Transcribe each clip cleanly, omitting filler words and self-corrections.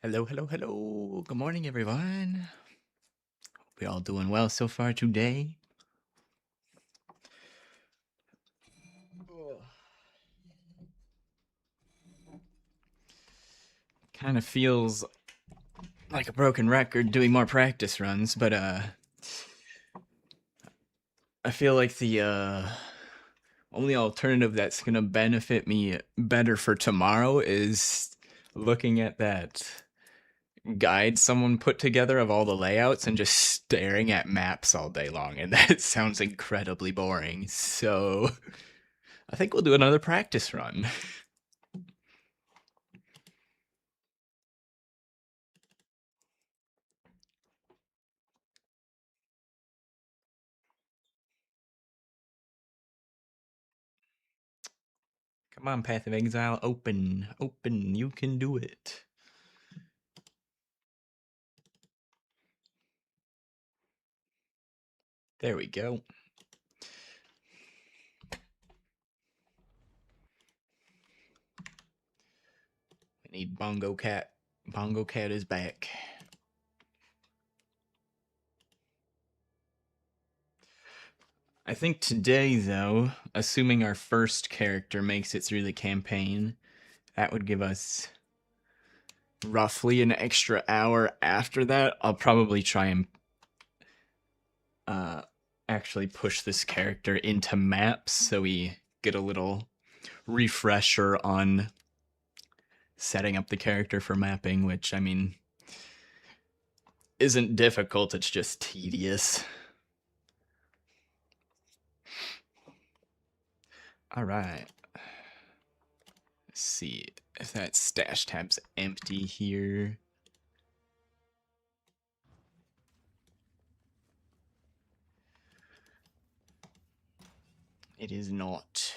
Hello, hello, hello. Good morning, everyone. Hope we all doing well so far today. Kind of feels like a broken record doing more practice runs, but I feel like the only alternative that's gonna benefit me better for tomorrow is looking at that guide someone put together of all the layouts and just staring at maps all day long, and that sounds incredibly boring. So I think we'll do another practice run. Come on, Path of Exile, open, open, you can do it. There we go. We need Bongo Cat. Bongo Cat is back. I think today, though, assuming our first character makes it through the campaign, that would give us roughly an extra hour after that. I'll probably try and actually push this character into maps so we get a little refresher on setting up the character for mapping, which, I mean, isn't difficult, it's just tedious. All right. Let's see if that stash tab's empty here. It is not.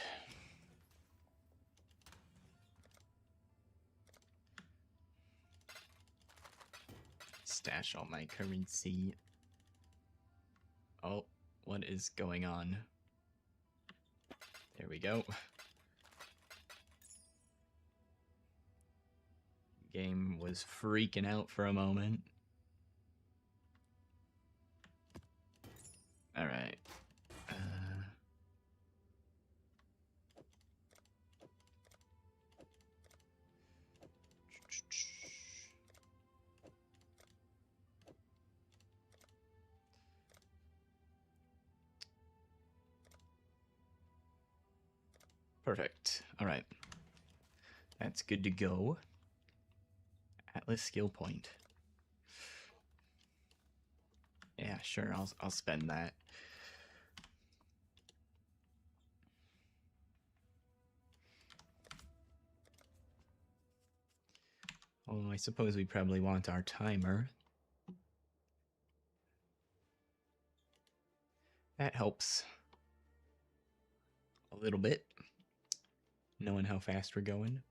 Stash all my currency. Oh, what is going on? There we go. Game was freaking out for a moment. All right. Perfect. All right. That's good to go. Atlas skill point. Yeah, sure. I'll spend that. Oh, I suppose we probably want our timer. That helps a little bit, knowing how fast we're going.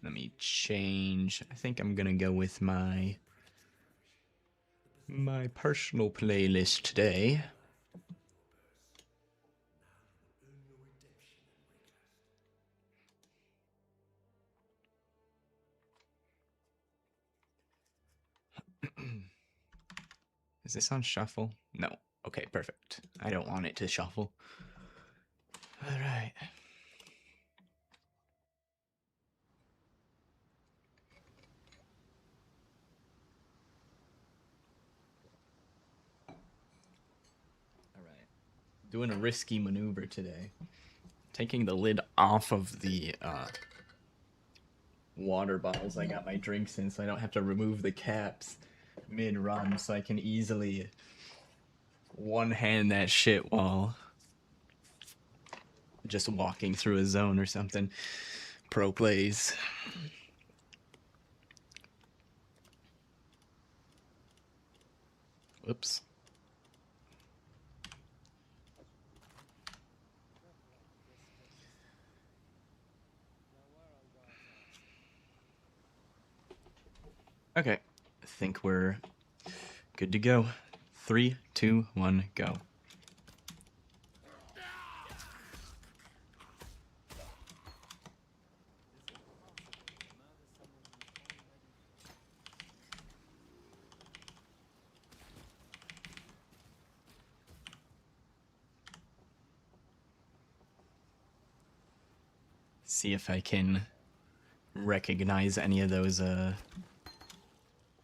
Let me change. I think I'm gonna go with my personal playlist today. Is this on shuffle? No. Okay, perfect. I don't want it to shuffle. All right. All right. Doing a risky maneuver today. Taking the lid off of the water bottles I got my drinks in, so I don't have to remove the caps mid-run, so I can easily one-hand that shit while just walking through a zone or something. Pro plays. Whoops. Okay, I think we're good to go. 3, 2, 1, go. See if I can recognize any of those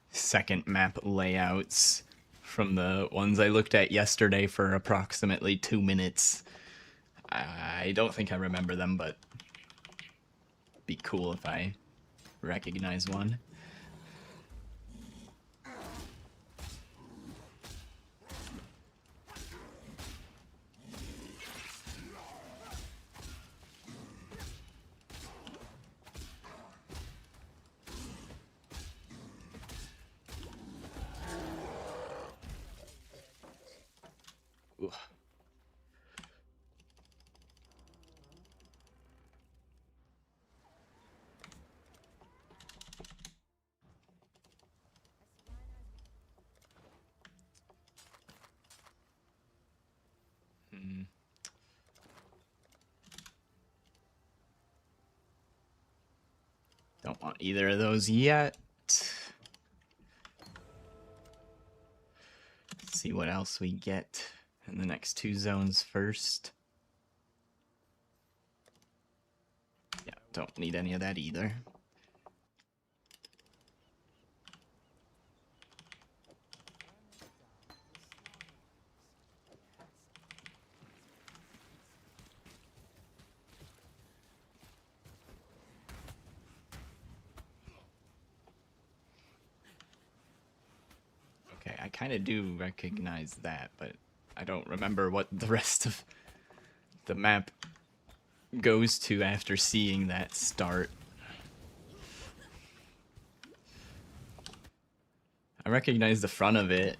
second map layouts from the ones I looked at yesterday for approximately 2 minutes. I don't think I remember them, but it'd be cool if I recognize one. Ooh. Don't want either of those yet. Let's see what else we get in the next 2 zones first. Yeah, don't need any of that either. Okay, I kind of do recognize that, but I don't remember what the rest of the map goes to after seeing that start. I recognize the front of it.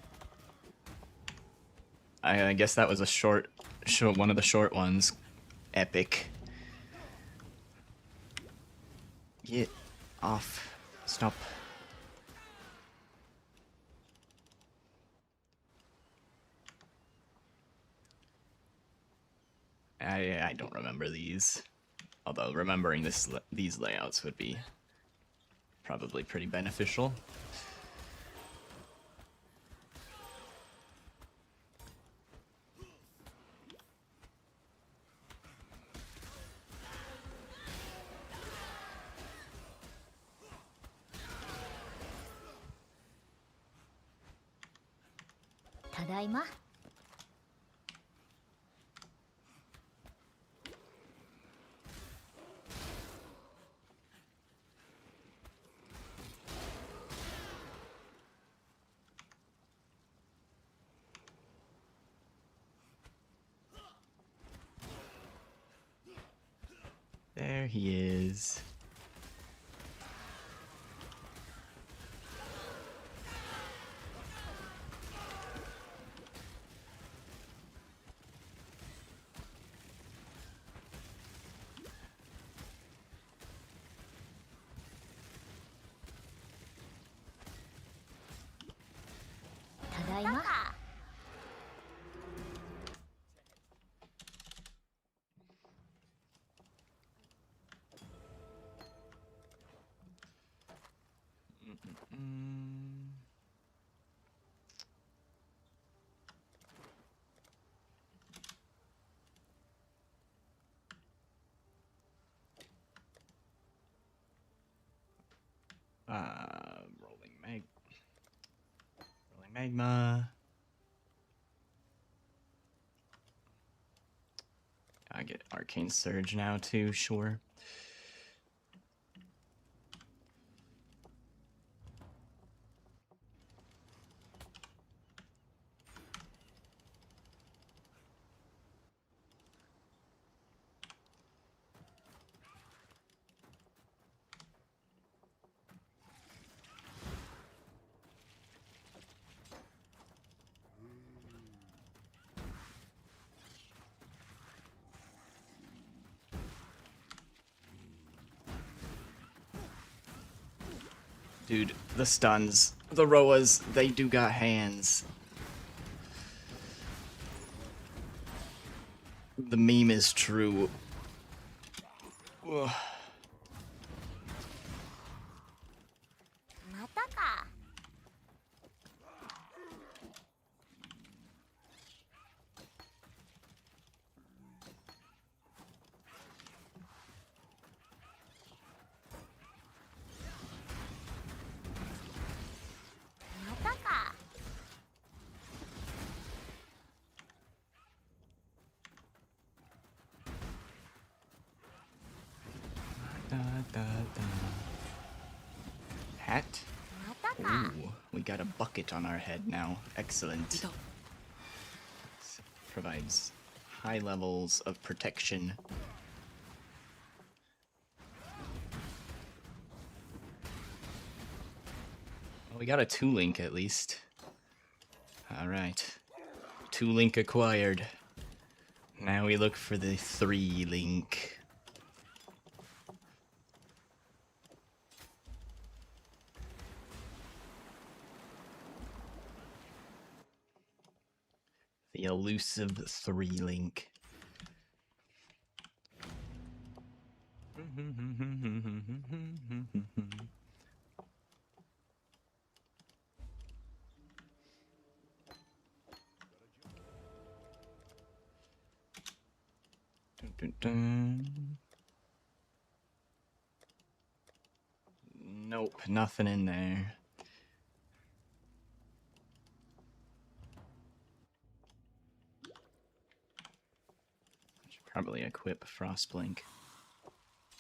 I guess that was a short, one of the short ones. Epic. Get off. Stop. I don't remember these. Although remembering these layouts would be probably pretty beneficial. Tadaima. There he is. Tadaima. Rolling magma. I get arcane surge now too, sure. Dude, the stuns, the Roas, they do got hands. The meme is true. Ugh. Hat? Ooh, we got a bucket on our head now. Excellent. Provides high levels of protection. Well, we got a 2-link at least. Alright. 2-link acquired. Now we look for the 3-link. The elusive 3-link. Dun, dun, dun. Nope, nothing in there. Should probably equip Frostblink.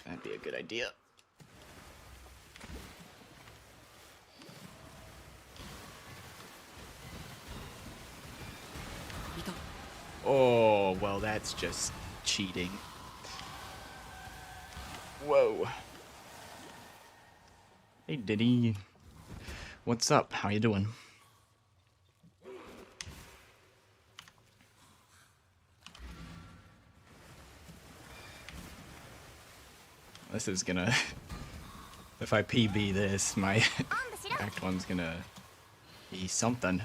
That'd be a good idea. Oh, well, that's just cheating. Whoa. Hey, Diddy. What's up? How you doing? This is gonna... If I PB this, my Act 1's gonna be something.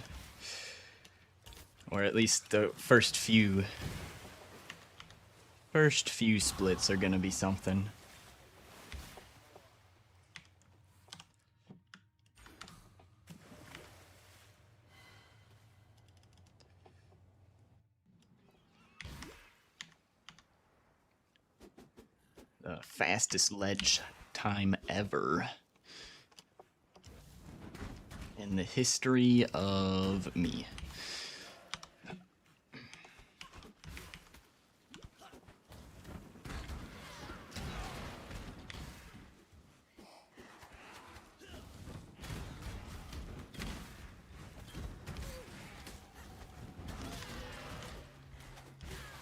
Or at least the first few splits are gonna be something. The fastest ledge time ever in the history of me.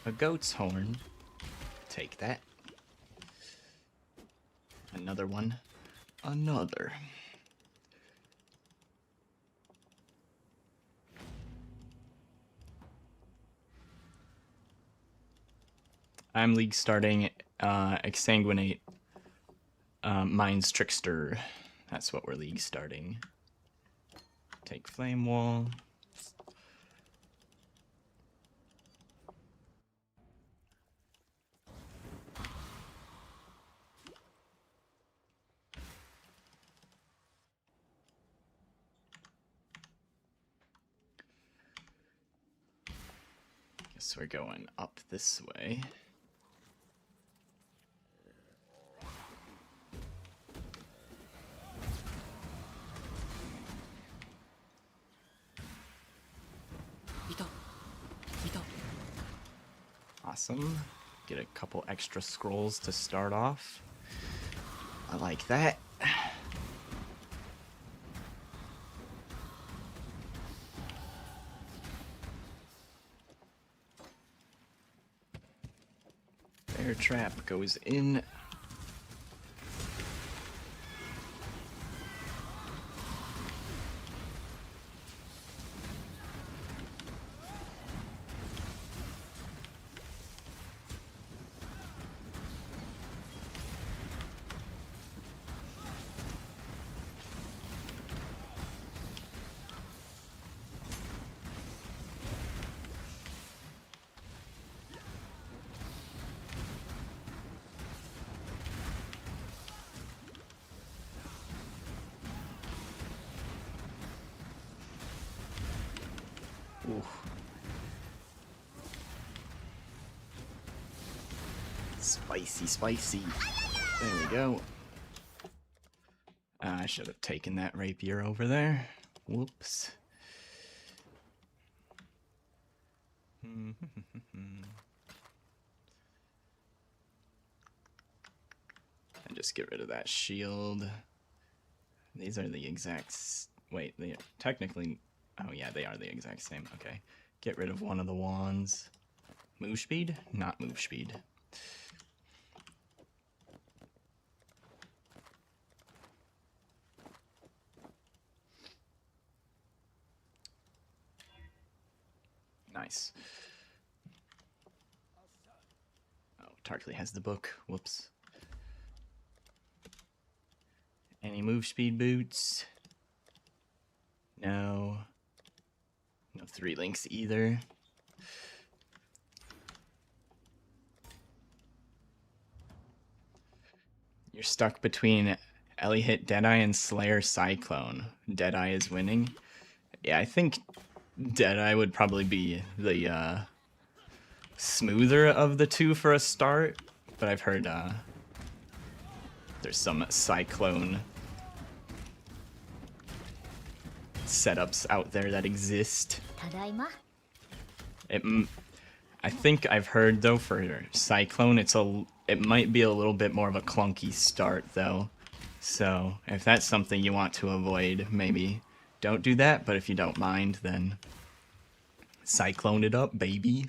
A goat's horn. Take that. Another one. Another. I'm league starting Exsanguinate Mind's Trickster. That's what we're league starting. Take Flame Wall. Guess we're going up this way. Awesome. Get a couple extra scrolls to start off. I like that. Bear trap goes in. Ooh. Spicy, spicy. There we go. I should have taken that rapier over there. Whoops. And just get rid of that shield. These are the exact... Wait, they are technically... Oh yeah, they are the exact same. Okay. Get rid of one of the wands. Move speed? Not move speed. Nice. Oh, Tarkley has the book. Whoops. Any move speed boots? No. No 3 links either. You're stuck between Ellie hit Deadeye and Slayer Cyclone. Deadeye is winning. Yeah, I think Deadeye would probably be the smoother of the two for a start, but I've heard there's some Cyclone setups out there that exist. I think I've heard though for Cyclone it might be a little bit more of a clunky start though. So if that's something you want to avoid, maybe don't do that, but if you don't mind, then Cyclone it up, baby.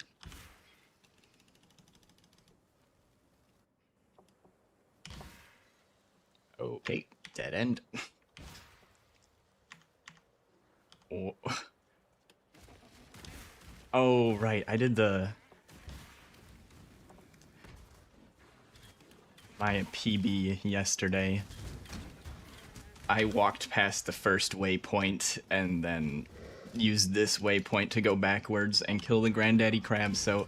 Okay, dead end. Oh. Oh, right, I did my PB yesterday. I walked past the first waypoint and then used this waypoint to go backwards and kill the granddaddy crab, so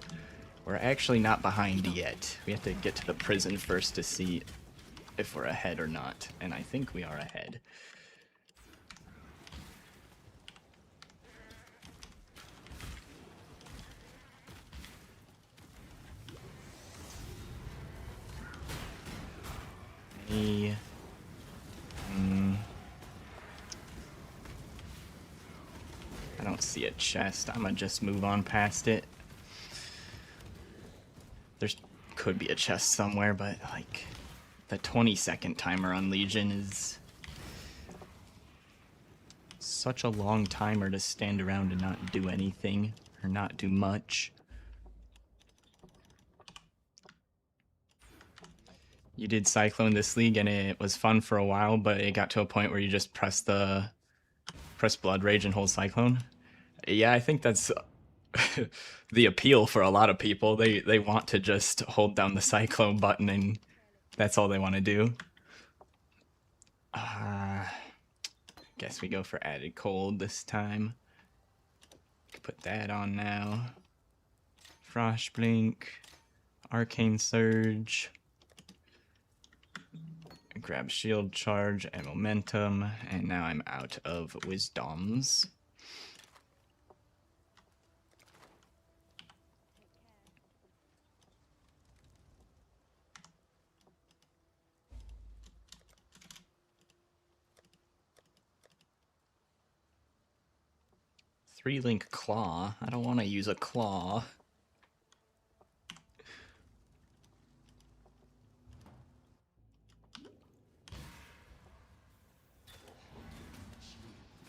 we're actually not behind yet. We have to get to the prison first to see if we're ahead or not, and I think we are ahead. Hey. I don't see a chest. I'm gonna just move on past it. There's could be a chest somewhere, but like the 20-second timer on Legion is such a long timer to stand around and not do anything or not do much. You did Cyclone this league and it was fun for a while, but it got to a point where you just press Blood Rage and hold Cyclone. Yeah, I think that's the appeal for a lot of people. They want to just hold down the Cyclone button and that's all they want to do. Guess we go for added cold this time. Put that on now. Frost Blink, Arcane Surge. Grab Shield Charge and Momentum, and now I'm out of Wisdoms. Three-link Claw. I don't want to use a Claw.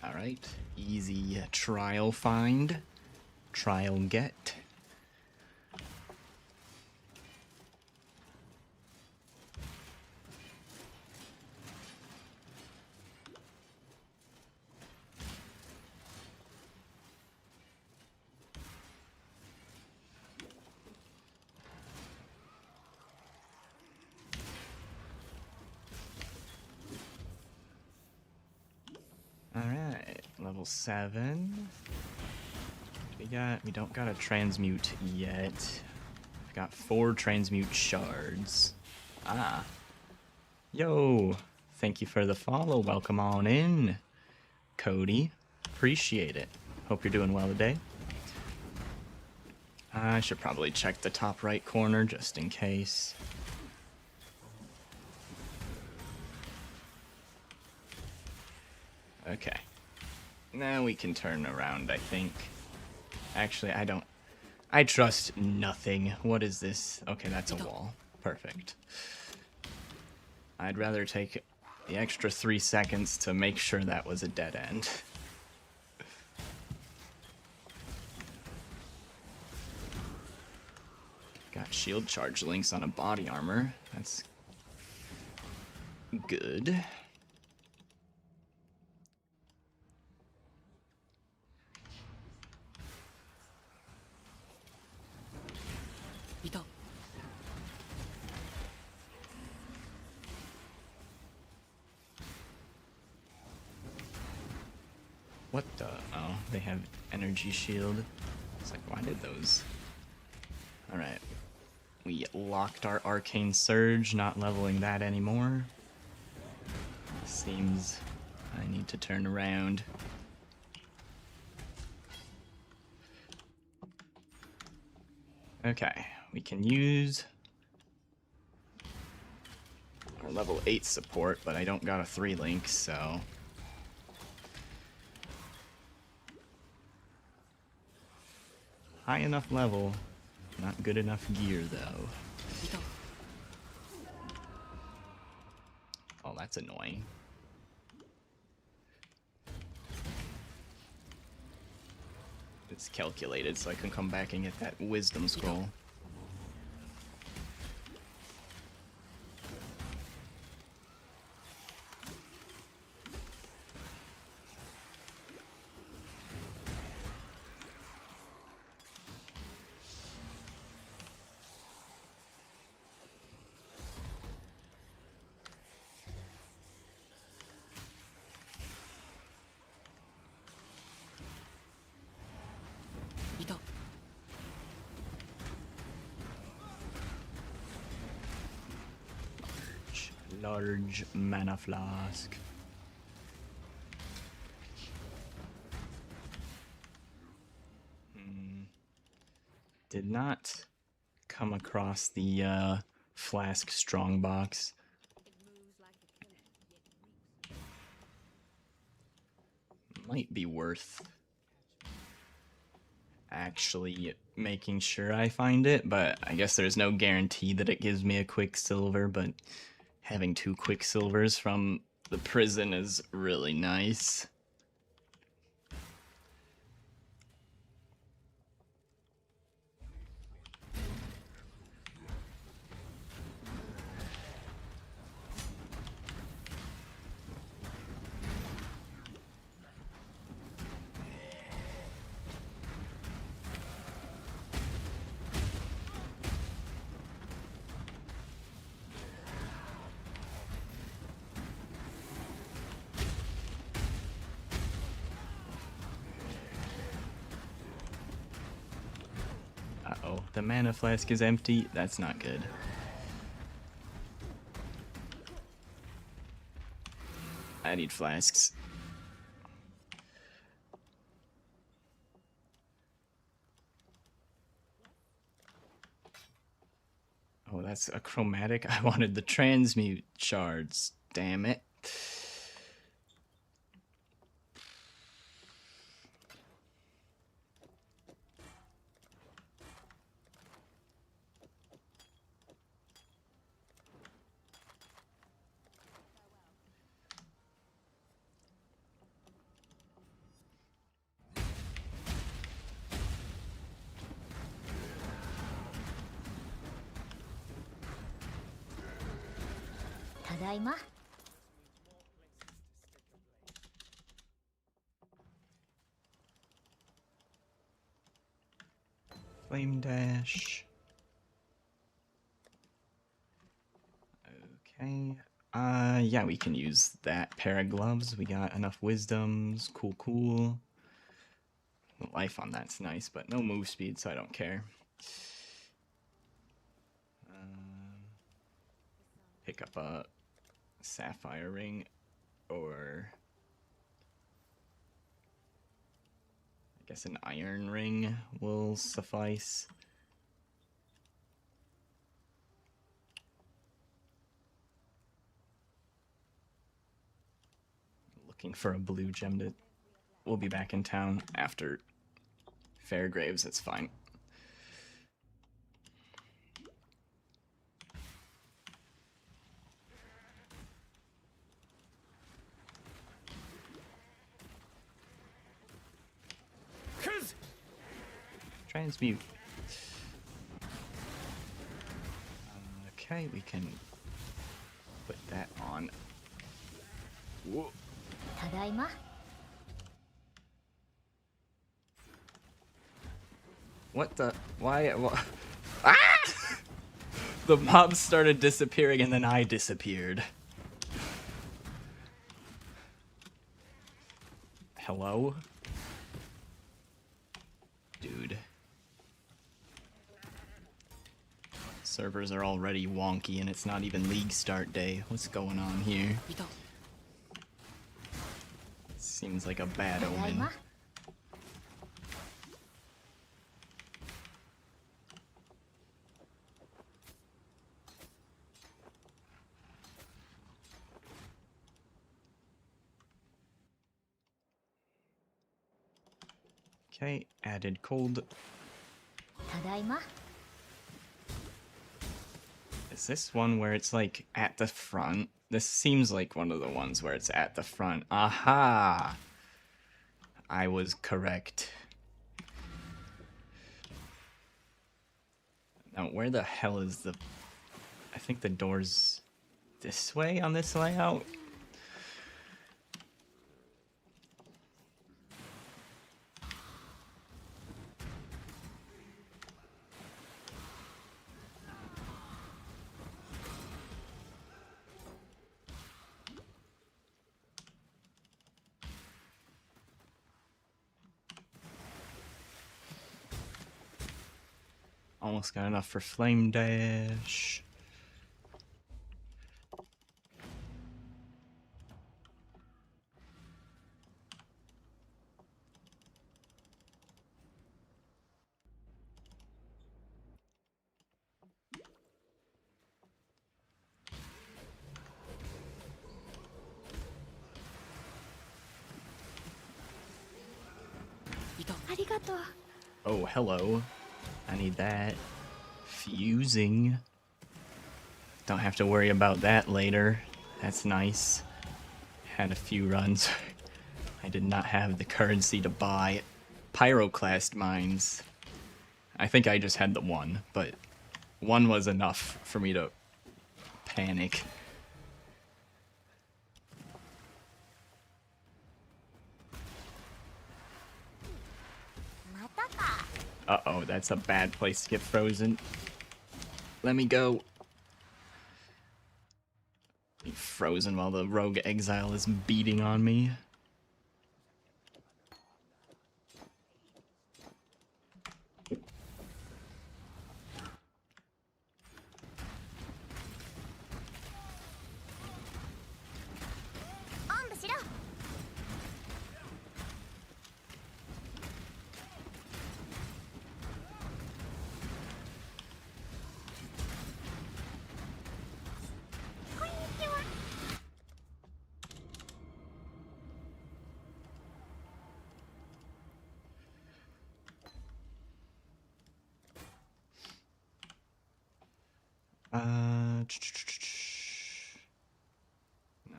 Alright, easy trial find. Trial get. Alright, level 7. We don't got a transmute yet. We've got 4 transmute shards. Ah. Yo, thank you for the follow. Welcome on in, Cody. Appreciate it. Hope you're doing well today. I should probably check the top right corner just in case. Okay. Now we can turn around, I think. Actually, I trust nothing. What is this? Okay, that's a wall. Perfect. I'd rather take the extra 3 seconds to make sure that was a dead end. Got shield charge links on a body armor. That's good. What the? Oh, they have energy shield. It's like, why did those? Alright. We locked our Arcane Surge, not leveling that anymore. Seems I need to turn around. Okay, we can use our level 8 support, but I don't got a 3-link, so... High enough level, not good enough gear though. Oh, that's annoying. It's calculated so I can come back and get that wisdom scroll. Large mana flask. Did not come across the flask strongbox. Might be worth actually making sure I find it, but I guess there's no guarantee that it gives me a Quicksilver, but having 2 Quicksilvers from the prison is really nice. Uh-oh, the mana flask is empty. That's not good. I need flasks. Oh, that's a chromatic? I wanted the transmute shards. Damn it. Tadaima. Flame dash. Okay. Yeah, we can use that pair of gloves. We got enough wisdoms. Cool, cool. Life on that's nice, but no move speed, so I don't care. Pick up a sapphire ring, or I guess an iron ring will suffice. Looking for a blue gem to... We'll be back in town after Fairgraves, it's fine. Transmute. Okay, we can put that on. Whoa. Tadaima. What the? Why? Ah! The mobs started disappearing and then I disappeared. Hello? Dude. Servers are already wonky and it's not even league start day. What's going on here? Seems like a bad omen. Okay, added cold. Tadaima. Is this one where it's like at the front? This seems like one of the ones where it's at the front. Aha! I was correct. Now, where the hell is the... I think the door's this way on this layout? Almost got enough for flame dash. りがとう。 Oh, hello. I need that. Fusing. Don't have to worry about that later. That's nice. Had a few runs. I did not have the currency to buy pyroclast mines. I think I just had the one, but one was enough for me to panic. Uh-oh, that's a bad place to get frozen. Let me go. Be frozen while the rogue exile is beating on me.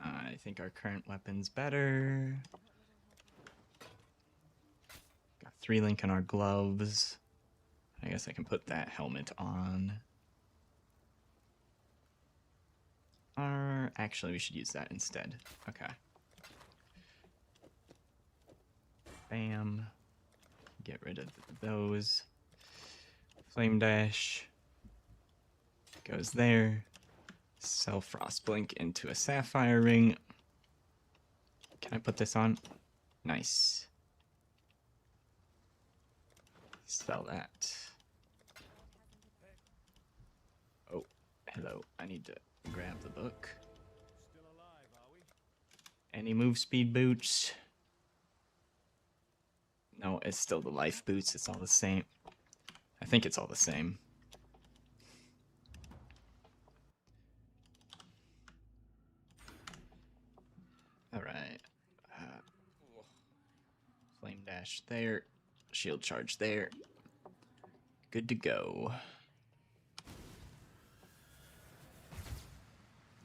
I think our current weapon's better. Got 3 link in our gloves. I guess I can put that helmet on. Or actually, we should use that instead. Okay. Bam. Get rid of those. Flame dash goes there. Sell Frostblink into a Sapphire ring. Can I put this on? Nice. Sell that. Oh, hello. I need to grab the book. Any move speed boots? No, it's still the life boots. It's all the same. I think it's all the same. Alright. Flame dash there. Shield charge there. Good to go.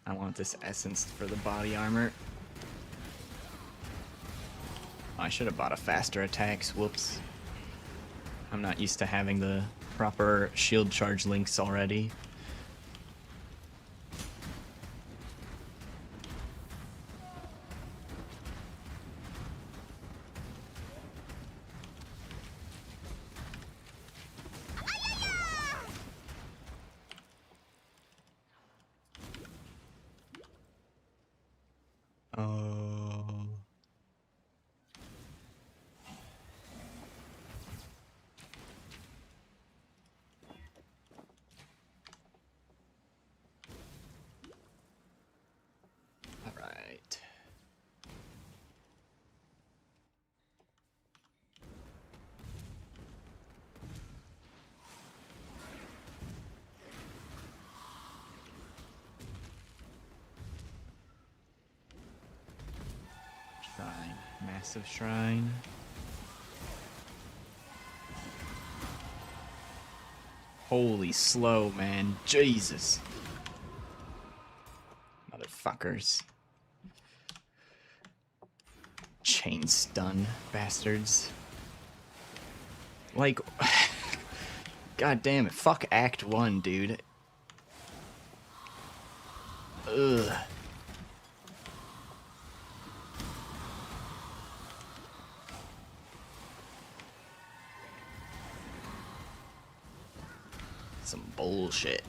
I want this essence for the body armor. I should have bought a faster attacks. Whoops. I'm not used to having the proper shield charge links already. Oh. All right. Shrine. Massive shrine. Holy slow, man. Jesus. Motherfuckers. Chain stun, bastards. Like, god damn it. Fuck Act 1, dude. Ugh. Some bullshit.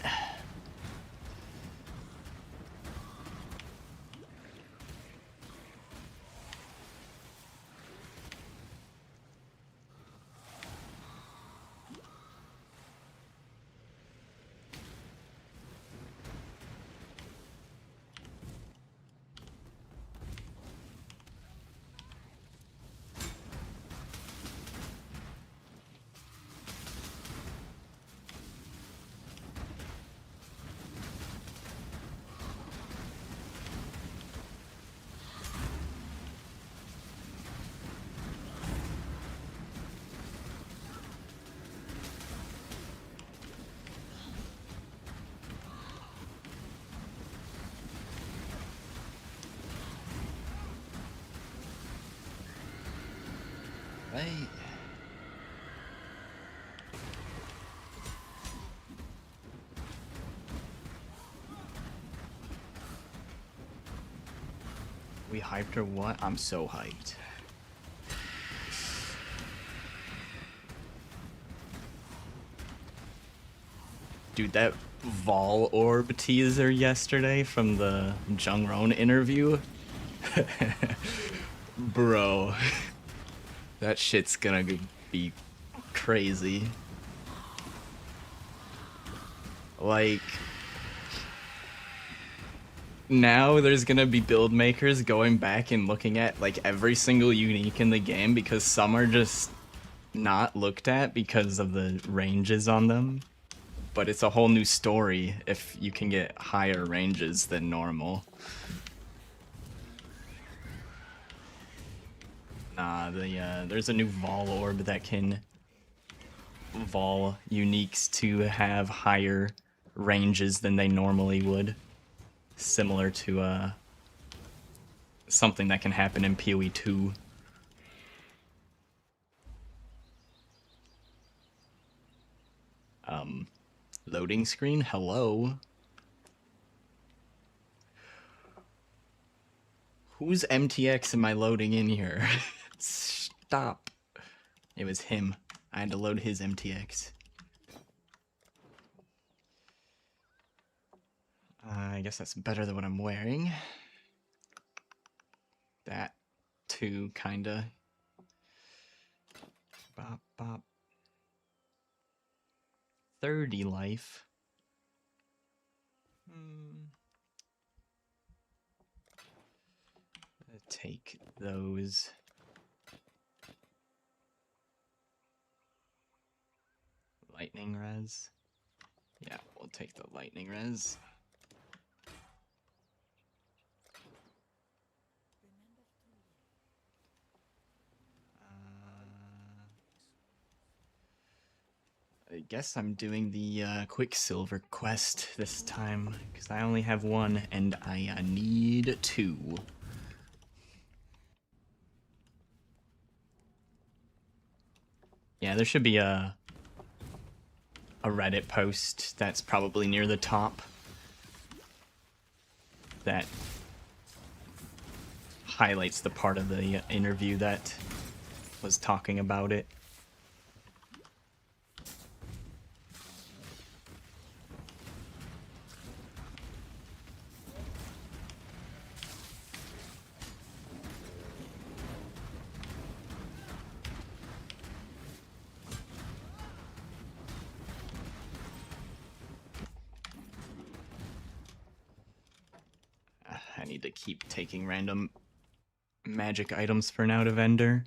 right. We hyped or what? I'm so hyped. Dude, that Vol Orb teaser yesterday from the Jungron interview. Bro. That shit's gonna be crazy. Like, now there's gonna be build makers going back and looking at like every single unique in the game because some are just not looked at because of the ranges on them. But it's a whole new story if you can get higher ranges than normal. Nah, there's a new Vol Orb that can Vol uniques to have higher ranges than they normally would. Similar to something that can happen in PoE 2. Loading screen? Hello? Whose MTX am I loading in here? Stop. It was him. I had to load his MTX. I guess that's better than what I'm wearing. That, too, kinda. Bop, bop. 30 life. Take those. Lightning res. Yeah, we'll take the lightning res. I guess I'm doing the Quicksilver quest this time, because I only have one, and I need 2. Yeah, there should be a Reddit post that's probably near the top that highlights the part of the interview that was talking about it. I need to keep taking random magic items for now to vendor.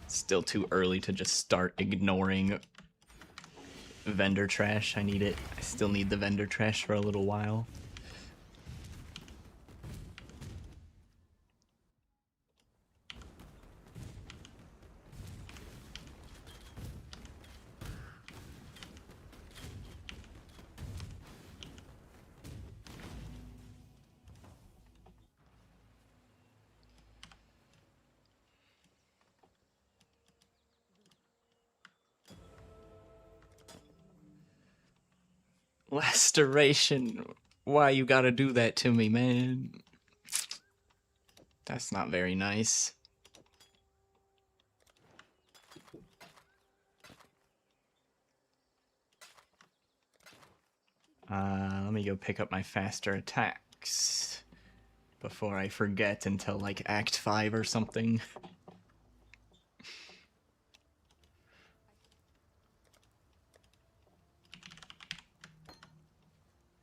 Still too early to just start ignoring vendor trash. I need it. I still need the vendor trash for a little while. Restoration. Why you gotta do that to me, man? That's not very nice. Let me go pick up my faster attacks before I forget until like Act 5 or something.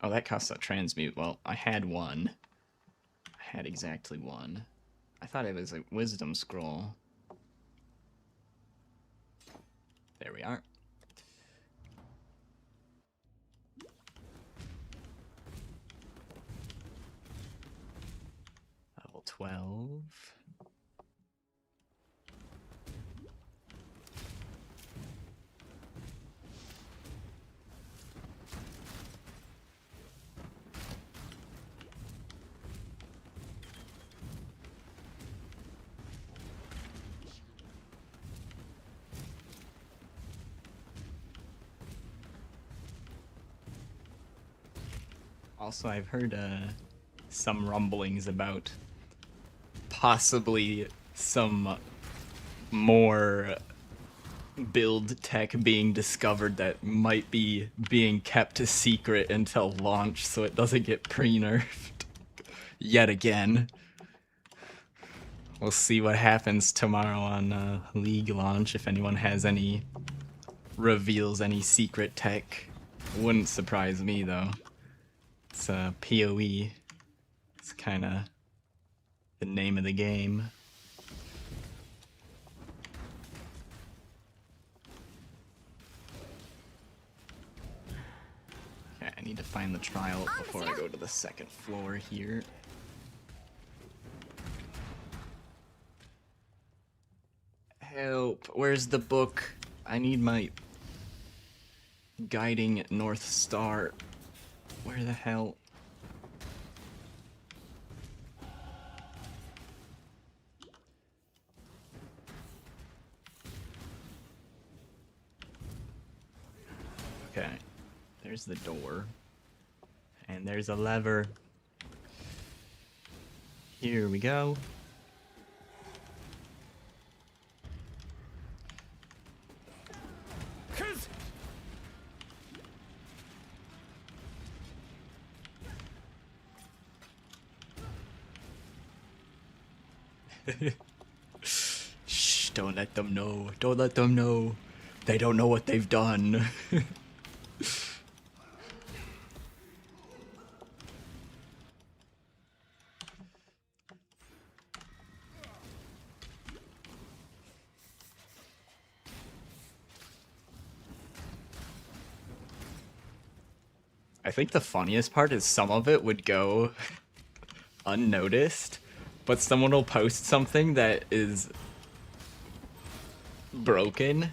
Oh, that costs a transmute. Well, I had one. I had exactly one. I thought it was a wisdom scroll. There we are. Level 12. Also, I've heard some rumblings about possibly some more build tech being discovered that might be being kept a secret until launch so it doesn't get pre-nerfed yet again. We'll see what happens tomorrow on League launch if anyone has any reveals, any secret tech. Wouldn't surprise me though. It's PoE. It's kind of the name of the game. Okay, I need to find the trial before I go to the second floor here. Help! Where's the book? I need my guiding North Star. Where the hell? Okay, there's the door. And there's a lever. Here we go. Shh, don't let them know. Don't let them know. They don't know what they've done. I think the funniest part is some of it would go unnoticed, but someone will post something that is broken,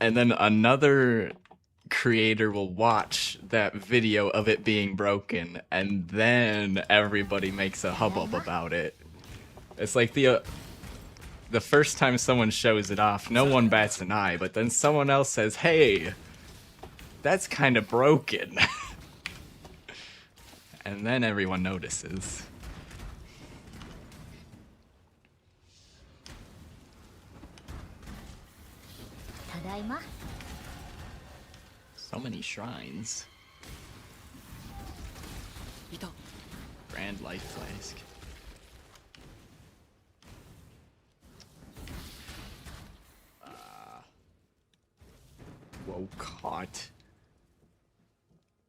and then another creator will watch that video of it being broken, and then everybody makes a hubbub about it. It's like the first time someone shows it off, no one bats an eye, but then someone else says, "Hey, that's kind of broken." And then everyone notices. Tadaima. So many shrines. Grand life flask. Whoa, caught.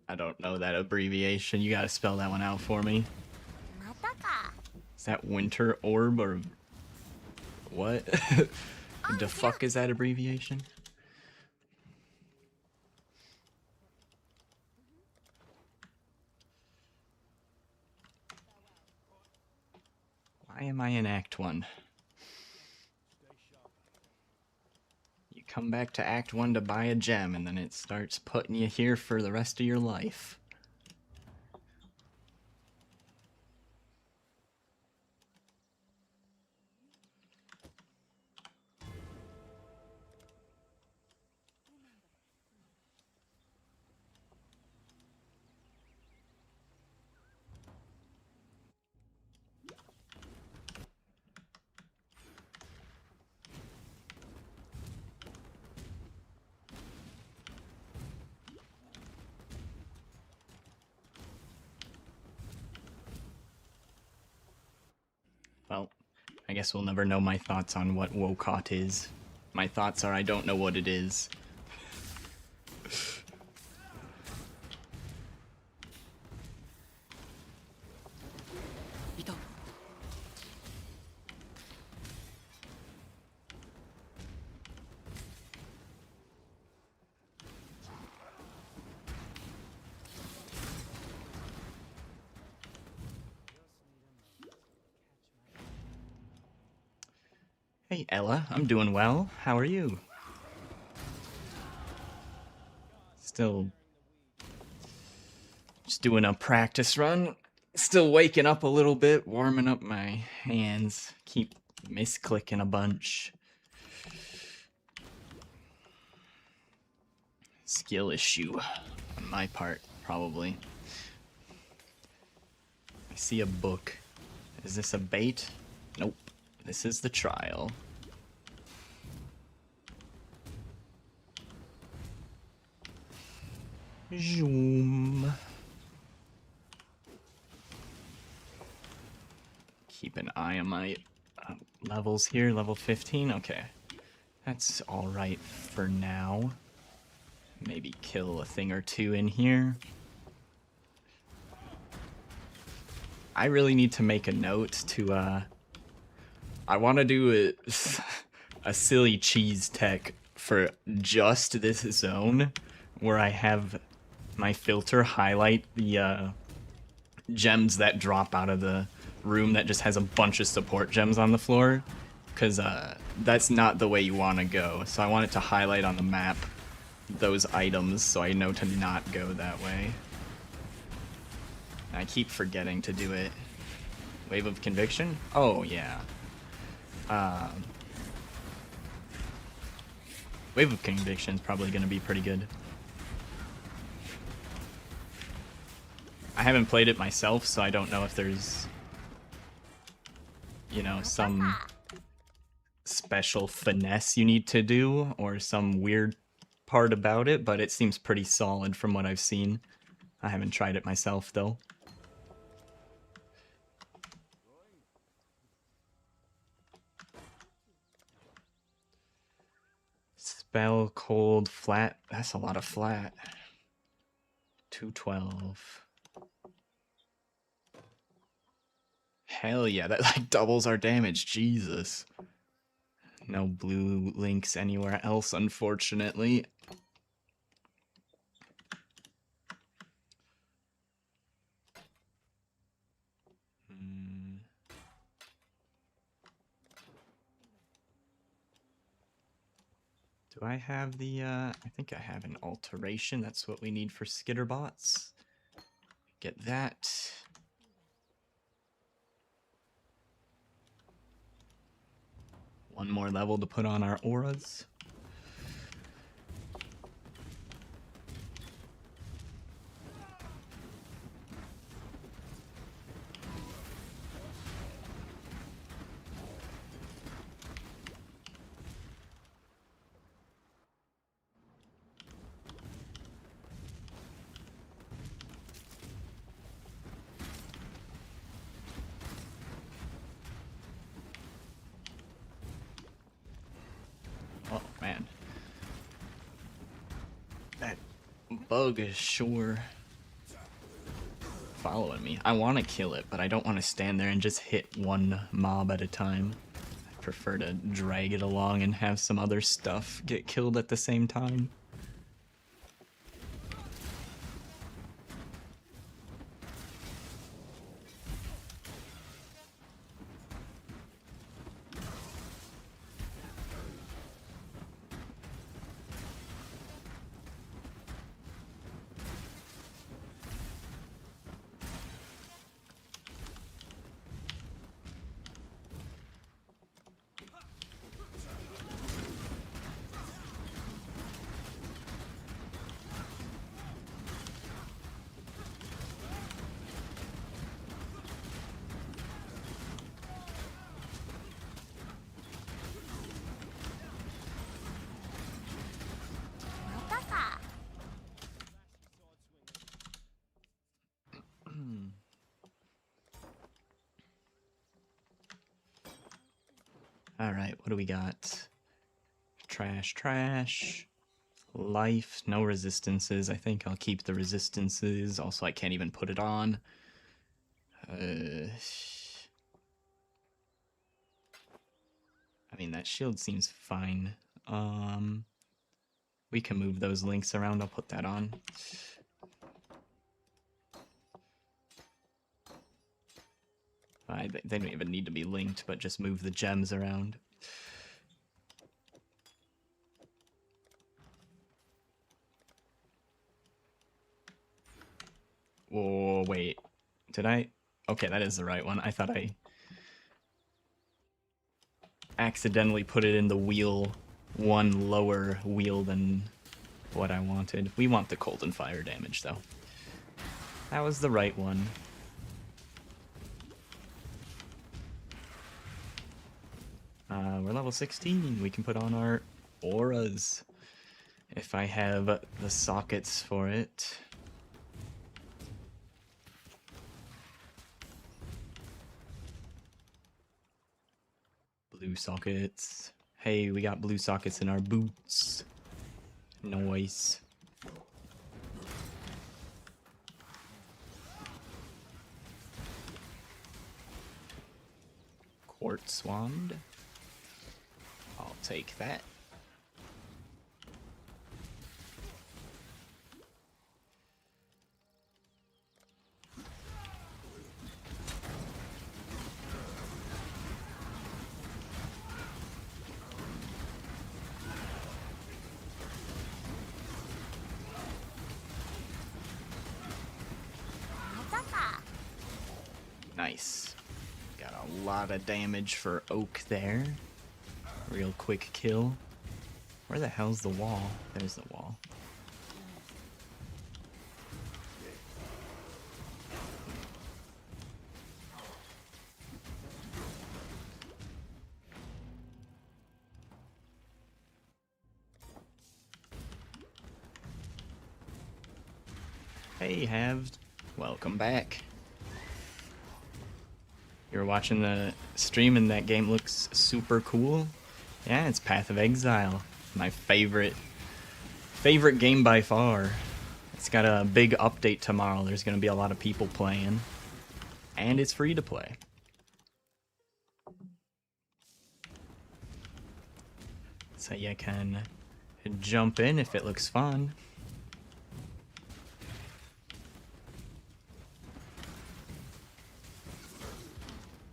I don't know that abbreviation. You gotta spell that one out for me. Is that winter orb or what? The fuck is that abbreviation? Why am I in Act 1? You come back to Act 1 to buy a gem, and then it starts putting you here for the rest of your life. Well, I guess we'll never know my thoughts on what Wokot is. My thoughts are I don't know what it is. Hey Ella, I'm doing well. How are you? Still just doing a practice run. Still waking up a little bit, warming up my hands. Keep misclicking a bunch. Skill issue on my part, probably. see a book. Is this a bait? Nope. This is the trial. Zoom. Keep an eye on my levels here. Level 15. Okay. That's alright for now. Maybe kill a thing or two in here. I really need to make a note to, I want to do a silly cheese tech for just this zone, where I have my filter highlight the gems that drop out of the room that just has a bunch of support gems on the floor, because that's not the way you want to go. So I want it to highlight on the map those items so I know to not go that way. I keep forgetting to do it. Wave of Conviction? Oh, yeah. Wave of Conviction is probably going to be pretty good. I haven't played it myself, so I don't know if there's, you know, some special finesse you need to do or some weird part about it, but it seems pretty solid from what I've seen. I haven't tried it myself, though. Spell, cold, flat. That's a lot of flat. 212. Hell yeah, that like doubles our damage. Jesus. No blue links anywhere else, unfortunately. Do I have the, I think I have an alteration. That's what we need for skitterbots. Get that. One more level to put on our auras. Oh, man. That bug is sure following me. I want to kill it, but I don't want to stand there and just hit one mob at a time. I prefer to drag it along and have some other stuff get killed at the same time. Alright, what do we got? Trash, trash. Life, no resistances. I think I'll keep the resistances. Also, I can't even put it on. I mean, that shield seems fine. We can move those links around. I'll put that on. They don't even need to be linked, but just move the gems around. Whoa, wait. Did I? Okay, that is the right one. I thought I accidentally put it in the wheel, one lower wheel than what I wanted. We want the cold and fire damage, though. That was the right one. we're level 16. We can put on our auras if I have the sockets for it. Blue sockets. Hey, we got blue sockets in our boots. Nice. Quartz wand. I'll take that. Nice. Got a lot of damage for Oak there. Real quick kill. Where the hell's the wall? There's the wall. Hey, Halved. Welcome back. You were watching the stream and that game looks super cool. Yeah, it's Path of Exile. My favorite game by far. It's got a big update tomorrow. There's going to be a lot of people playing. And it's free to play. So you can jump in if it looks fun.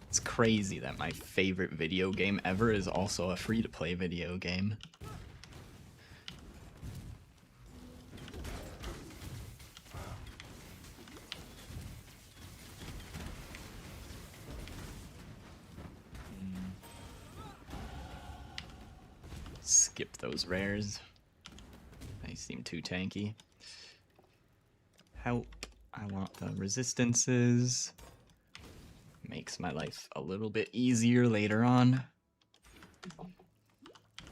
It's crazy that my favorite video game ever is also a free-to-play video game. Skip those rares. They seem too tanky. Help. I want the resistances. Makes my life a little bit easier later on.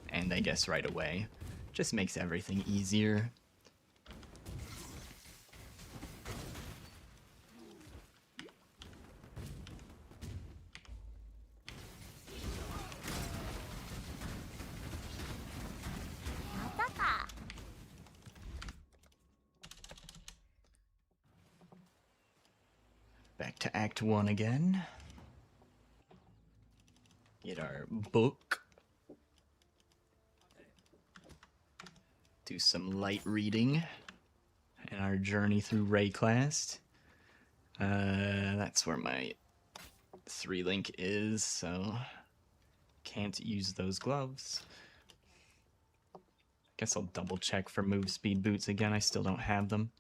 And I guess right away. Just makes everything easier. Back to Act 1 again. Get our book. Do some light reading. And our journey through Rayclast. That's where my 3-link is, so can't use those gloves. Guess I'll double check for move speed boots again. I still don't have them.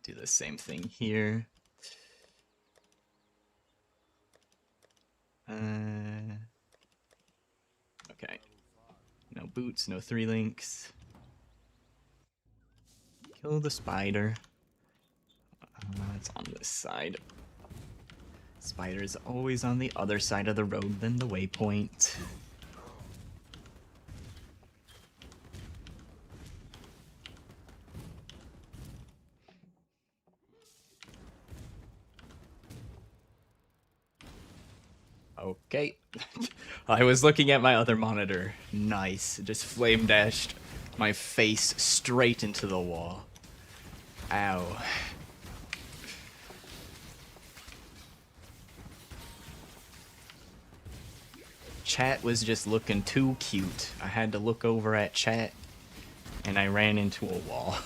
Do the same thing here. Okay. No boots, no 3-links. Kill the spider. It's on this side. Spider's always on the other side of the road than the waypoint. Okay. I was looking at my other monitor. Nice. Just flame dashed my face straight into the wall. Ow. Chat was just looking too cute. I had to look over at chat and I ran into a wall.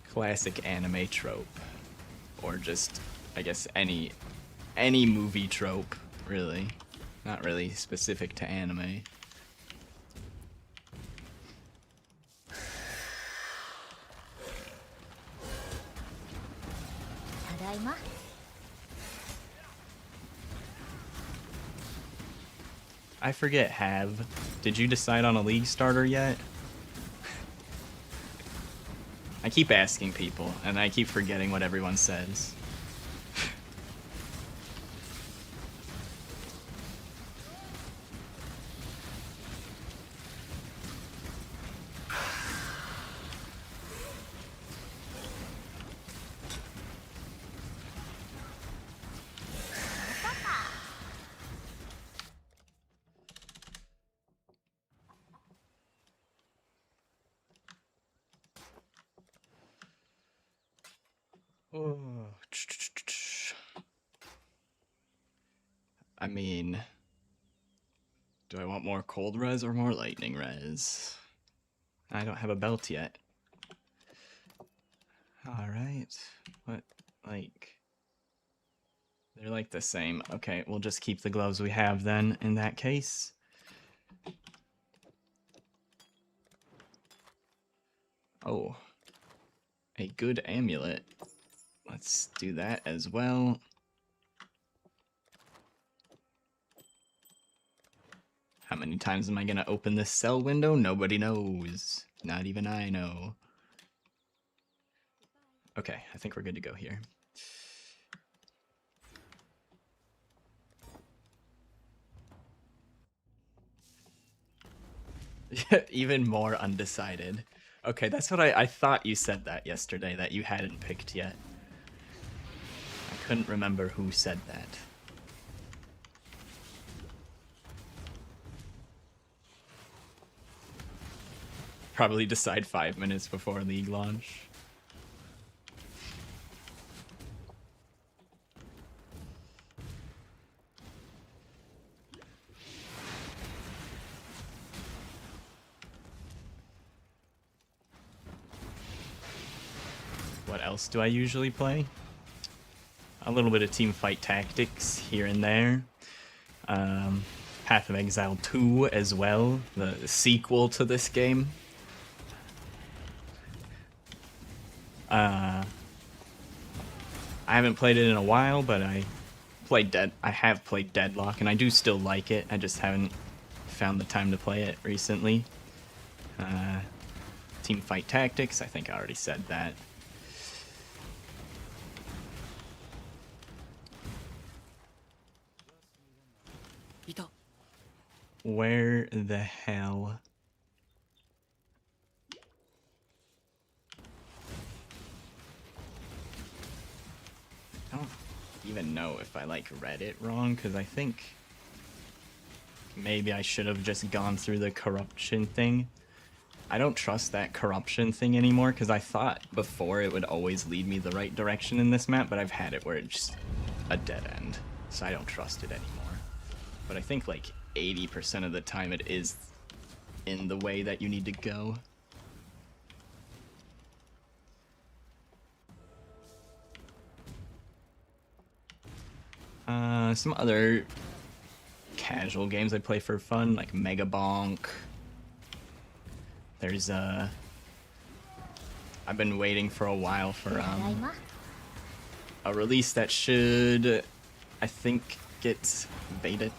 Classic anime trope. Or just, I guess, any movie trope, really. Not really specific to anime. I forget, have. Did you decide on a league starter yet? I keep asking people, and I keep forgetting what everyone says. Oh. I mean, do I want more cold res or more lightning res? I don't have a belt yet. Alright. What, like... They're like the same. Okay, we'll just keep the gloves we have then, in that case. Oh. A good amulet. Let's do that as well. How many times am I gonna open this cell window? Nobody knows. Not even I know. Okay, I think we're good to go here. Even more undecided. Okay, that's what I thought you said that yesterday, that you hadn't picked yet. I couldn't remember who said that. Probably decide 5 minutes before League launch. What else do I usually play? A little bit of Teamfight Tactics here and there. Path of Exile 2 as well, the sequel to this game. I haven't played it in a while, but I have played Deadlock, and I do still like it. I just haven't found the time to play it recently. Teamfight Tactics, I think I already said that. Where the hell? I don't even know if I read it wrong, because I think maybe I should have just gone through the corruption thing. I don't trust that corruption thing anymore, because I thought before it would always lead me the right direction in this map, but I've had it where it's just a dead end, so I don't trust it anymore. But I think 80% of the time it is in the way that you need to go. Some other casual games I play for fun, like Mega Bonk. There's I've been waiting for a while for a release that should, I think, get beta,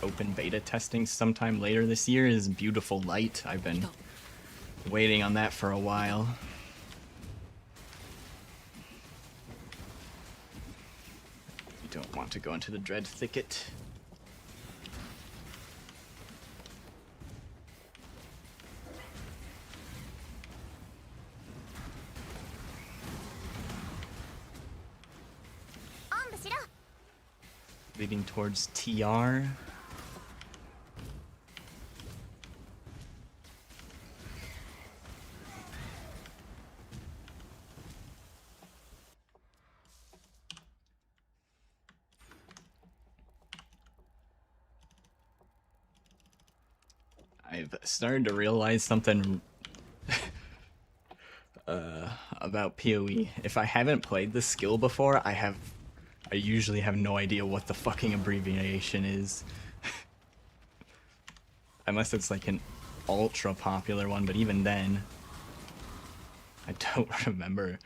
open beta testing sometime later this year, is Beautiful Light. I've been waiting on that for a while. You don't want to go into the Dread Thicket. Leading towards TR. I've started to realize something about PoE. If I haven't played the skill before, I usually have no idea what the fucking abbreviation is. Unless it's an ultra popular one, but even then, I don't remember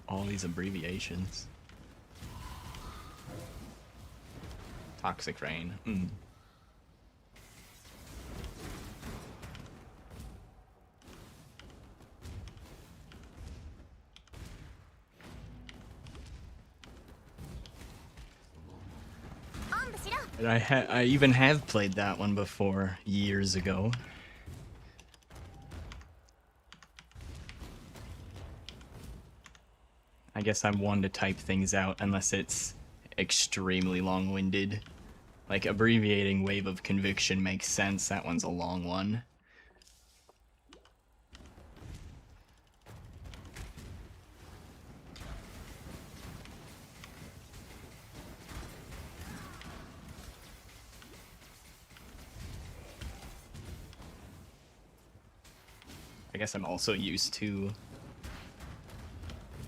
all these abbreviations. Toxic Rain. And I even have played that one before, years ago. I guess I'm one to type things out unless it's extremely long-winded. Like, abbreviating Wave of Conviction makes sense, that one's a long one. I guess I'm also used to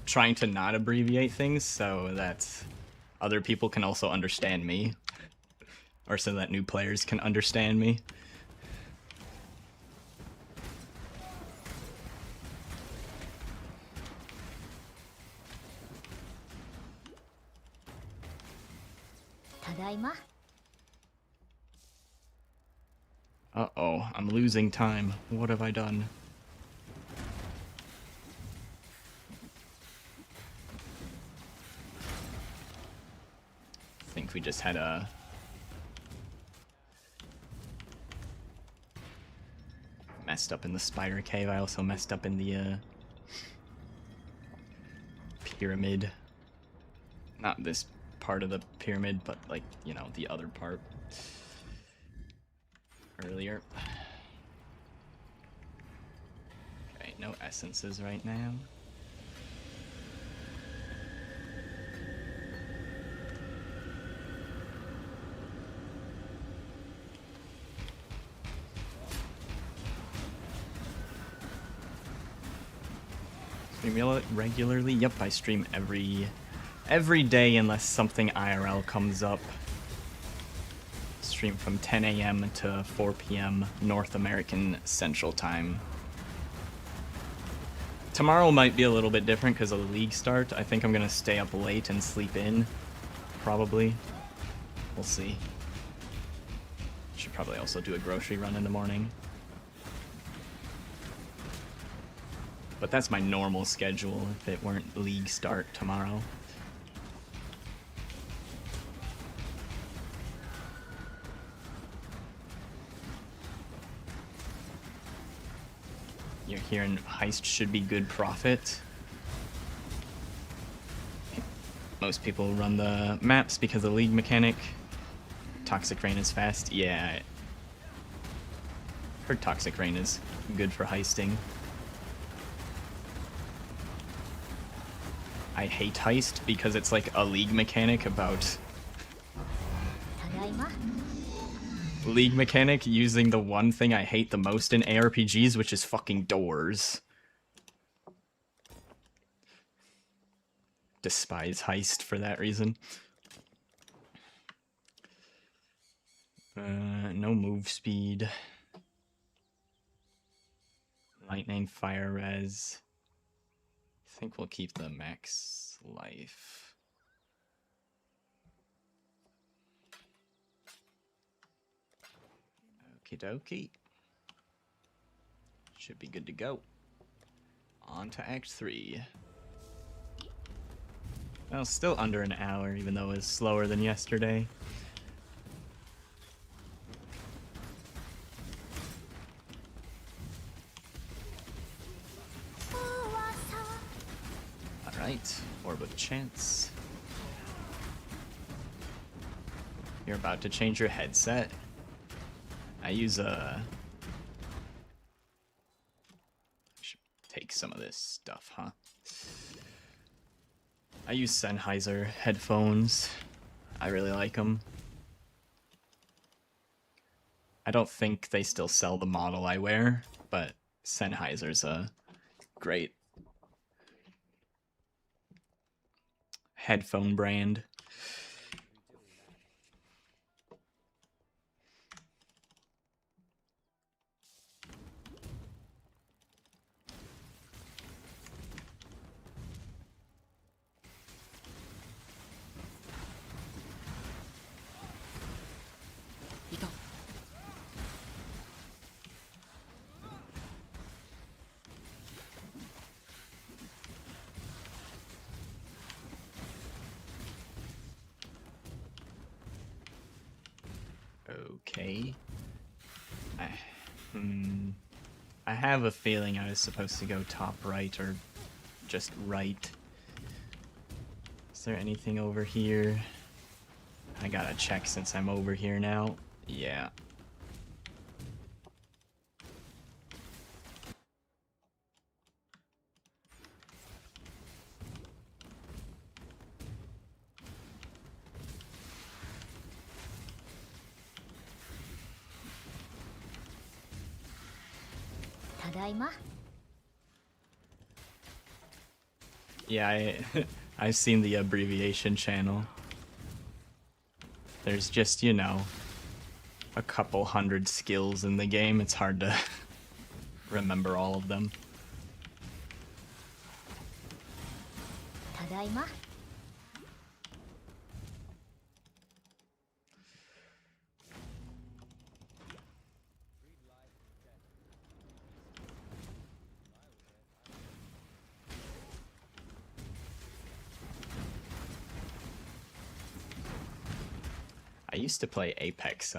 trying to not abbreviate things so that other people can also understand me. Or so that new players can understand me. Tadaima. Uh-oh, I'm losing time. What have I done? I think we just had a... messed up in the spider cave. I also messed up in the pyramid. Not this part of the pyramid, but like, you know, the other part earlier. Okay, no essences right now. Stream regularly? Yep, I stream every day unless something IRL comes up. Stream from 10 a.m. to 4 p.m. North American Central Time. Tomorrow might be a little bit different because of the league start. I think I'm going to stay up late and sleep in. Probably. We'll see. Should probably also do a grocery run in the morning. But that's my normal schedule if it weren't league start tomorrow. You're hearing heist should be good profit. Most people run the maps because of the league mechanic. Toxic Rain is fast. Yeah. I heard Toxic Rain is good for heisting. I hate heist because it's like a league mechanic about... Tadaima. League mechanic using the one thing I hate the most in ARPGs, which is fucking doors. Despise heist for that reason. No move speed. Lightning, fire res. I think we'll keep the max life. Okie dokie. Should be good to go. On to Act 3. Well, still under an hour, even though it was slower than yesterday. Alright, Orb of Chance. You're about to change your headset. I use should take some of this stuff, huh? I use Sennheiser headphones. I really like them. I don't think they still sell the model I wear, but Sennheiser's a great headphone brand. Okay. I, I have a feeling I was supposed to go top right or just right. Is there anything over here? I gotta check since I'm over here now. Yeah. Tadaima. Yeah, I've seen the abbreviation channel. There's just, you know, a couple hundred skills in the game. It's hard to remember all of them. Tadaima. I used to play Apex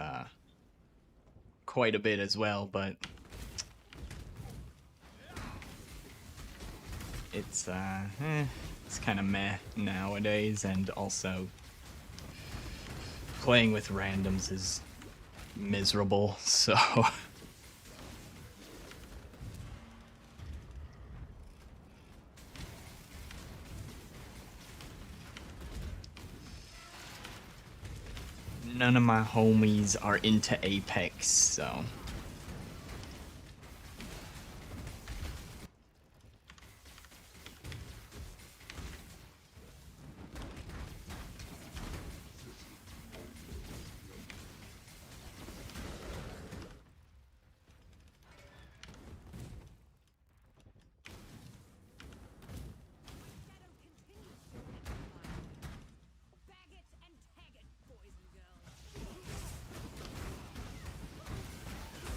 quite a bit as well, but it's kind of meh nowadays, and also playing with randoms is miserable, so none of my homies are into Apex, so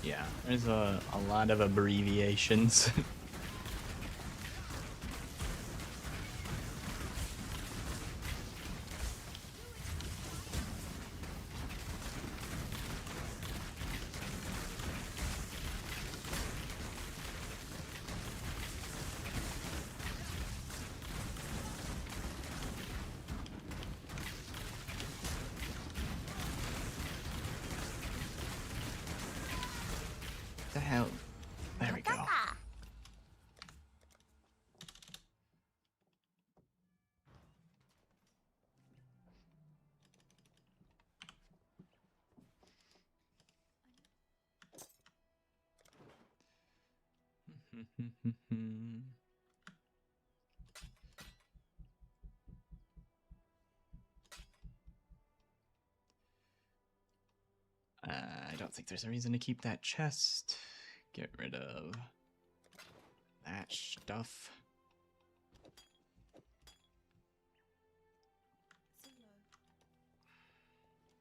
yeah, there's a lot of abbreviations. The hell? There we go. I don't think there's a reason to keep that chest. Get rid of that stuff.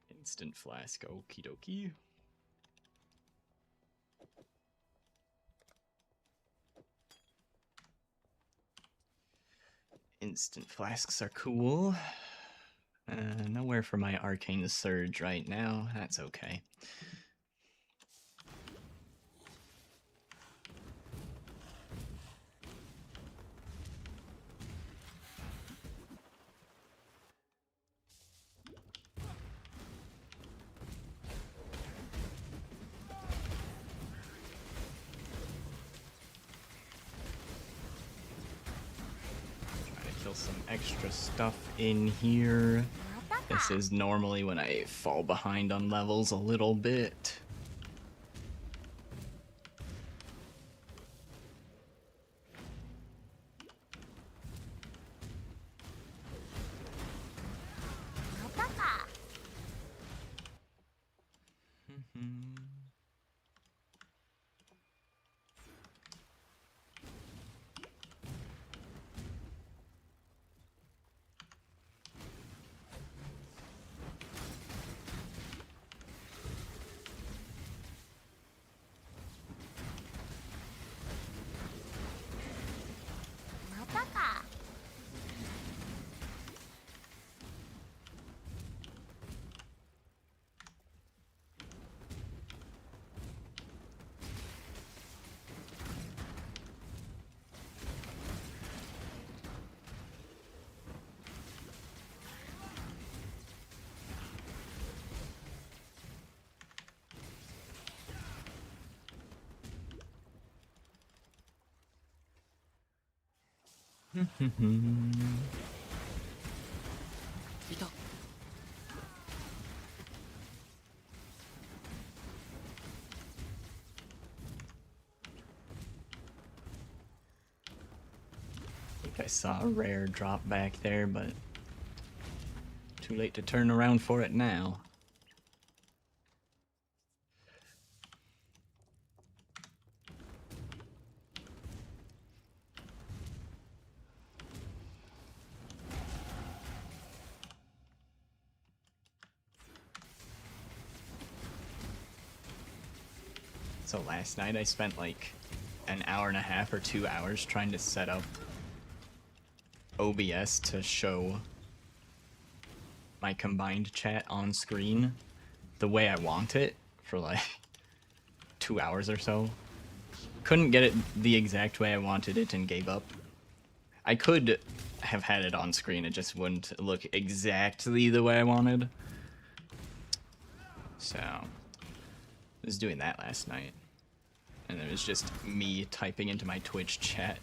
Instant flask, okie dokie. Instant flasks are cool. Nowhere for my arcane surge right now. That's okay. Some extra stuff in here. This is normally when I fall behind on levels a little bit. いた。 think I saw a rare drop back there, but too late to turn around for it now. So last night I spent like an hour and a half or 2 hours trying to set up OBS to show my combined chat on screen the way I want it for like 2 hours or so. Couldn't get it the exact way I wanted it and gave up. I could have had it on screen, it just wouldn't look exactly the way I wanted. So, I was doing that last night. And it was just me typing into my Twitch chat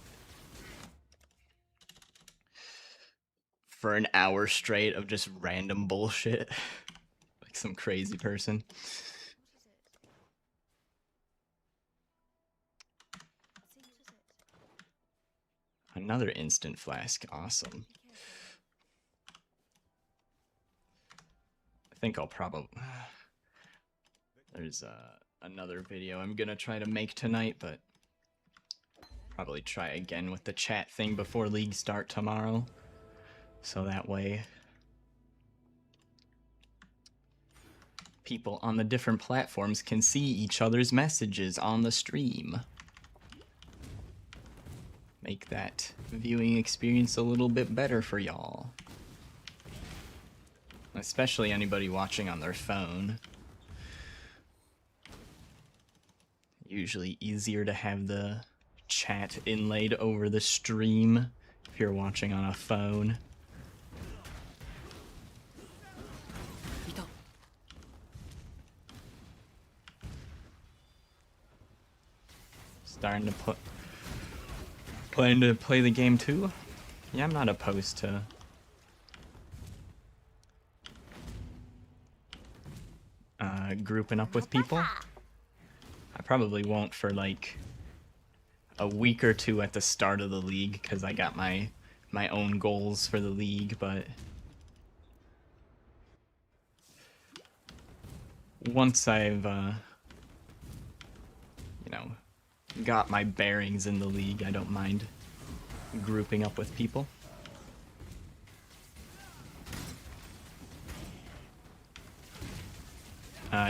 for an hour straight of just random bullshit. Like some crazy person. Another instant flask, awesome. I think I'll probably... There's another video I'm gonna try to make tonight, but probably try again with the chat thing before League start tomorrow. So that way people on the different platforms can see each other's messages on the stream. Make that viewing experience a little bit better for y'all. Especially anybody watching on their phone. Usually easier to have the chat inlaid over the stream if you're watching on a phone. いた。 Starting to plan to play the game too? Yeah, I'm not opposed to grouping up with people. I probably won't for like a week or two at the start of the league because I got my own goals for the league, but once I've you know, got my bearings in the league, I don't mind grouping up with people.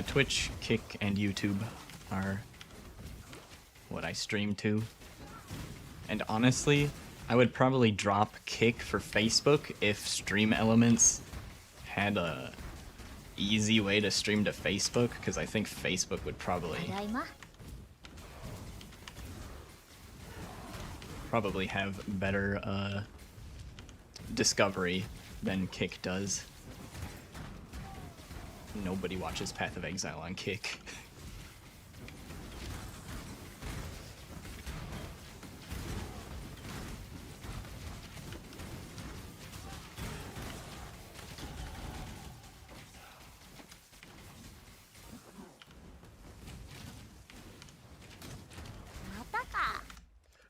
Twitch, Kick, and YouTube are what I stream to. And honestly, I would probably drop Kick for Facebook if Stream Elements had a easy way to stream to Facebook, because I think Facebook would probably ただいま have better discovery than Kick does. Nobody watches Path of Exile on Kick.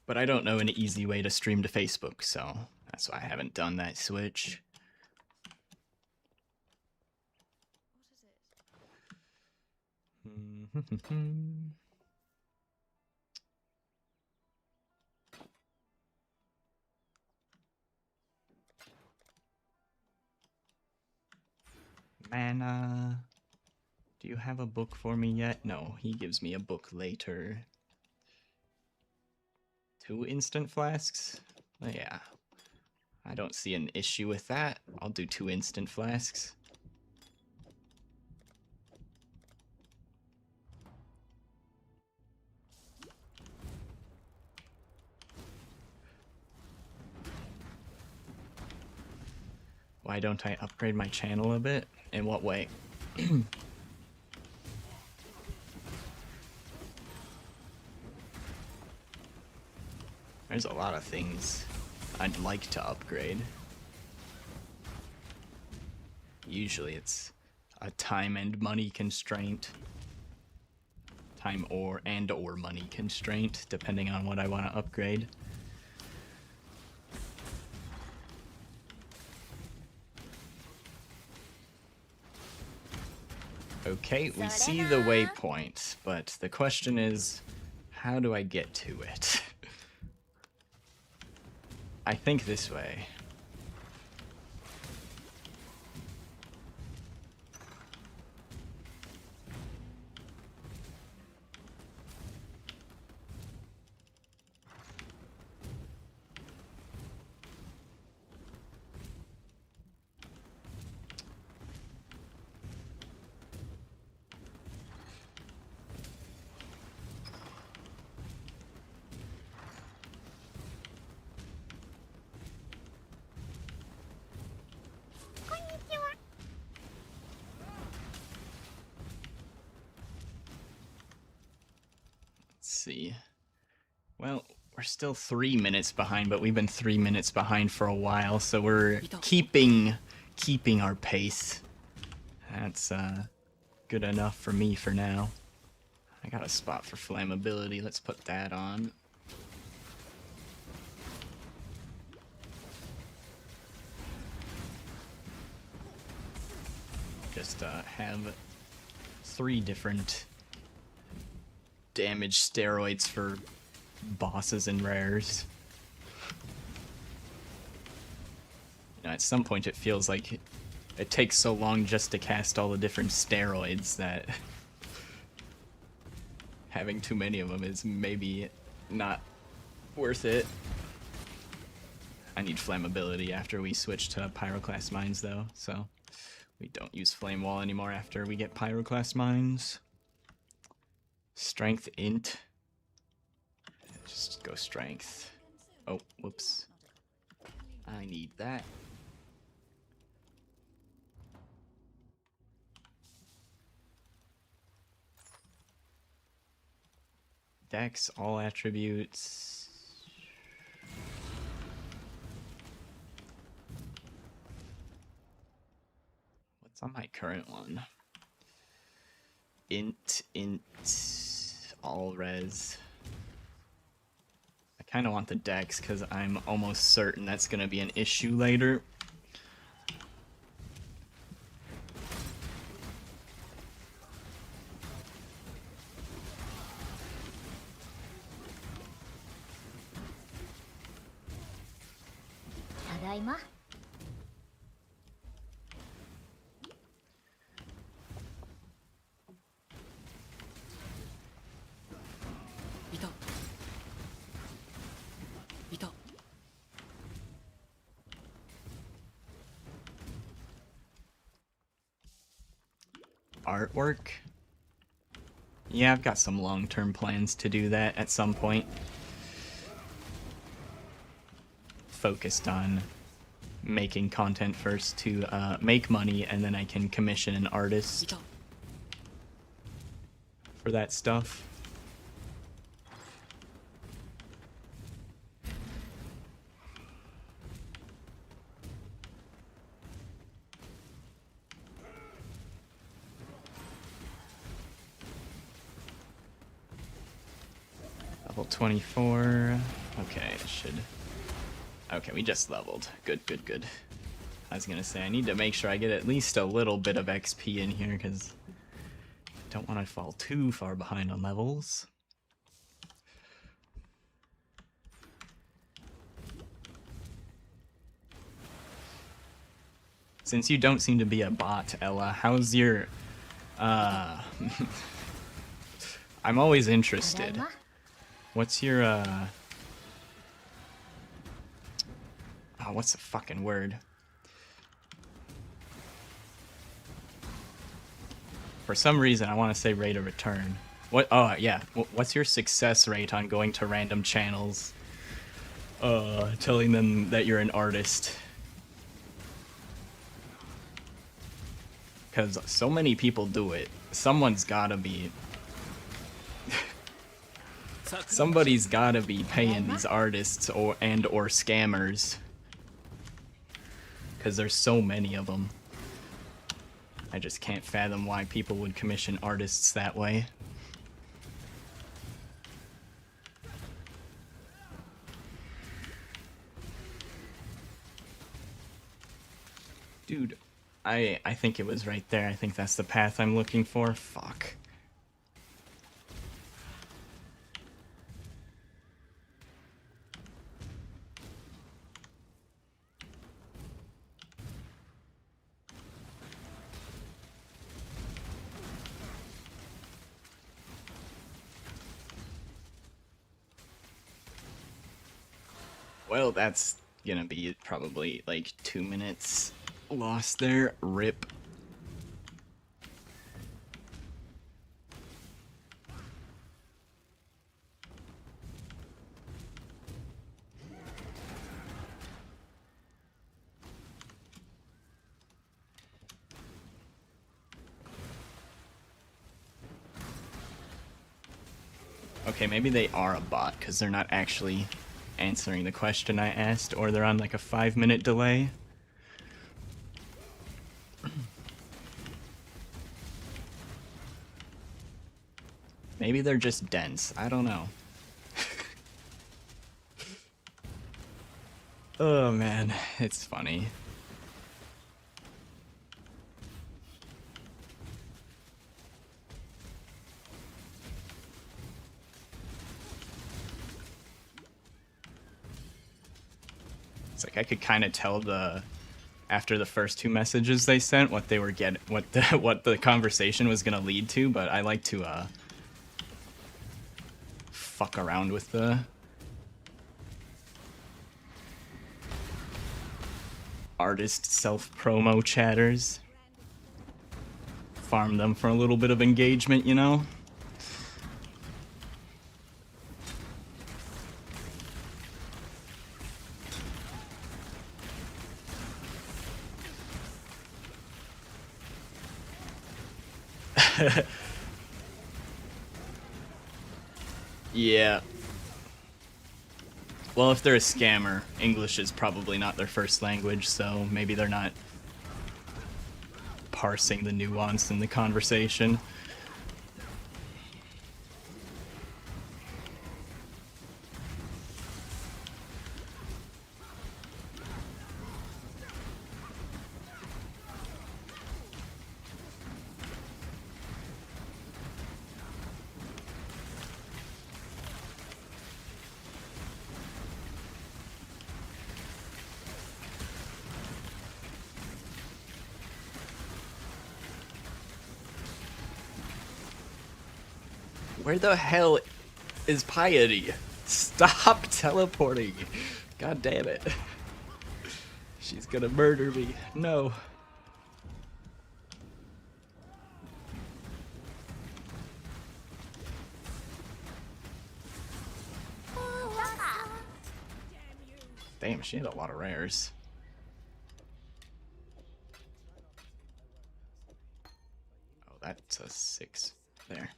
But I don't know an easy way to stream to Facebook, so that's why I haven't done that switch. Mana, do you have a book for me yet? No, he gives me a book later. 2 instant flasks? Yeah. I don't see an issue with that. I'll do 2 instant flasks. Why don't I upgrade my channel a bit? In what way? There's a lot of things I'd like to upgrade. Usually it's a time and money constraint. Time or money constraint, depending on what I want to upgrade. Okay, we see the waypoint, but the question is, how do I get to it? I think this way. See. Well, we're still 3 minutes behind, but we've been 3 minutes behind for a while, so we're keeping our pace. That's good enough for me for now. I got a spot for flammability. Let's put that on. Just have 3 different damage steroids for bosses and rares. You know, at some point it feels like it takes so long just to cast all the different steroids that having too many of them is maybe not worth it. I need flammability after we switch to Pyroclast Mines though, so we don't use Flame Wall anymore after we get Pyroclast Mines. Strength int. Just go strength. Oh, whoops. I need that. Dex, all attributes. What's on my current one? Int, all res. I kind of want the dex because I'm almost certain that's going to be an issue later. Tadaima. Artwork. Yeah, I've got some long-term plans to do that at some point. Focused on making content first to make money, and then I can commission an artist for that stuff. Level 24. Okay, it should... Okay, we just leveled. Good, good, good. I was gonna say, I need to make sure I get at least a little bit of XP in here, because I don't want to fall too far behind on levels. Since you don't seem to be a bot, Ella, how's your... I'm always interested. What's your, oh, what's the fucking word? For some reason, I want to say rate of return. What? Oh, yeah. What's your success rate on going to random channels, telling them that you're an artist? Because so many people do it. Someone's gotta be... Somebody's gotta be paying these artists or scammers. Because there's so many of them. I just can't fathom why people would commission artists that way. Dude, I think it was right there. I think that's the path I'm looking for. Fuck. Well, that's gonna be probably like 2 minutes lost there. Rip. Okay, maybe they are a bot because they're not actually answering the question I asked, or they're on like a 5-minute delay. Maybe they're just dense. I don't know. Oh man, it's funny. It's like I could kind of tell after the first 2 messages they sent what they were what the conversation was gonna lead to, but I like to fuck around with the artist self-promo chatters. Farm them for a little bit of engagement, you know? Yeah. Well, if they're a scammer, English is probably not their first language, so maybe they're not parsing the nuance in the conversation. Where the hell is Piety? Stop teleporting. God damn it. She's gonna murder me. No. Damn, she had a lot of rares. Oh, that's a 6 there.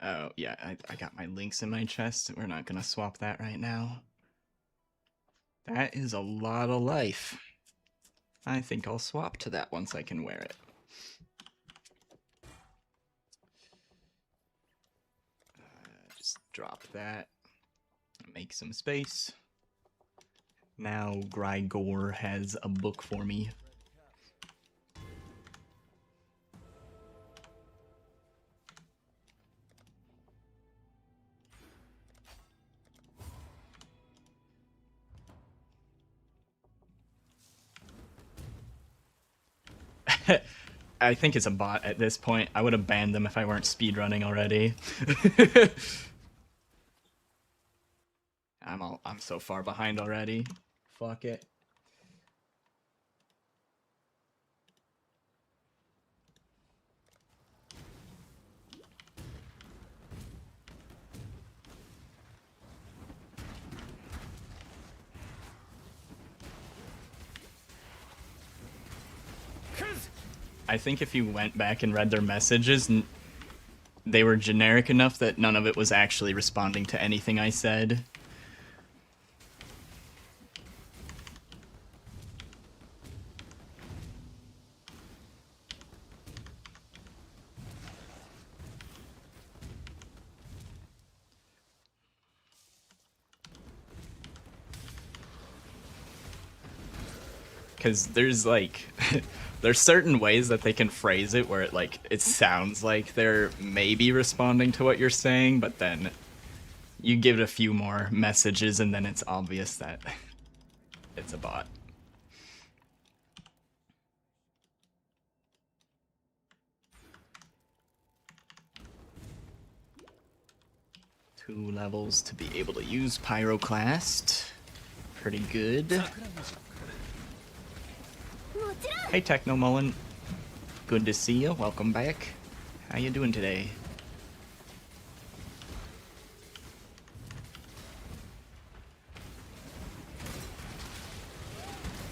Oh, yeah, I got my links in my chest. We're not gonna swap that right now. That is a lot of life. I think I'll swap to that once I can wear it. Just drop that. Make some space. Now Grigor has a book for me. I think it's a bot at this point. I would have banned them if I weren't speedrunning already. I'm so far behind already. Fuck it. I think if you went back and read their messages, they were generic enough that none of it was actually responding to anything I said. Because there's like there's certain ways that they can phrase it where it sounds like they're maybe responding to what you're saying, but then you give it a few more messages and then it's obvious that it's a bot. Two levels to be able to use Pyroclast. Pretty good. Hey Techno Mullen. Good to see you. Welcome back. How you doing today?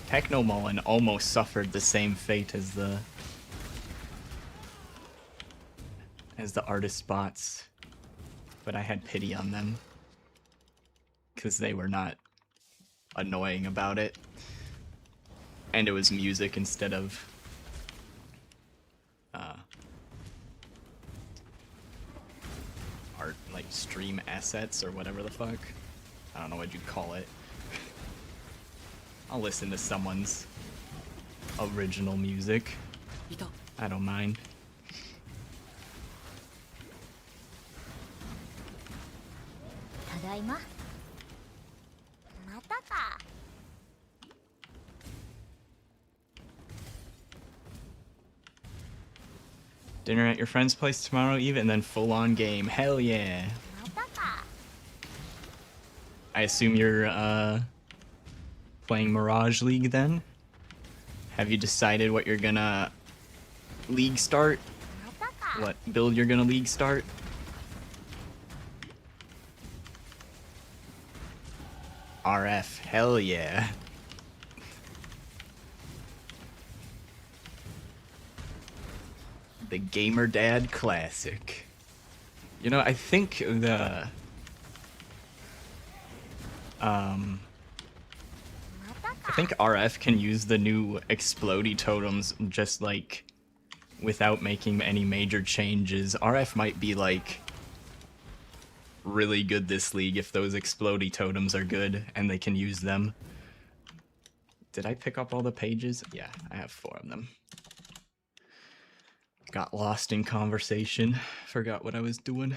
Techno Mullen almost suffered the same fate as the artist bots, but I had pity on them because they were not annoying about it, and it was music instead of art, like stream assets or whatever the fuck. I don't know what you'd call it. I'll listen to someone's original music. I don't mind. Tadaima. Mata ka. Dinner at your friend's place tomorrow, Eve, and then full-on game. Hell yeah. Mata ka. I assume you're playing Mirage League then? Have you decided what you're gonna league start? Mata ka. What build you're gonna league start? RF, hell yeah. The Gamer Dad Classic. You know, I think the I think RF can use the new explodey totems just like without making any major changes. RF might be like really good this league if those explodey totems are good and they can use them. Did I pick up all the pages? Yeah, I have 4 of them. Got lost in conversation. Forgot what I was doing.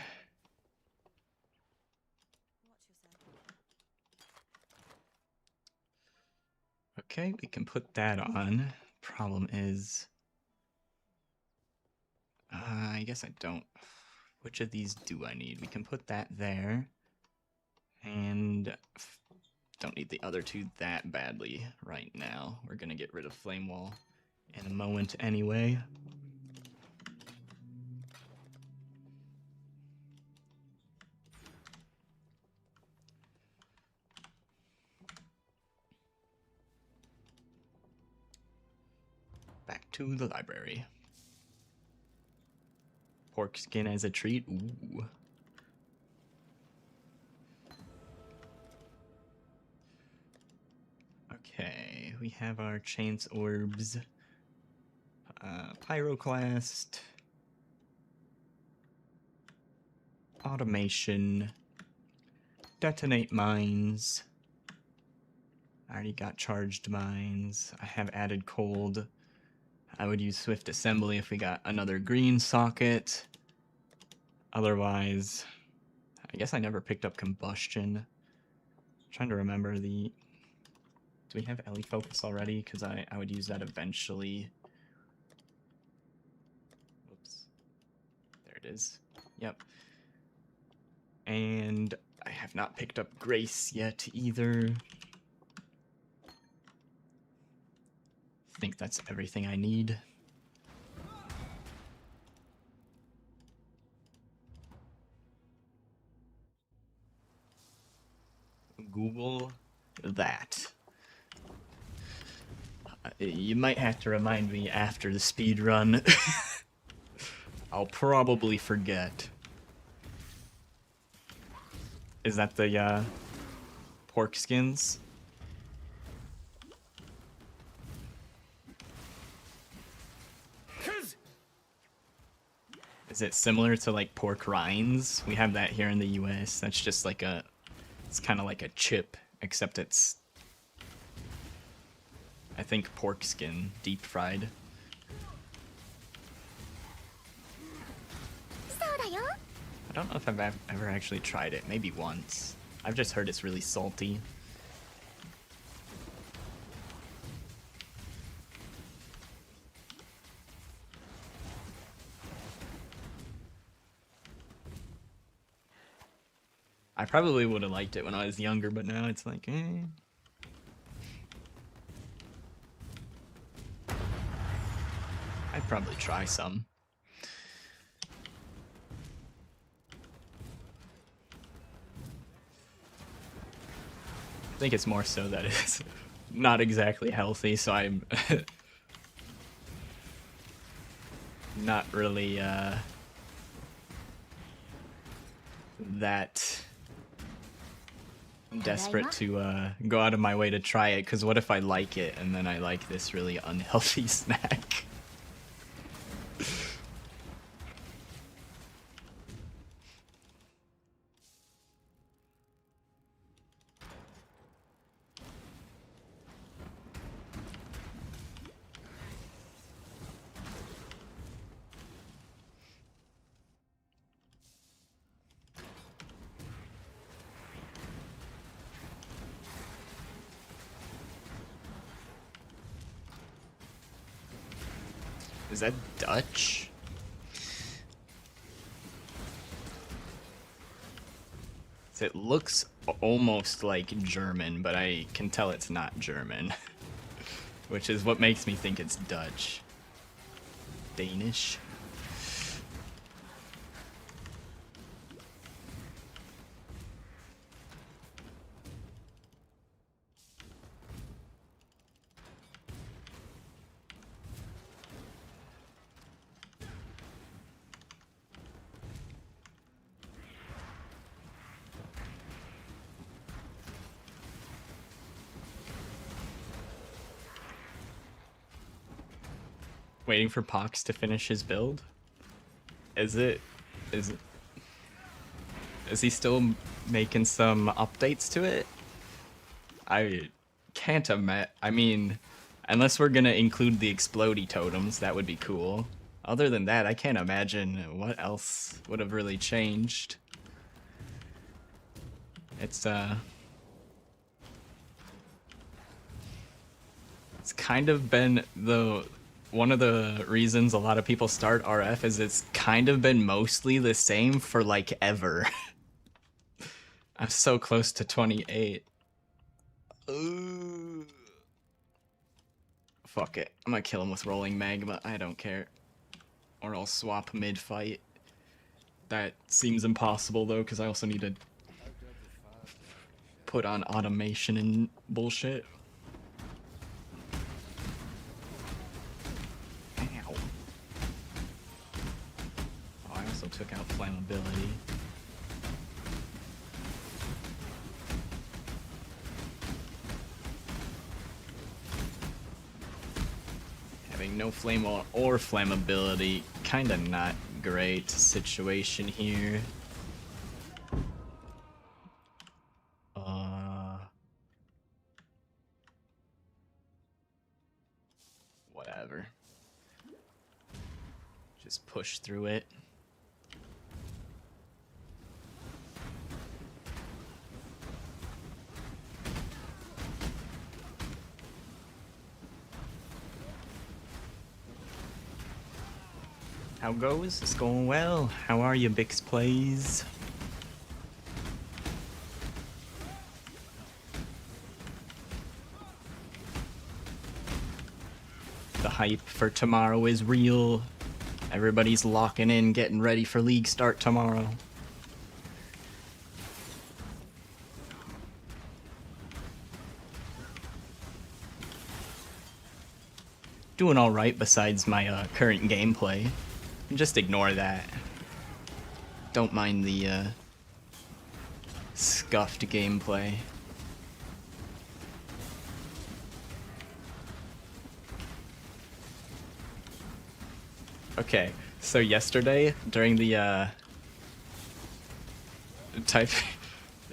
Okay, we can put that on. Problem is, I guess I don't. Which of these do I need? We can put that there. And don't need the other 2 that badly right now. We're gonna get rid of Flame Wall in a moment anyway. Back to the library. Pork skin as a treat. Ooh. Okay, we have our Chance Orbs. Pyroclast. Automation. Detonate mines. I already got charged mines. I have added cold. I would use Swift Assembly if we got another green socket. Otherwise, I guess I never picked up Combustion. I'm trying to remember the... Do we have LE Focus already? Because I would use that eventually. Whoops. There it is. Yep. And I have not picked up Grace yet either. I think that's everything I need. Google that. You might have to remind me after the speed run. I'll probably forget. Is that the pork skins? Is it similar to like pork rinds? We have that here in the US. That's just like it's kind of like a chip, except it's, I think, pork skin, deep fried. そうだよ I don't know if I've ever actually tried it. Maybe once. I've just heard it's really salty. I probably would have liked it when I was younger, but now it's like, eh. I'd probably try some. I think it's more so that it's not exactly healthy, so I'm not really that desperate to go out of my way to try it, because what if I like it and then I like this really unhealthy snack? Is that Dutch? It looks almost like German, but I can tell it's not German. Which is what makes me think it's Dutch. Danish? Waiting for Pox to finish his build? Is he still making some updates to it? I can't imagine. I mean, unless we're gonna include the explodey totems, that would be cool. Other than that, I can't imagine what else would have really changed. It's kind of been one of the reasons a lot of people start RF is it's kind of been mostly the same for like ever. I'm so close to 28. Ooh. Fuck it. I'm gonna kill him with rolling magma. I don't care. Or I'll swap mid-fight. That seems impossible though, because I also need to put on automation and bullshit. Ow. Oh, I also took out flammability. Having no flame or flammability, kinda not great situation here. Whatever. Just push through it. How goes? It's going well. How are you, Bix Plays? The hype for tomorrow is real. Everybody's locking in, getting ready for league start tomorrow. doing all right besides my current gameplay. Just ignore that. Don't mind the scuffed gameplay. Okay, so yesterday during the type,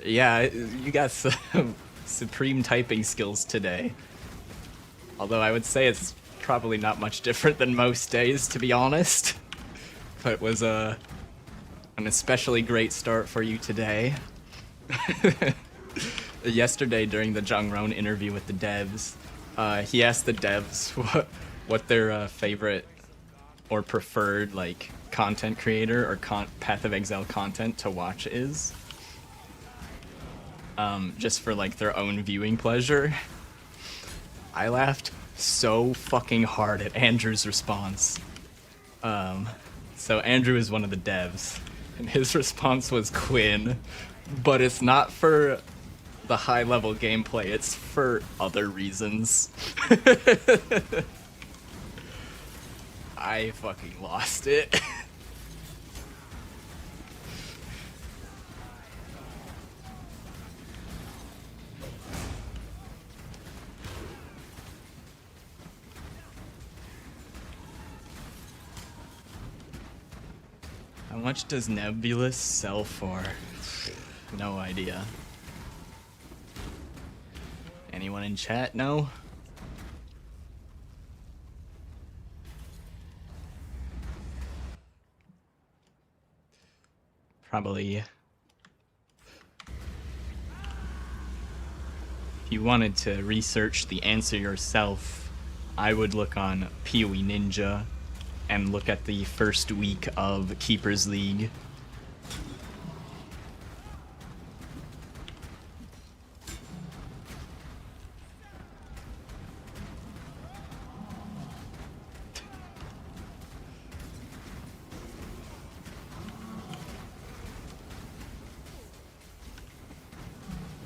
yeah, you got some supreme typing skills today. Although I would say it's probably not much different than most days, to be honest. But it was an especially great start for you today. Yesterday during the Jungron interview with the devs, he asked the devs what their favorite or preferred like content creator or Path of Exile content to watch is. Just for like their own viewing pleasure. I laughed so fucking hard at Andrew's response. So Andrew is one of the devs, and his response was Quinn, but it's not for the high-level gameplay, it's for other reasons. I fucking lost it. How much does Nebulous sell for? No idea. Anyone in chat know? Probably. If you wanted to research the answer yourself, I would look on PoE Ninja and look at the first week of Keepers League.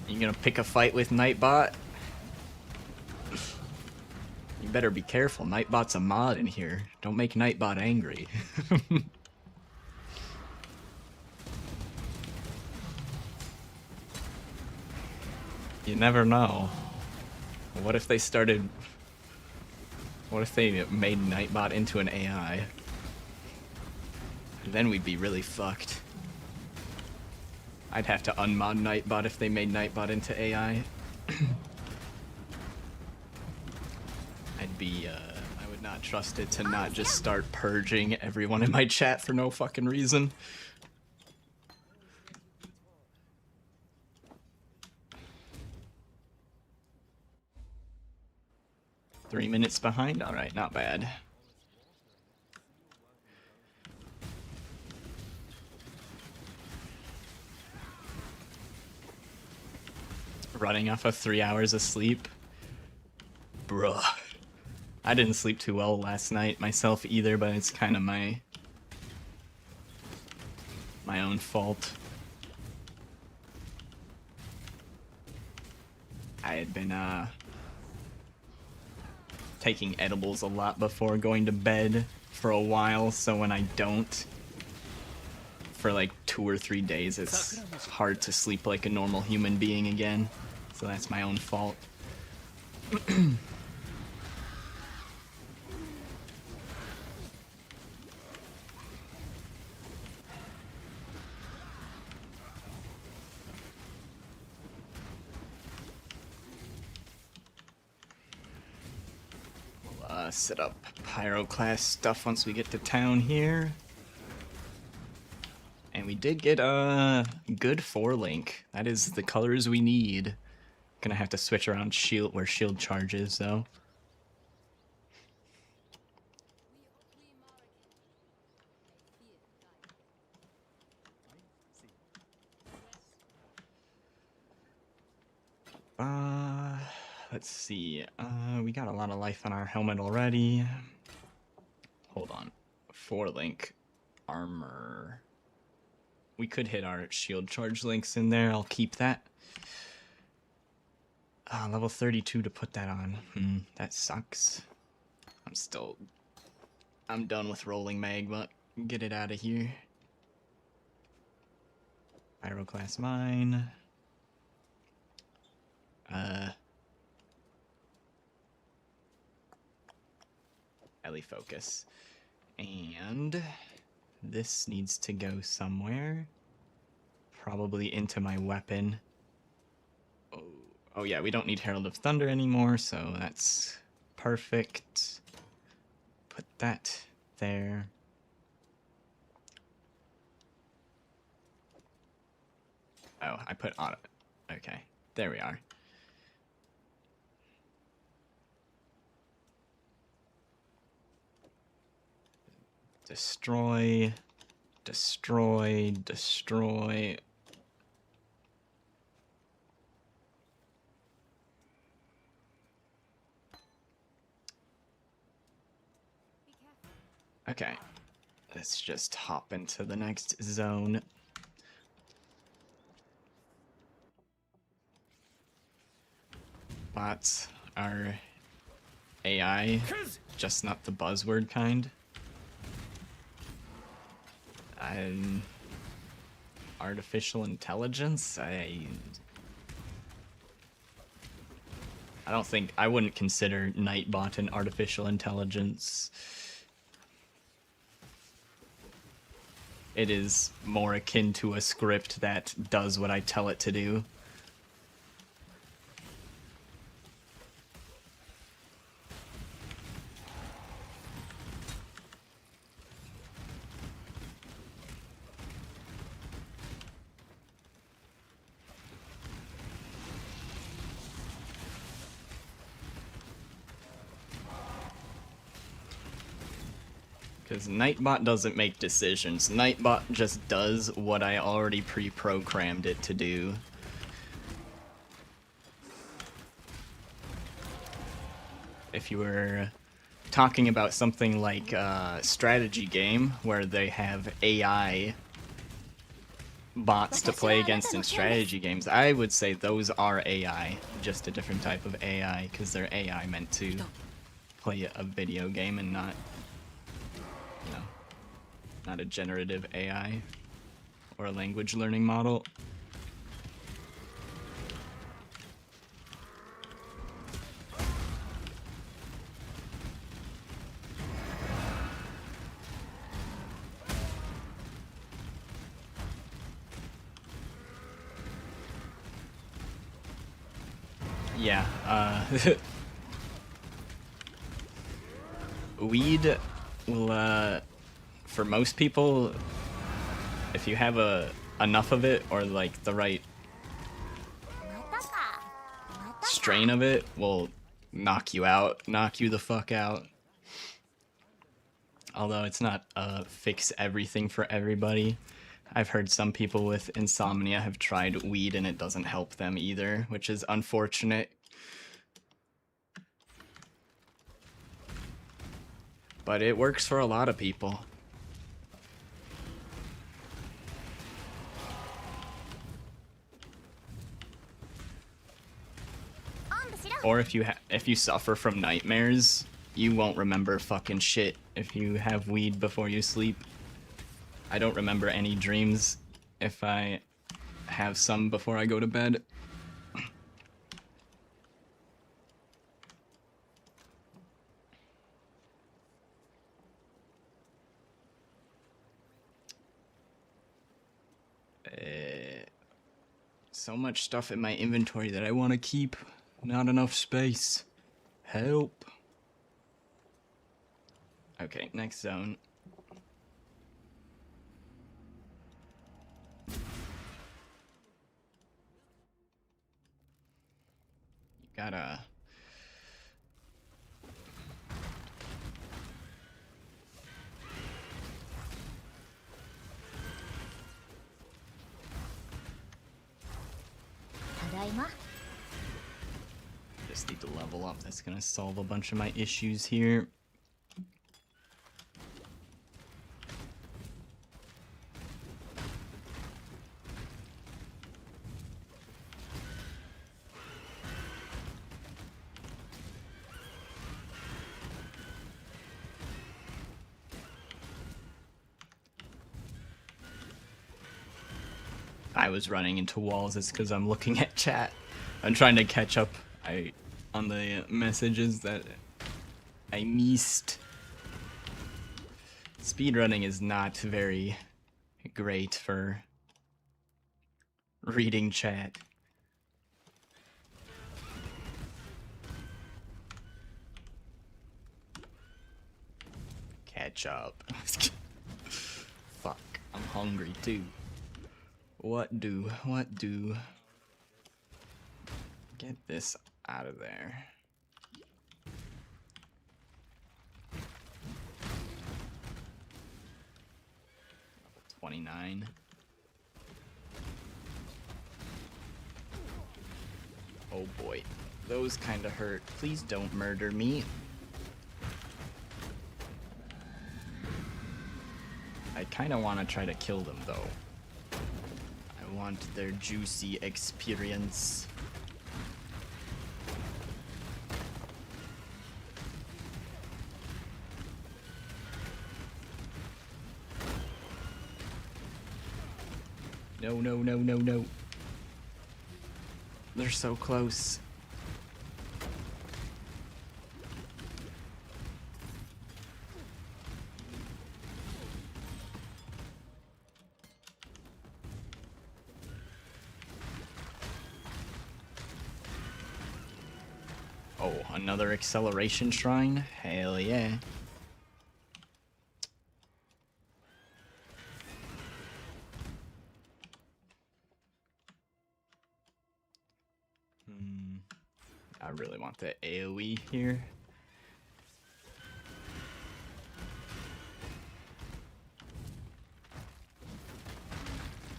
You gonna pick a fight with Nightbot? You better be careful, Nightbot's a mod in here. Don't make Nightbot angry. You never know. What if they made Nightbot into an AI? Then we'd be really fucked. I'd have to unmod Nightbot if they made Nightbot into AI. I would not trust it to not just start purging everyone in my chat for no fucking reason. Three minutes behind? Alright, not bad. Running off of 3 hours of sleep? Bruh. I didn't sleep too well last night myself either, but it's kind of my own fault. I had been taking edibles a lot before going to bed for a while, so when I don't for like 2 or 3 days, it's hard to sleep like a normal human being again. So that's my own fault. Set up Pyroclast stuff once we get to town here. And we did get a good 4-link. That is the colors we need. Gonna have to switch around shield where shield charges though. Let's see. We got a lot of life on our helmet already. Hold on. 4-link armor. We could hit our shield charge links in there. I'll keep that. Level 32 to put that on. That sucks. I'm done with rolling magma. Get it out of here. Pyroclast mine. Ellie focus. And this needs to go somewhere. Probably into my weapon. Oh yeah, we don't need Herald of Thunder anymore, so that's perfect. Put that there. Oh, I put auto. Okay, there we are. Destroy, destroy, destroy. Okay, let's just hop into the next zone. Bots are AI, just not the buzzword kind. Artificial intelligence? I don't think, I wouldn't consider Nightbot an artificial intelligence. It is more akin to a script that does what I tell it to do. Because Nightbot doesn't make decisions. Nightbot just does what I already pre-programmed it to do. If you were talking about something like a strategy game where they have AI bots to play against in strategy games, I would say those are AI, just a different type of AI, because they're AI meant to play a video game and not, you know, not a generative AI or a language learning model. Yeah, weed will, for most people, if you have enough of it, or like the right strain of it, will knock you out, knock you the fuck out. Although it's not fix everything for everybody. I've heard some people with insomnia have tried weed and it doesn't help them either, which is unfortunate. But it works for a lot of people. Or if you suffer from nightmares, you won't remember fucking shit if you have weed before you sleep. I don't remember any dreams if I have some before I go to bed. So much stuff in my inventory that I want to keep. Not enough space. Help. Okay, next zone. You gotta... Just need to level up. That's gonna solve a bunch of my issues here. was running into walls, it's because I'm looking at chat. I'm trying to catch up on the messages that I missed. Speedrunning is not very great for reading chat. Catch up. Fuck, I'm hungry too. What do? Get this out of there. Level 29. Oh boy, those kind of hurt. Please don't murder me. I kind of want to try to kill them though. I want their juicy experience. No, no, no, no, no. They're so close. Oh, another acceleration shrine? Hell yeah. I really want the AoE here.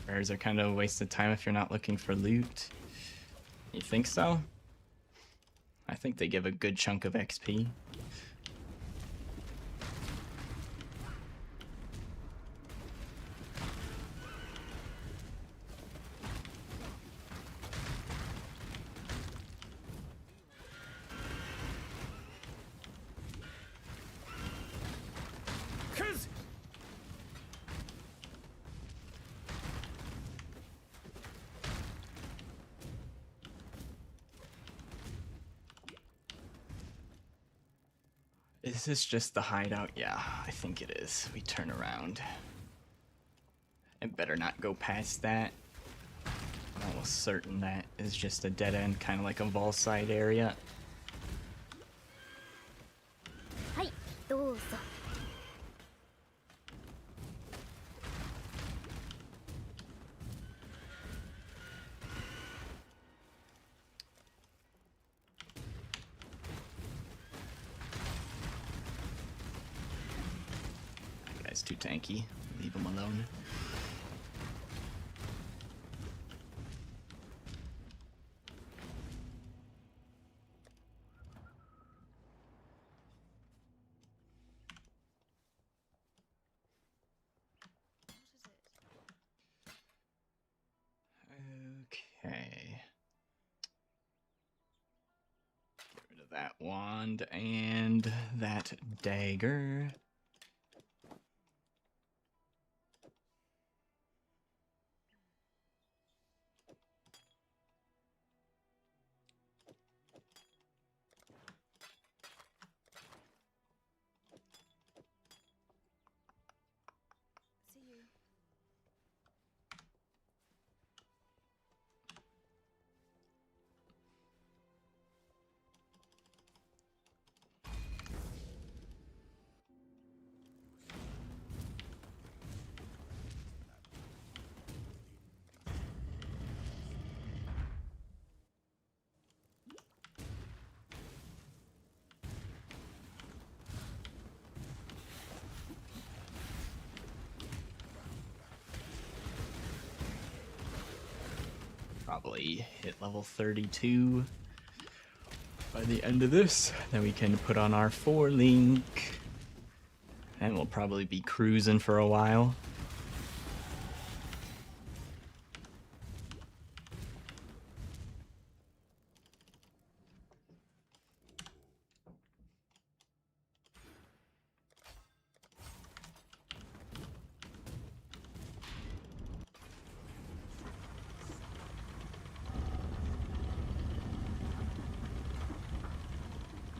Rares are kind of a waste of time if you're not looking for loot. You think so? I think they give a good chunk of XP. Is this just the hideout? Yeah, I think it is. We turn around. It better not go past that. I'm almost certain that is just a dead end, kind of like a Vol side area. はい、どうぞ。 That guy's too tanky. Leave him alone. Okay. Get rid of that wand and that dagger. See you. Probably hit level 32 by the end of this. Then we can put on our 4-link. And we'll probably be cruising for a while.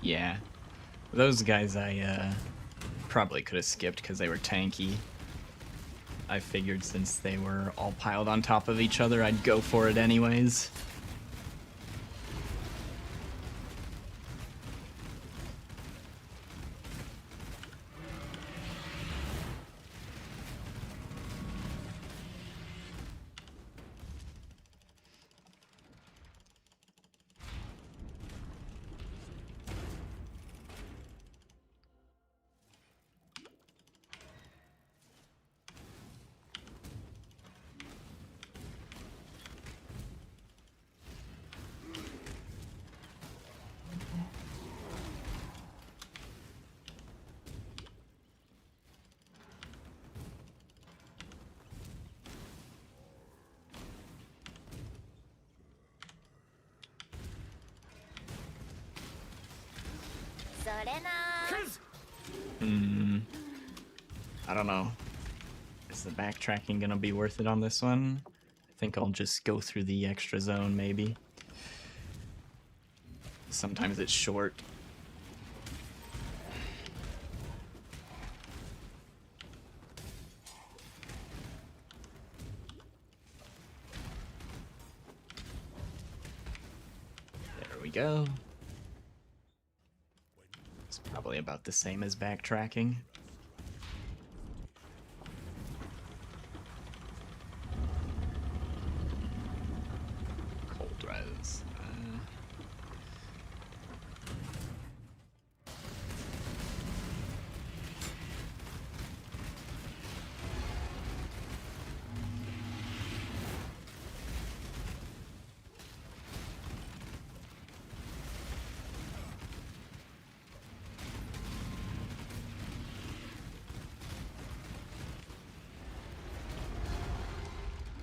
Yeah. Those guys I probably could have skipped because they were tanky. I figured since they were all piled on top of each other, I'd go for it anyways. I don't know. Is the backtracking gonna be worth it on this one? I think I'll just go through the extra zone, maybe. Sometimes it's short. There we go. It's probably about the same as backtracking. Cold res.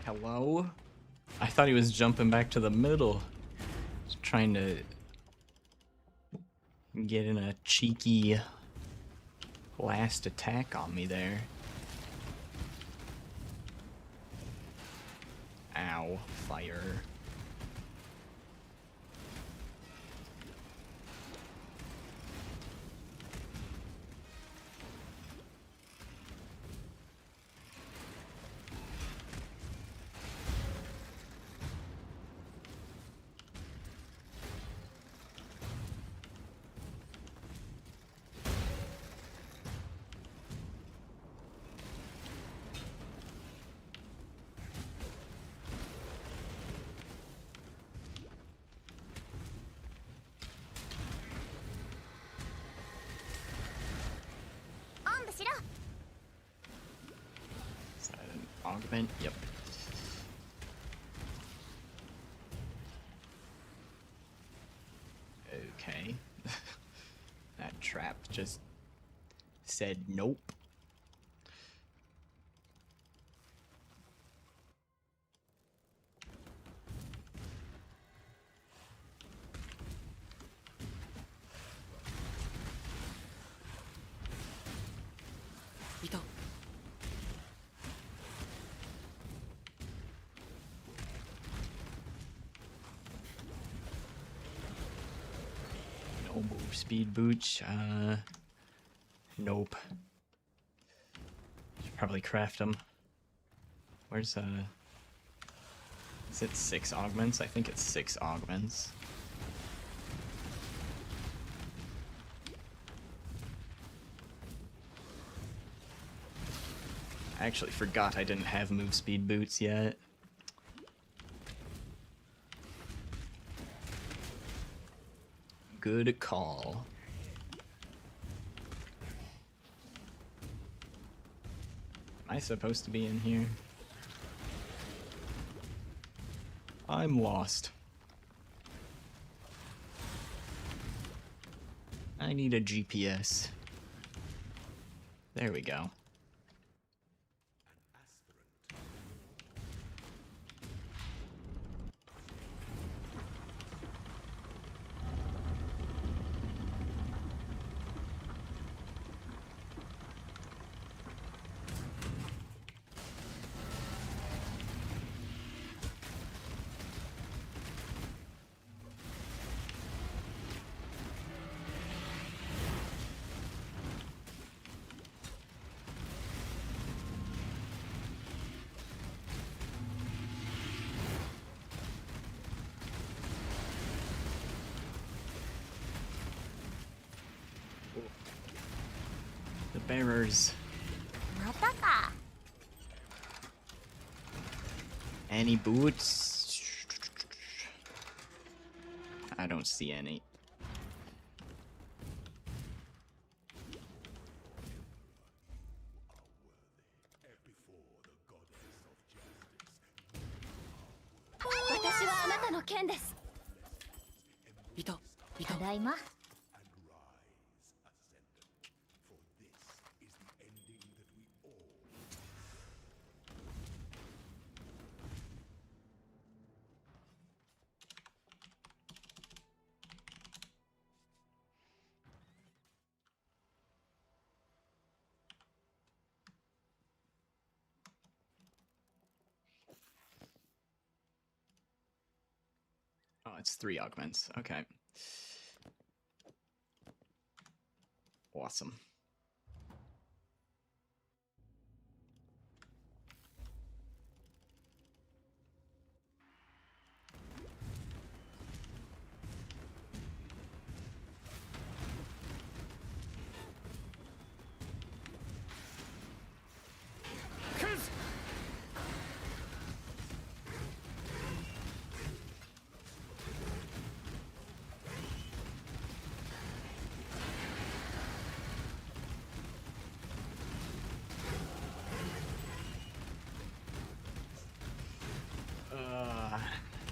Hello? I thought he was jumping back to the middle. Just trying to get in a cheeky last attack on me there. Ow, fire. Is that an augment? Yep. Okay. That trap just said nope. No move speed boots. Nope. Should probably craft them. Where's is it 6 augments? I think it's 6 augments. I actually forgot I didn't have move speed boots yet. Good call. Am I supposed to be in here? I'm lost. I need a GPS. There we go. The bearers. またか。 Any boots? I don't see any. Ito. Ito. ただいま。 Oh, it's 3 augments. Okay. Awesome.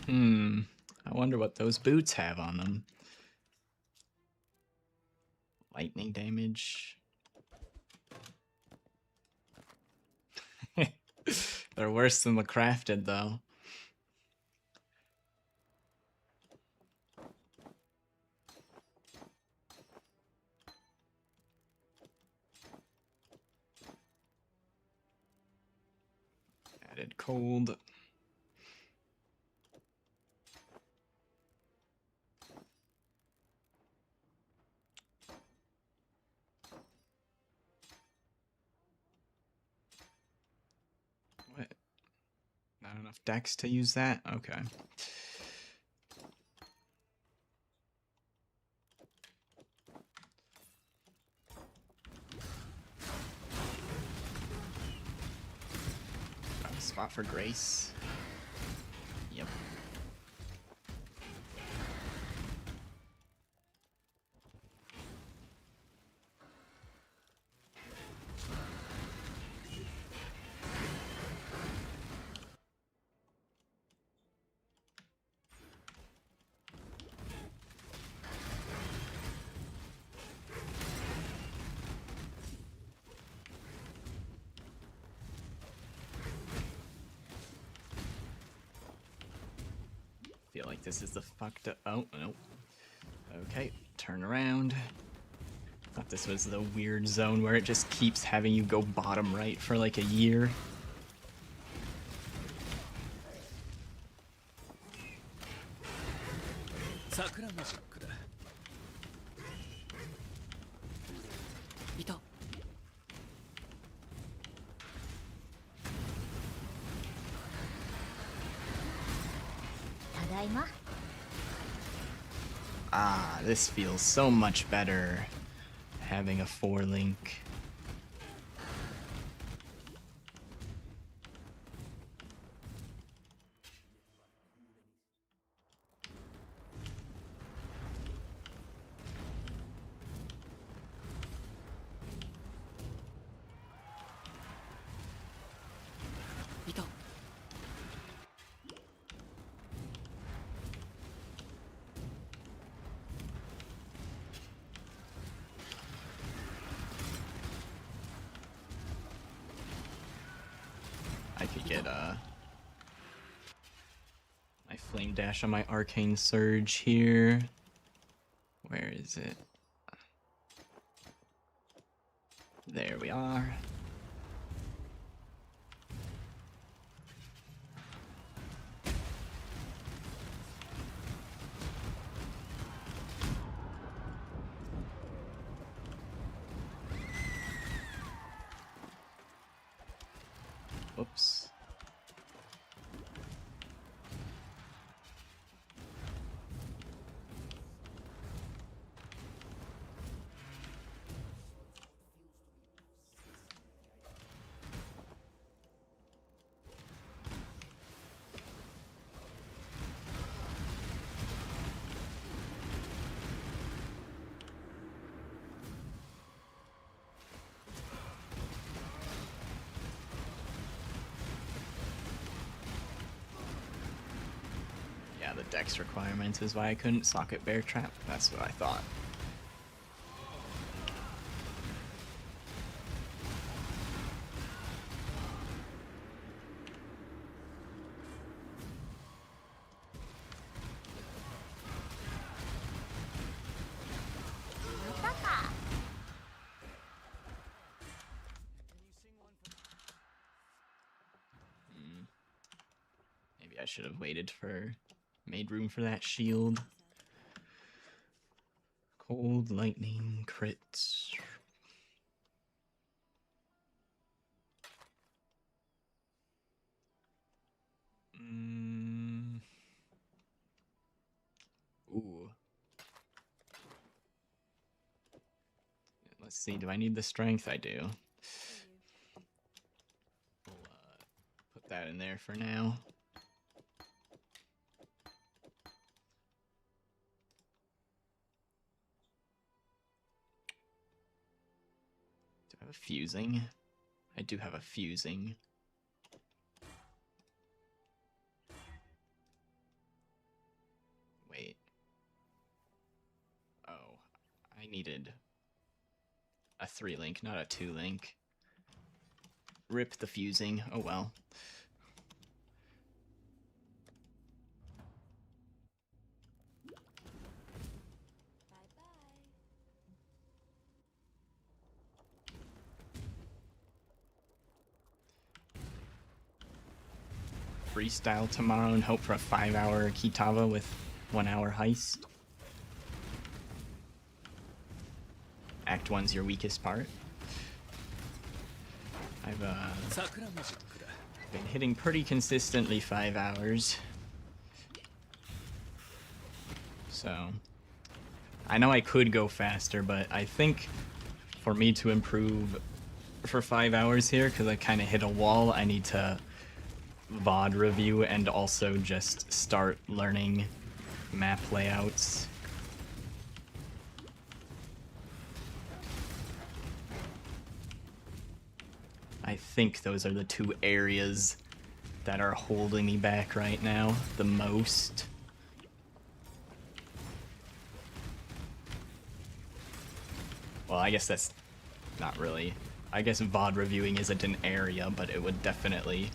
I wonder what those boots have on them. Lightning damage. They're worse than the crafted, though. Added cold. What? Not enough dex to use that? Okay. Spot for grace. Yep. Feel like this is the fucked up. Oh, nope. Okay, turn around. Thought this was the weird zone where it just keeps having you go bottom right for like a year. Sakura magic だ。Ito. ただいま。 Ah, this feels so much better. Having a 4-link. Ito. I could get my flame dash on my arcane surge here. Where is it? There we are. Oops. the dex requirements is why I couldn't socket bear trap. That's what I thought. Maybe I should have waited made room for that shield. Cold lightning crits. Ooh. Let's see, do I need the strength? I do. We'll put that in there for now. Do I have a fusing? I do have a fusing. Wait. Oh, I needed a 3-link, not a 2-link. Rip the fusing. Oh well. Freestyle tomorrow and hope for a 5-hour Kitava with 1-hour heist. Act 1's your weakest part. I've been hitting pretty consistently 5 hours. So I know I could go faster, but I think for me to improve for 5 hours here, because I kind of hit a wall, I need to VOD review and also just start learning map layouts. I think those are the two areas that are holding me back right now the most. Well, I guess that's not really. I guess VOD reviewing isn't an area, but it would definitely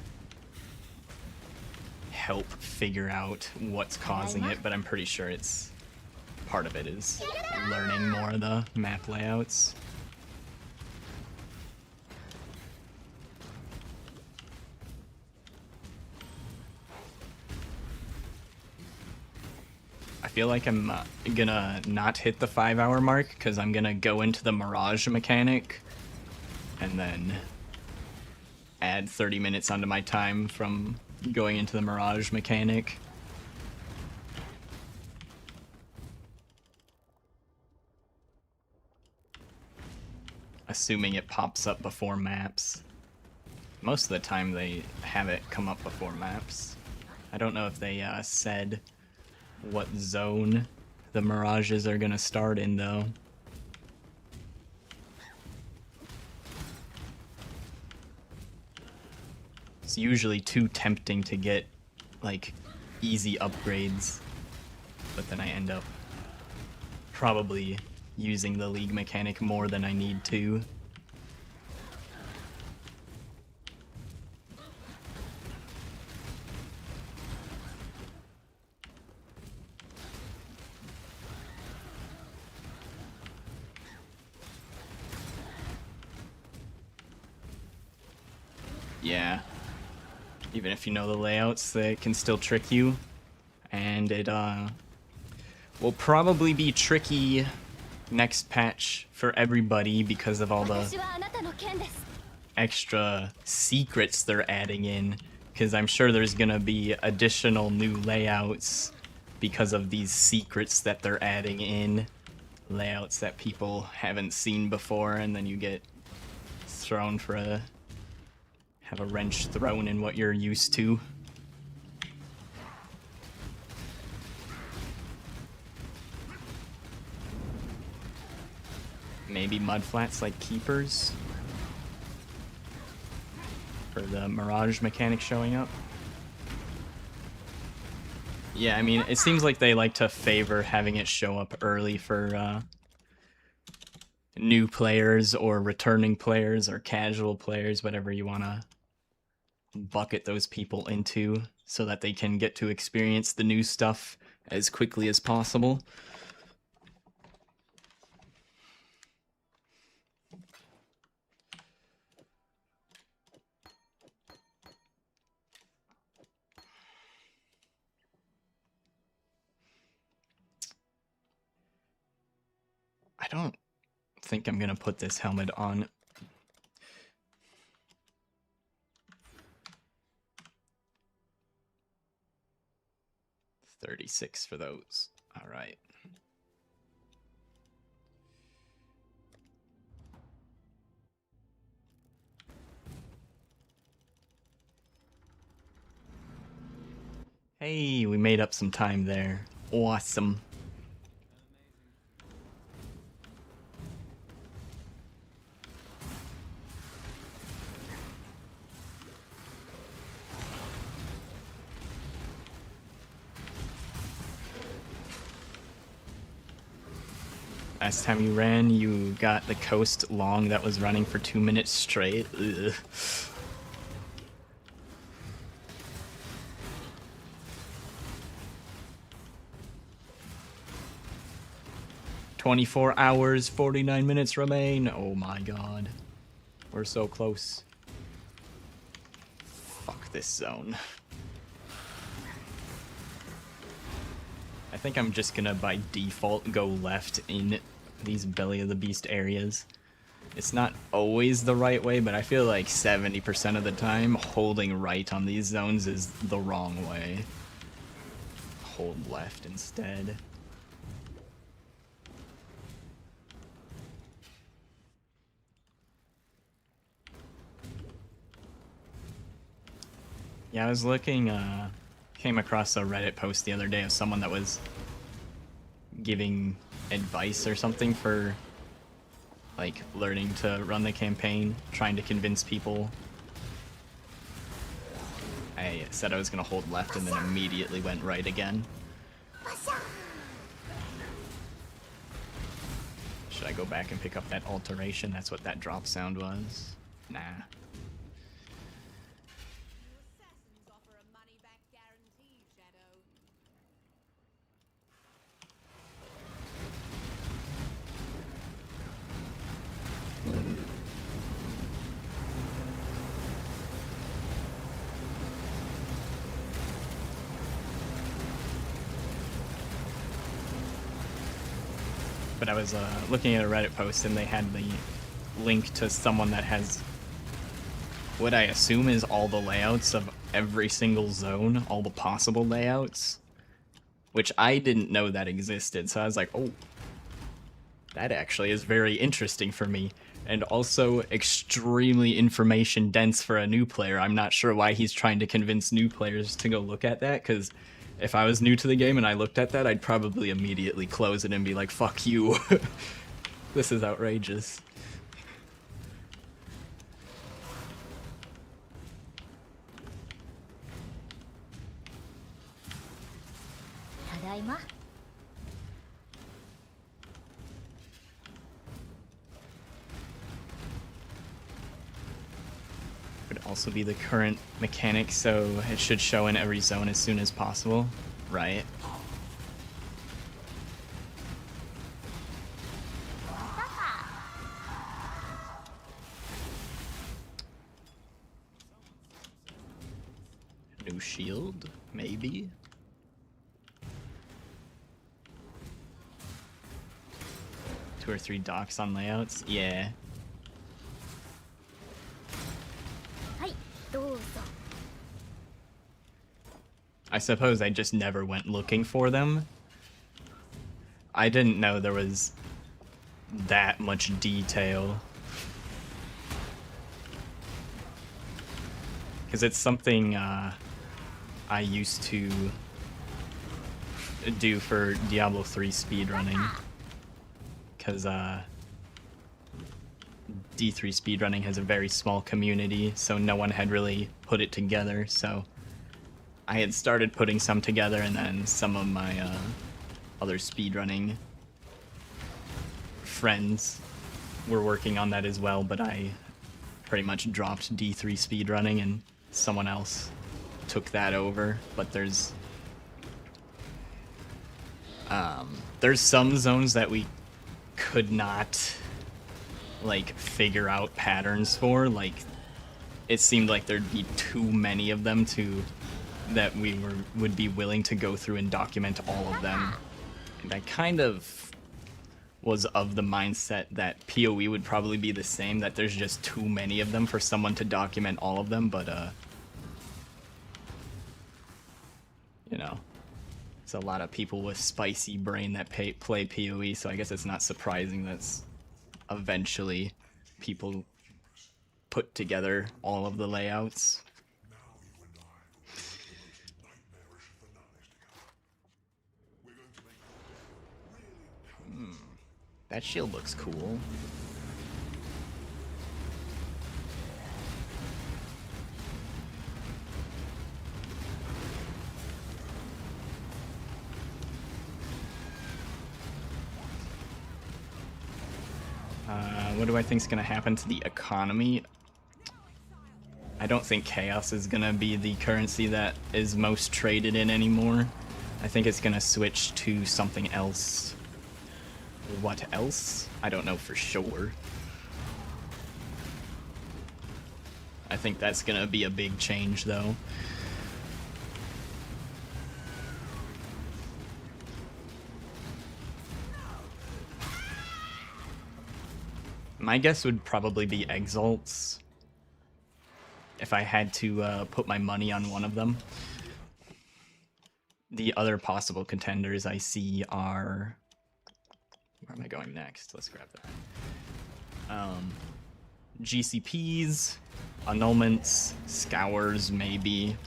help figure out what's causing it, but I'm pretty sure it's part of it is learning more of the map layouts. I feel like I'm gonna not hit the 5-hour mark because I'm gonna go into the Mirage mechanic and then add 30 minutes onto my time from going into the Mirage mechanic. Assuming it pops up before maps. Most of the time they have it come up before maps. I don't know if they said what zone the Mirages are gonna start in though. It's usually too tempting to get like easy upgrades, but then I end up probably using the League mechanic more than I need to. Yeah. Even if you know the layouts, they can still trick you. And it will probably be tricky next patch for everybody because of all the extra secrets they're adding in. Because I'm sure there's gonna be additional new layouts because of these secrets that they're adding in. Layouts that people haven't seen before, and then you get thrown for have a wrench thrown in what you're used to. Maybe mudflats like keepers for the Mirage mechanic showing up. Yeah, I mean, it seems like they like to favor having it show up early for new players or returning players or casual players, whatever you want to bucket those people into, so that they can get to experience the new stuff as quickly as possible. I don't think I'm gonna put this helmet on. 36 for those. All right. Hey, we made up some time there. Awesome. Last time you ran, you got the coast long that was running for 2 minutes straight. Ugh. "24 hours, 49 minutes remain." Oh my god. We're so close. Fuck this zone. I think I'm just gonna by default go left in these Belly of the Beast areas. It's not always the right way, but I feel like 70% of the time holding right on these zones is the wrong way. Hold left instead. Yeah, I was looking, came across a Reddit post the other day of someone that was giving advice or something for, like, learning to run the campaign, trying to convince people. I said I was gonna hold left and then immediately went right again. Should I go back and pick up that alteration? That's what that drop sound was. Nah. But I was looking at a Reddit post and they had the link to someone that has what I assume is all the layouts of every single zone, all the possible layouts, which I didn't know that existed. So I was like, oh, that actually is very interesting for me, and also extremely information dense for a new player. I'm not sure why he's trying to convince new players to go look at that, because if I was new to the game and I looked at that, I'd probably immediately close it and be like, fuck you. This is outrageous. Tadaima. Would also be the current mechanic, so it should show in every zone as soon as possible, right? New shield, maybe? Two or three docks on layouts? Yeah. I suppose I just never went looking for them. I didn't know there was that much detail. Because it's something I used to do for Diablo 3 speedrunning. Because D3 speedrunning has a very small community, so no one had really put it together, so I had started putting some together, and then some of my other speedrunning friends were working on that as well, but I pretty much dropped D3 speedrunning and someone else took that over. But there's some zones that we could not like figure out patterns for. Like, it seemed like there'd be too many of them that we would be willing to go through and document all of them. And I kind of was of the mindset that PoE would probably be the same, that there's just too many of them for someone to document all of them, but you know, it's a lot of people with spicy brain that play PoE, so I guess it's not surprising that's eventually people put together all of the layouts. That shield looks cool. What do I think is going to happen to the economy? I don't think chaos is going to be the currency that is most traded in anymore. I think it's going to switch to something else. What else? I don't know for sure. I think that's going to be a big change, though. My guess would probably be Exalts, if I had to put my money on one of them. The other possible contenders I see are... Where am I going next? Let's grab that. GCPs, annulments, scours, maybe.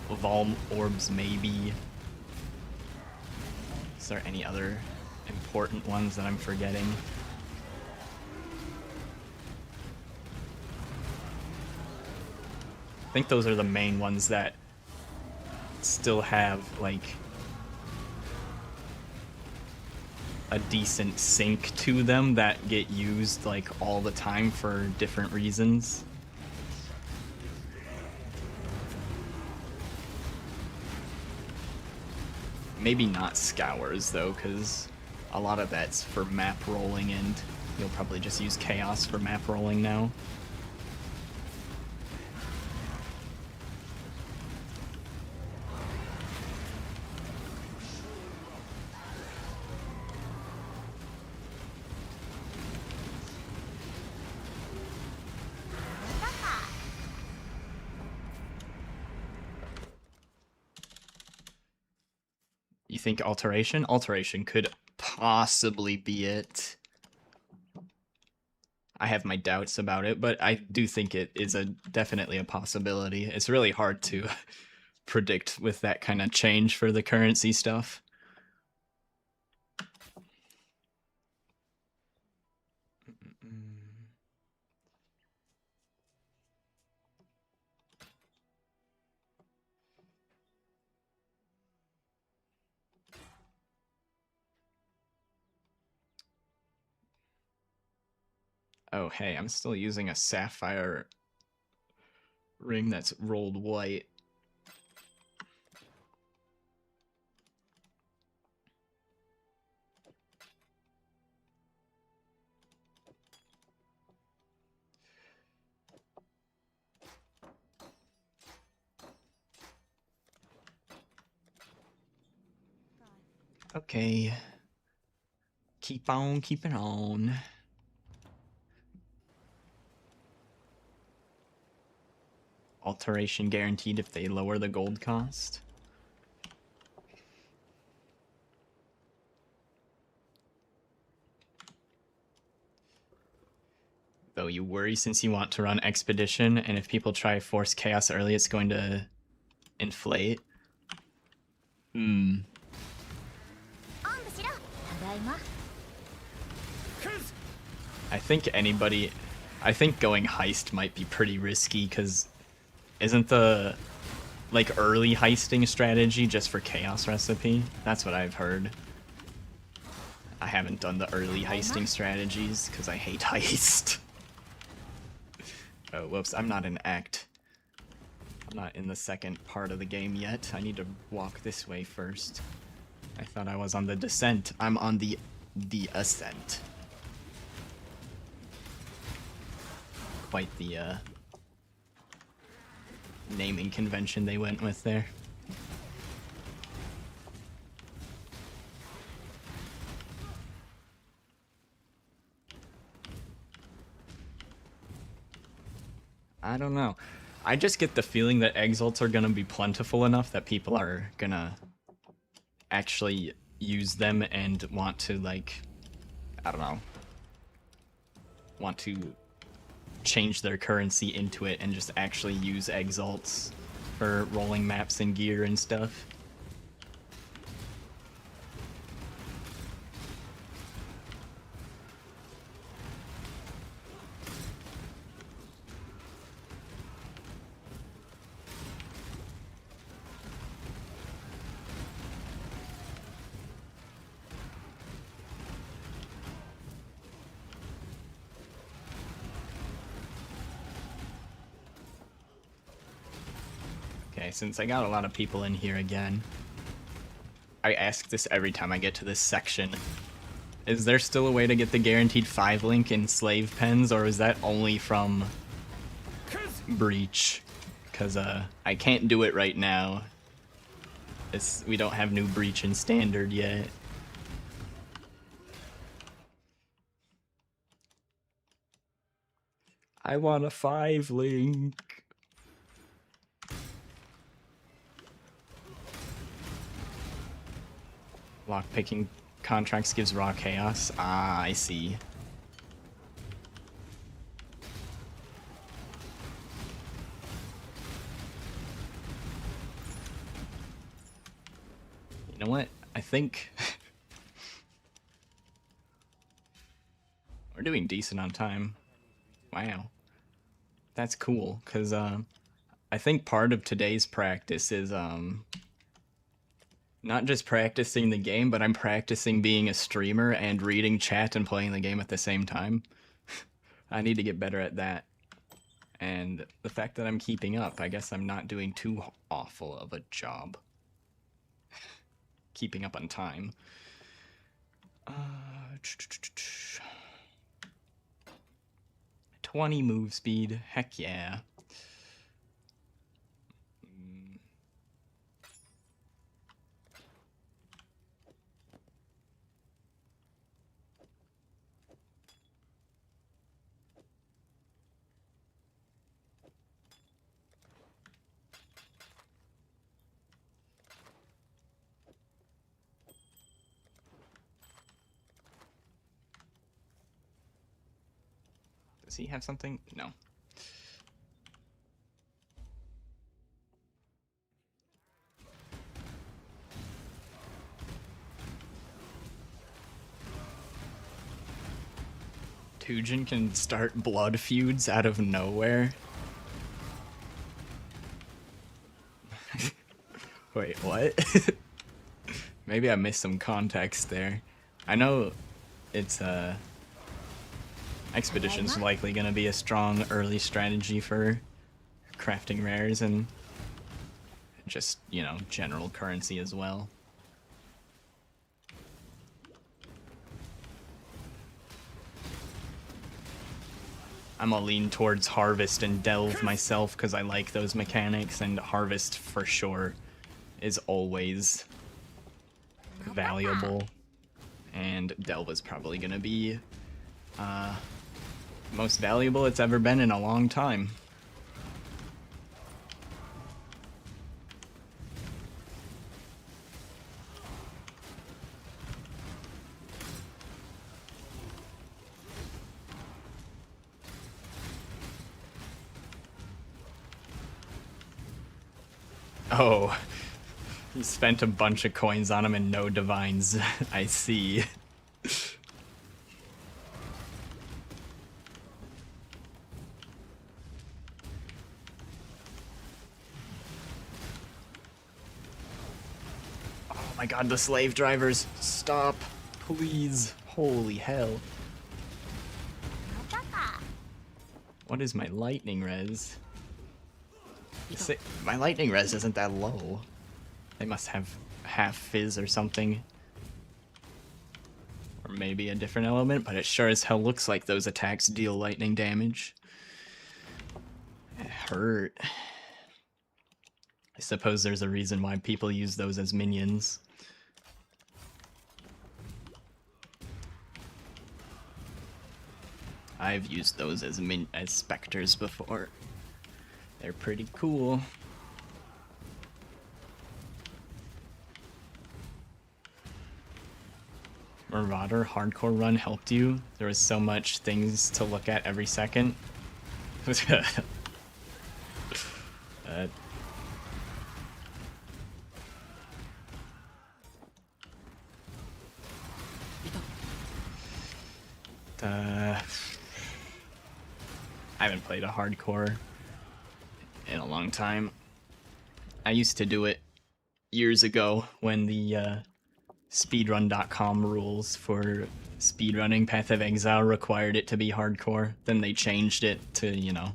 Vol orbs, maybe. Is there any other important ones that I'm forgetting? I think those are the main ones that still have, like, a decent sync to them that get used, like, all the time for different reasons. Maybe not scours, though, because a lot of that's for map rolling, and you'll probably just use chaos for map rolling now. You think alteration? Alteration could possibly be it. I have my doubts about it, but I do think it is definitely a possibility. It's really hard to predict with that kind of change for the currency stuff. Oh, hey, I'm still using a sapphire ring that's rolled white. Okay. Keep on keeping on. Alteration guaranteed if they lower the gold cost. Though you worry since you want to run Expedition, and if people try Force Chaos early, it's going to inflate. I think anybody... I think going heist might be pretty risky, because isn't the, like, early heisting strategy just for chaos recipe? That's what I've heard. I haven't done the early heisting strategies, because I hate heist. Oh, whoops, I'm not in act. I'm not in the second part of the game yet. I need to walk this way first. I thought I was on the descent. I'm on the ascent. Quite the naming convention they went with there. I don't know. I just get the feeling that exalts are gonna be plentiful enough that people are gonna actually use them and want to, like, I don't know, want to change their currency into it and just actually use exalts for rolling maps and gear and stuff. Okay, since I got a lot of people in here again, I ask this every time I get to this section. Is there still a way to get the guaranteed 5 link in slave pens, or is that only from Breach? Because I can't do it right now. We don't have new Breach in Standard yet. I want a 5 link. Lockpicking contracts gives raw chaos. Ah, I see. You know what? I think we're doing decent on time. Wow. That's cool, because I think part of today's practice is not just practicing the game, but I'm practicing being a streamer and reading chat and playing the game at the same time. I need to get better at that. And the fact that I'm keeping up, I guess I'm not doing too awful of a job. Keeping up on time. 20 move speed, heck yeah. Does he have something? No. Tujin can start blood feuds out of nowhere. Wait, what? Maybe I missed some context there. I know it's Expedition's likely gonna be a strong early strategy for crafting rares and just, you know, general currency as well. I'm gonna lean towards Harvest and Delve myself because I like those mechanics, and Harvest for sure is always valuable. And Delve is probably gonna be most valuable it's ever been in a long time. Oh, he spent a bunch of coins on him and no divines. I see. my god, the slave drivers. Stop. Please. Holy hell. またか What is my lightning res? My lightning res isn't that low. They must have half fizz or something. Or maybe a different element, but it sure as hell looks like those attacks deal lightning damage. It hurt. I suppose there's a reason why people use those as minions. I've used those as specters before. They're pretty cool. Marauder hardcore run helped you? There was so much things to look at every second. I haven't played a hardcore in a long time. I used to do it years ago when the speedrun.com rules for speedrunning Path of Exile required it to be hardcore. Then they changed it to, you know,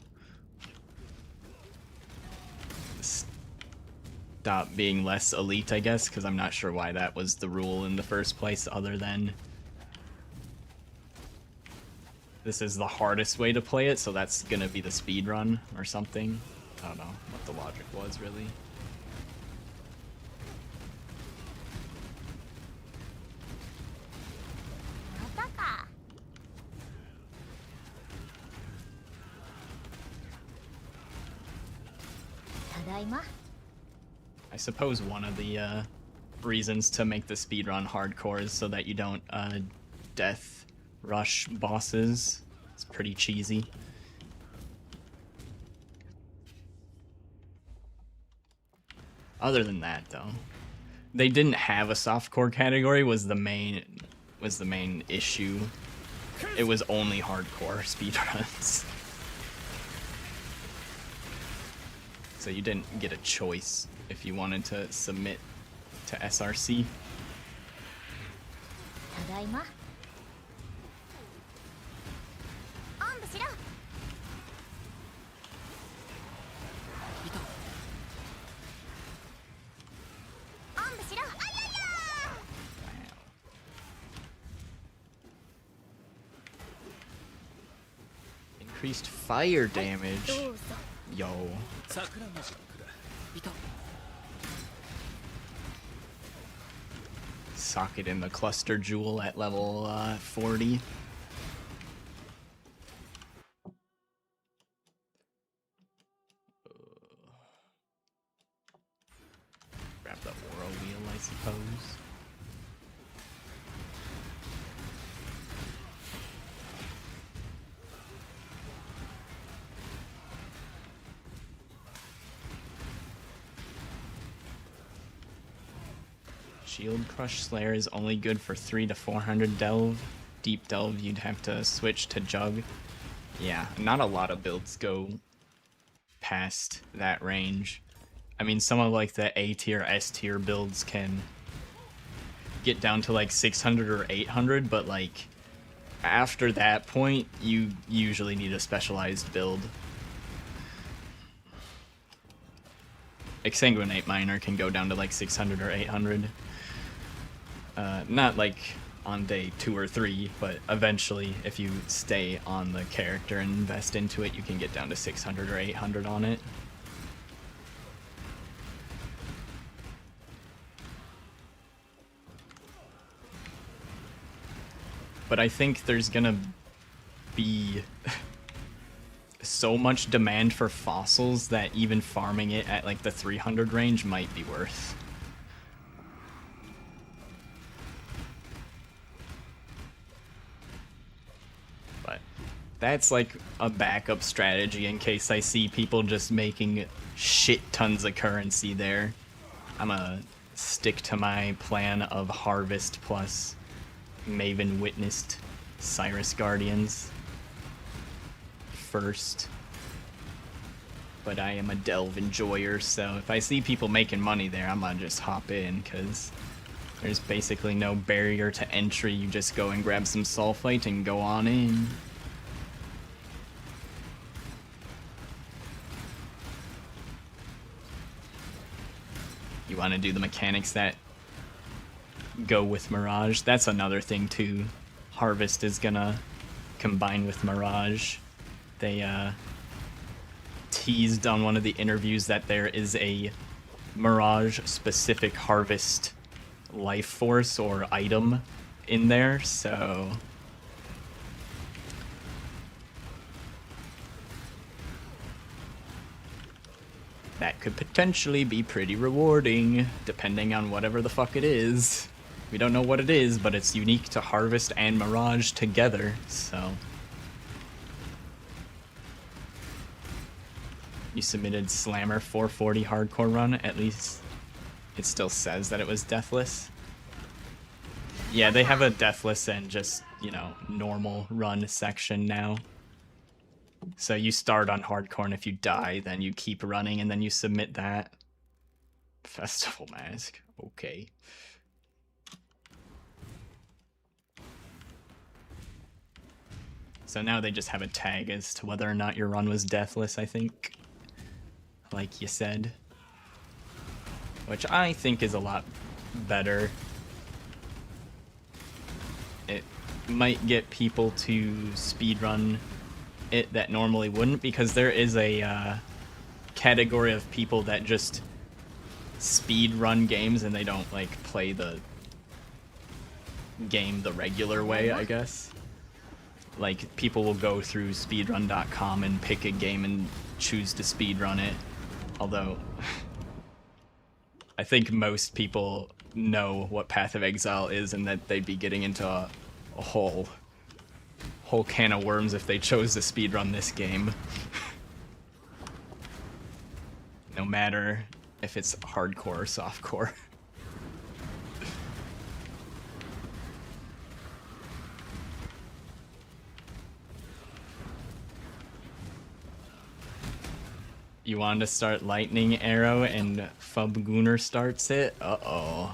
stop being less elite, I guess, because I'm not sure why that was the rule in the first place, other than this is the hardest way to play it, so that's gonna be the speedrun or something. I don't know what the logic was, really. I suppose one of the reasons to make the speedrun hardcore is so that you don't death rush bosses. It's pretty cheesy. Other than that, though, they didn't have a softcore category was the main issue. It was only hardcore speedruns. So you didn't get a choice if you wanted to submit to SRC. ただいまおんぶしろおんぶしろあやや Increased fire damage. どうぞ Yo. 桜マジックだいた Socket in the cluster jewel at level 40. Grab the aura wheel, I suppose. Shield Crush Slayer is only good for 300 to 400 delve. Deep delve, you'd have to switch to Jug. Yeah, not a lot of builds go past that range. I mean, some of like the A tier, S tier builds can get down to like 600 or 800, but like after that point, you usually need a specialized build. Exsanguinate Miner can go down to like 600 or 800. Not like on day 2 or 3, but eventually, if you stay on the character and invest into it, you can get down to 600 or 800 on it. But I think there's gonna be so much demand for fossils that even farming it at like the 300 range might be worth. But that's like a backup strategy in case I see people just making shit tons of currency there. I'm gonna stick to my plan of Harvest plus Maven Witnessed Cyrus Guardians first. But I am a delve enjoyer, so if I see people making money there, I'm gonna just hop in, because There's basically no barrier to entry. You just go and grab some sulfite and go on in. You want to do the mechanics that go with Mirage. That's another thing too. Harvest is gonna combine with Mirage. They teased on one of the interviews that there is a Mirage specific Harvest life force or item in there, so that could potentially be pretty rewarding, depending on whatever the fuck it is. We don't know what it is, but it's unique to Harvest and Mirage together, so. You submitted Slammer 440 hardcore run, at least it still says that it was deathless. Yeah, they have a deathless and just, you know, normal run section now. So you start on hardcore, and if you die, then you keep running, and then you submit that. Festival mask. Okay. So now they just have a tag as to whether or not your run was deathless, I think. Like you said. Which I think is a lot better. It might get people to speedrun it that normally wouldn't, because there is a category of people that just speed run games and they don't like play the game the regular way, I guess. Like, people will go through speedrun.com and pick a game and choose to speedrun it. Although I think most people know what Path of Exile is, and that they'd be getting into a whole can of worms if they chose to speedrun this game. No matter if it's hardcore or softcore. You wanted to start Lightning Arrow and Fubgunner starts it? Uh-oh.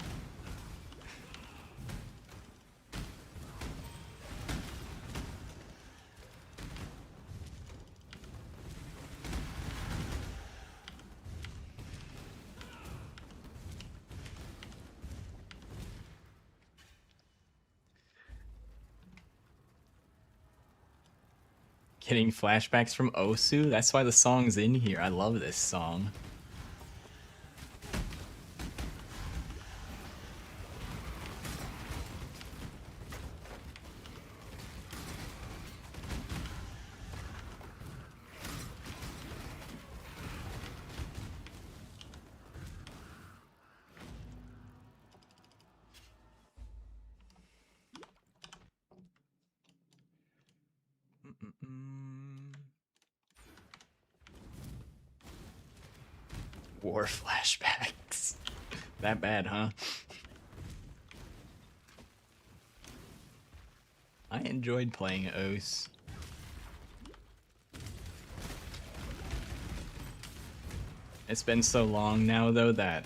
Getting flashbacks from Osu? That's why the song's in here. I love this song. War flashbacks. That bad, huh? I enjoyed playing Os. It's been so long now, though, that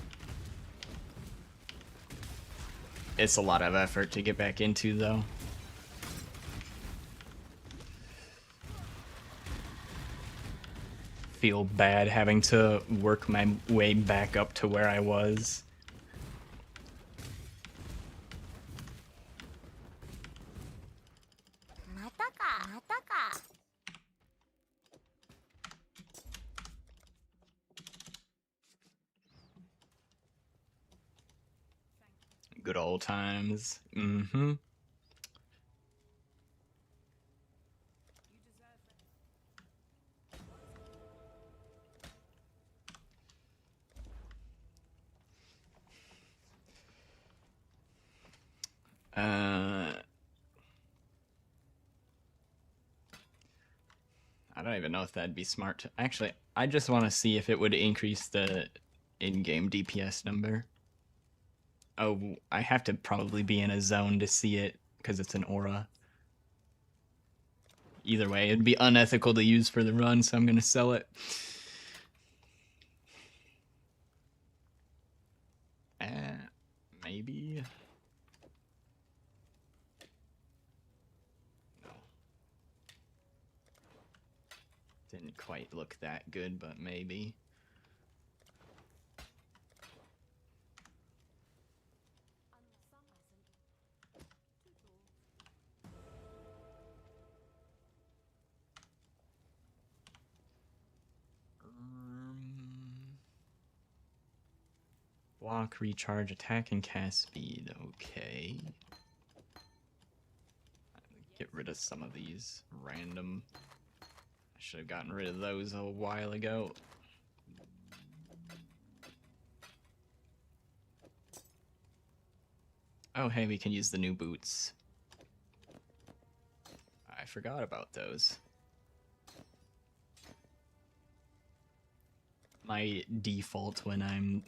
it's a lot of effort to get back into, though. Feel bad having to work my way back up to where I was. Good old times. Mm-hmm. I don't even know if that'd be smart to... Actually, I just want to see if it would increase the in-game DPS number. Oh, I have to probably be in a zone to see it, because it's an aura. Either way, it'd be unethical to use for the run, so I'm going to sell it. Maybe. doesn't quite look that good, but maybe. Block, recharge, attack, and cast speed. Okay. Get rid of some of these random. I should have gotten rid of those a while ago. Oh, hey, we can use the new boots. I forgot about those. My default when I'm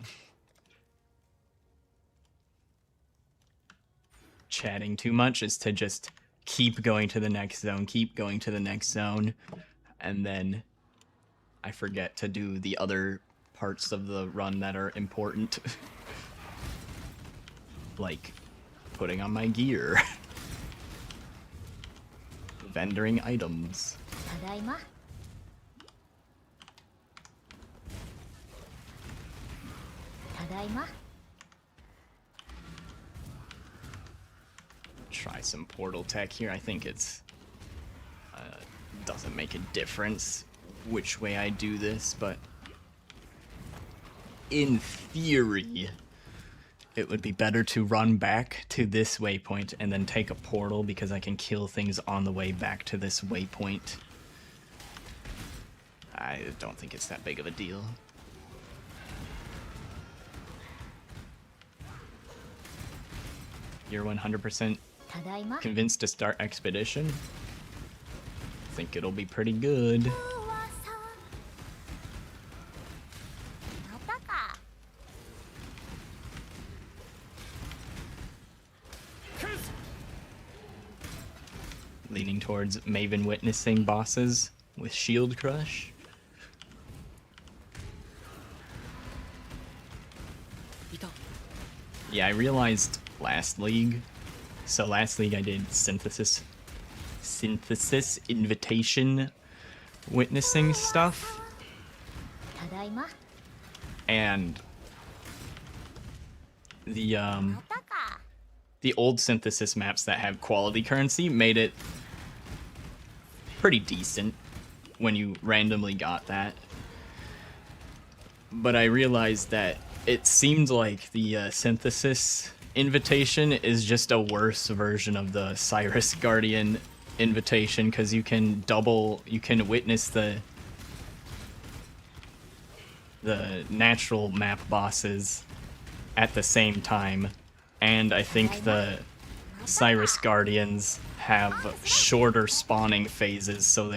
chatting too much is to just keep going to the next zone, keep going to the next zone, and then I forget to do the other parts of the run that are important. Like putting on my gear. Vendoring items. ただいま ただいま Try some portal tech here. I think it's doesn't make a difference which way I do this, but in theory it would be better to run back to this waypoint and then take a portal because I can kill things on the way back to this waypoint. I don't think it's that big of a deal. You're 100% ただいま convinced to start expedition? Think it'll be pretty good. またか Leaning towards Maven witnessing bosses with Shield Crush. Yeah, I realized last league. So last league I did synthesis invitation witnessing stuff, ただいま and the またか the old synthesis maps that have quality currency made it pretty decent when you randomly got that. But I realized that it seemed like the synthesis invitation is just a worse version of the Cyrus Guardian invitation, because you can witness the natural map bosses at the same time, and I think the Cyrus Guardians have shorter spawning phases, so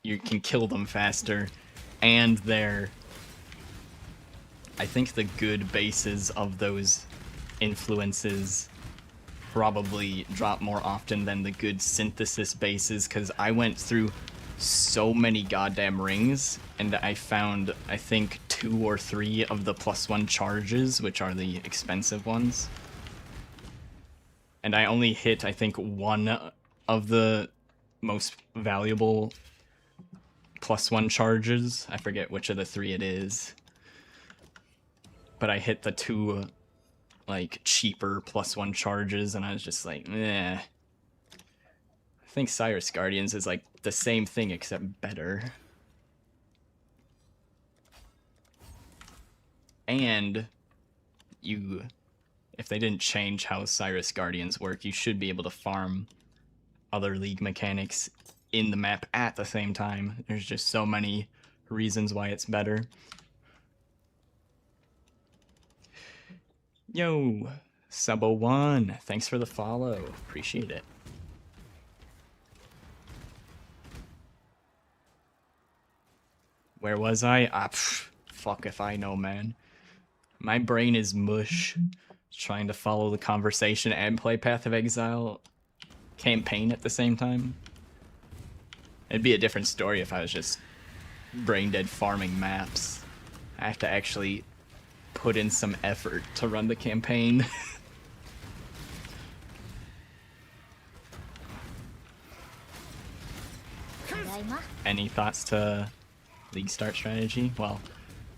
you can kill them faster, and I think the good bases of those influences probably drop more often than the good synthesis bases, because I went through so many goddamn rings and I found, I think, 2 or 3 of the +1 charges, which are the expensive ones. And I only hit, I think, 1 of the most valuable +1 charges. I forget which of the 3 it is. But I hit the 2 like cheaper +1 charges, and I was just like, eh. I think Cyrus Guardians is like the same thing except better. And if they didn't change how Cyrus Guardians work, you should be able to farm other league mechanics in the map at the same time. There's just so many reasons why it's better. Yo, Subo1, thanks for the follow. Appreciate it. Where was I? Fuck if I know, man. My brain is mush. Trying to follow the conversation and play Path of Exile campaign at the same time. It'd be a different story if I was just brain dead farming maps. I have to actually put in some effort to run the campaign. Any thoughts to League start strategy. Well,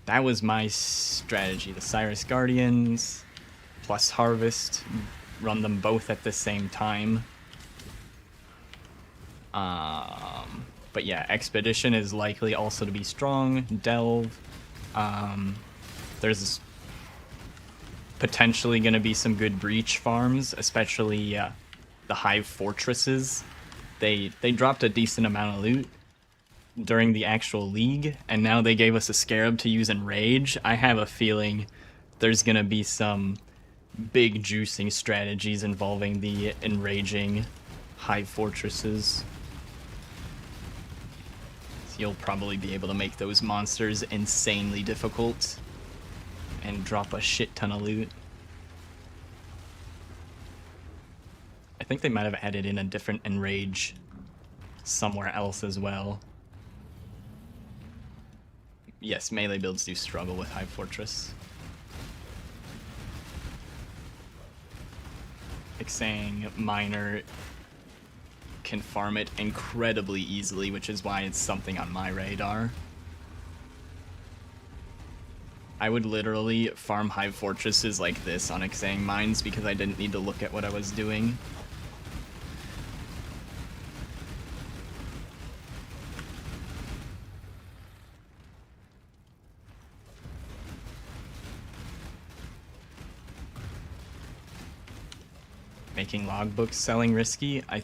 that was my strategy. The Cyrus Guardians plus Harvest, run them both at the same time. But yeah, Expedition is likely also to be strong. Delve. There's potentially going to be some good breach farms, especially the Hive Fortresses. They dropped a decent amount of loot during the actual league, and now they gave us a Scarab to use in Rage. I have a feeling there's going to be some big juicing strategies involving the enraging Hive Fortresses. So you'll probably be able to make those monsters insanely difficult and drop a shit ton of loot. I think they might have added in a different enrage somewhere else as well. Yes, melee builds do struggle with Hive Fortress. Ixang Miner can farm it incredibly easily, which is why it's something on my radar. I would literally farm Hive Fortresses like this on Ixang Mines because I didn't need to look at what I was doing. Making logbooks selling risky? I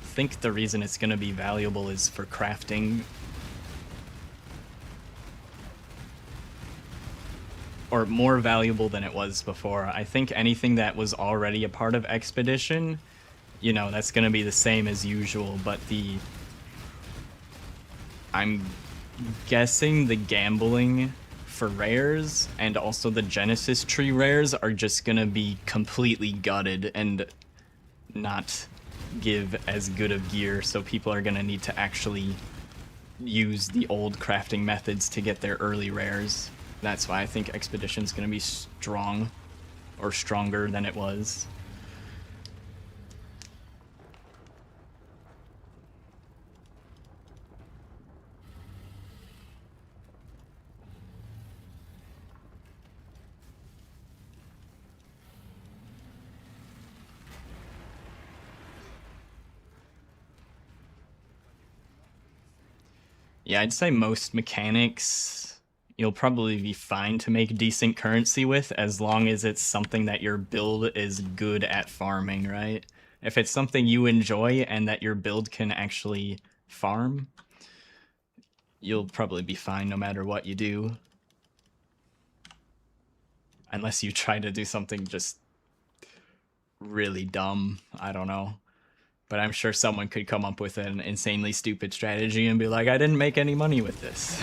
think the reason it's going to be valuable is for crafting. Or more valuable than it was before. I think anything that was already a part of Expedition, you know, that's going to be the same as usual, but I'm guessing the gambling for rares and also the Genesis tree rares are just going to be completely gutted and not give as good of gear, so people are going to need to actually use the old crafting methods to get their early rares. That's why I think Expedition's going to be strong, or stronger than it was. Yeah, I'd say most mechanics you'll probably be fine to make decent currency with, as long as it's something that your build is good at farming, right? If it's something you enjoy and that your build can actually farm, you'll probably be fine no matter what you do. Unless you try to do something just really dumb, I don't know. But I'm sure someone could come up with an insanely stupid strategy and be like, I didn't make any money with this.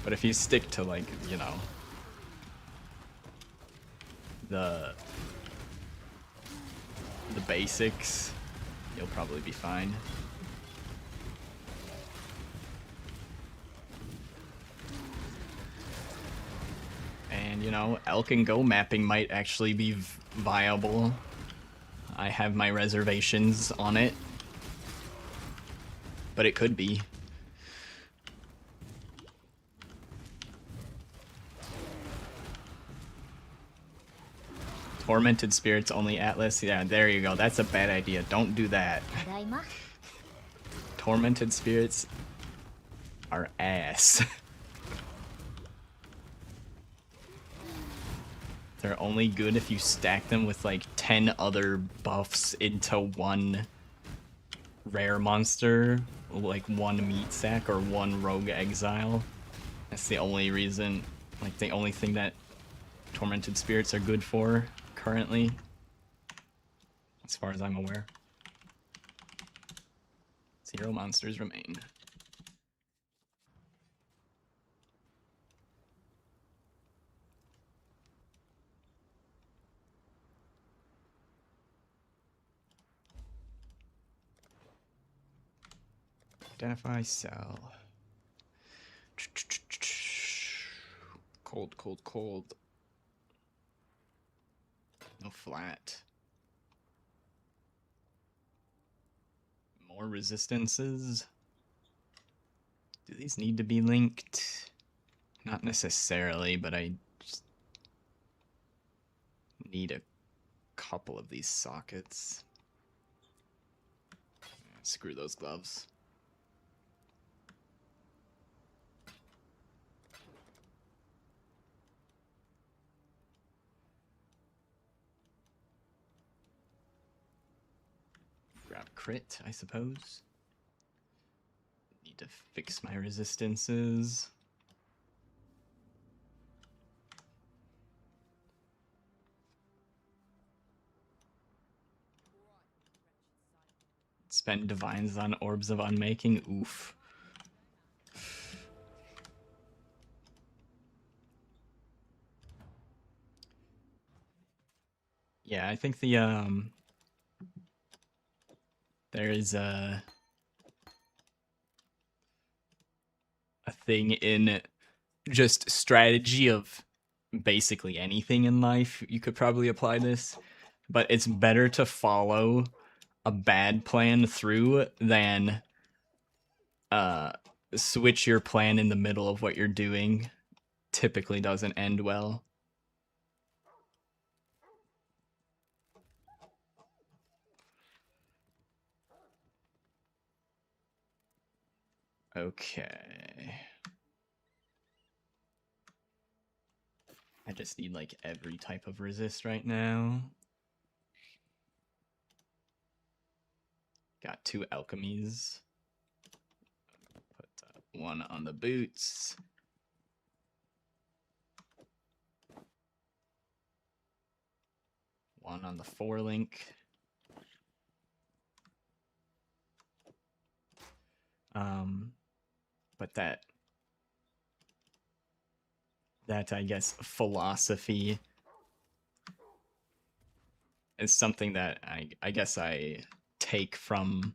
But if you stick to, like, you know, the basics, you'll probably be fine. And, you know, Elk and Go mapping might actually be viable. I have my reservations on it, but it could be. Tormented Spirits only Atlas. Yeah, there you go. That's a bad idea. Don't do that. Tormented Spirits are ass. They're only good if you stack them with like 10 other buffs into one rare monster, like one meat sack or one rogue exile. That's the only reason, like the only thing that Tormented Spirits are good for currently, as far as I'm aware. 0 monsters remain. Identify, sell. Cold, cold, cold. No flat. More resistances. Do these need to be linked? Not necessarily, but I just need a couple of these sockets. Screw those gloves. Grab crit, I suppose. Need to fix my resistances. Spend divines on orbs of unmaking. Oof. Yeah, I think there is a thing in just strategy of basically anything in life. You could probably apply this, but it's better to follow a bad plan through than switch your plan in the middle of what you're doing. Typically doesn't end well. Okay. I just need like every type of resist right now. Got 2 alchemies. Put one on the boots. One on the 4-link. But that I guess philosophy is something that I guess I take from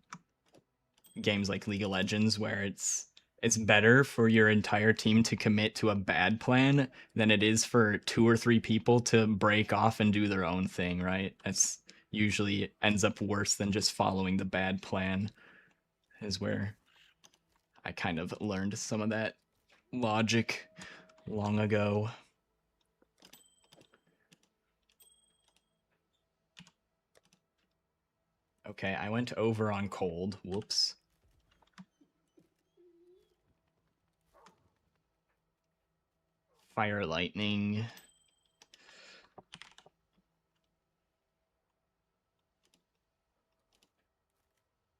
games like League of Legends, where it's better for your entire team to commit to a bad plan than it is for 2 or 3 people to break off and do their own thing, right? That's usually ends up worse than just following the bad plan, is where I kind of learned some of that logic long ago. Okay, I went over on cold. Whoops. Fire lightning.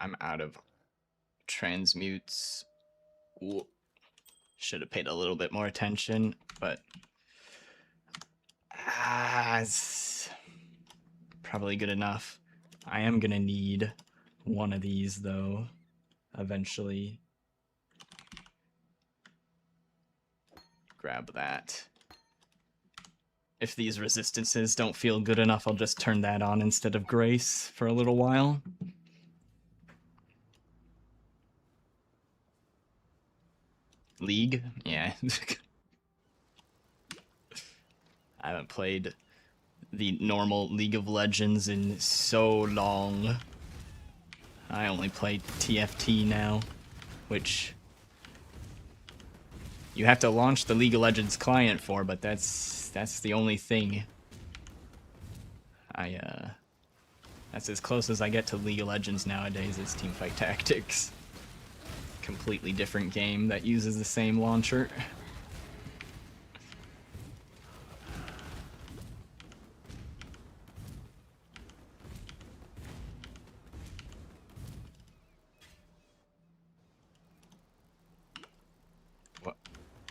I'm out of transmutes. Ooh. Should have paid a little bit more attention, but it's probably good enough. I am gonna need one of these though, eventually. Grab that. If these resistances don't feel good enough, I'll just turn that on instead of Grace for a little while. League? Yeah. I haven't played the normal League of Legends in so long. I only play TFT now, which you have to launch the League of Legends client for, but that's the only thing. That's as close as I get to League of Legends nowadays is Teamfight Tactics. Completely different game that uses the same launcher.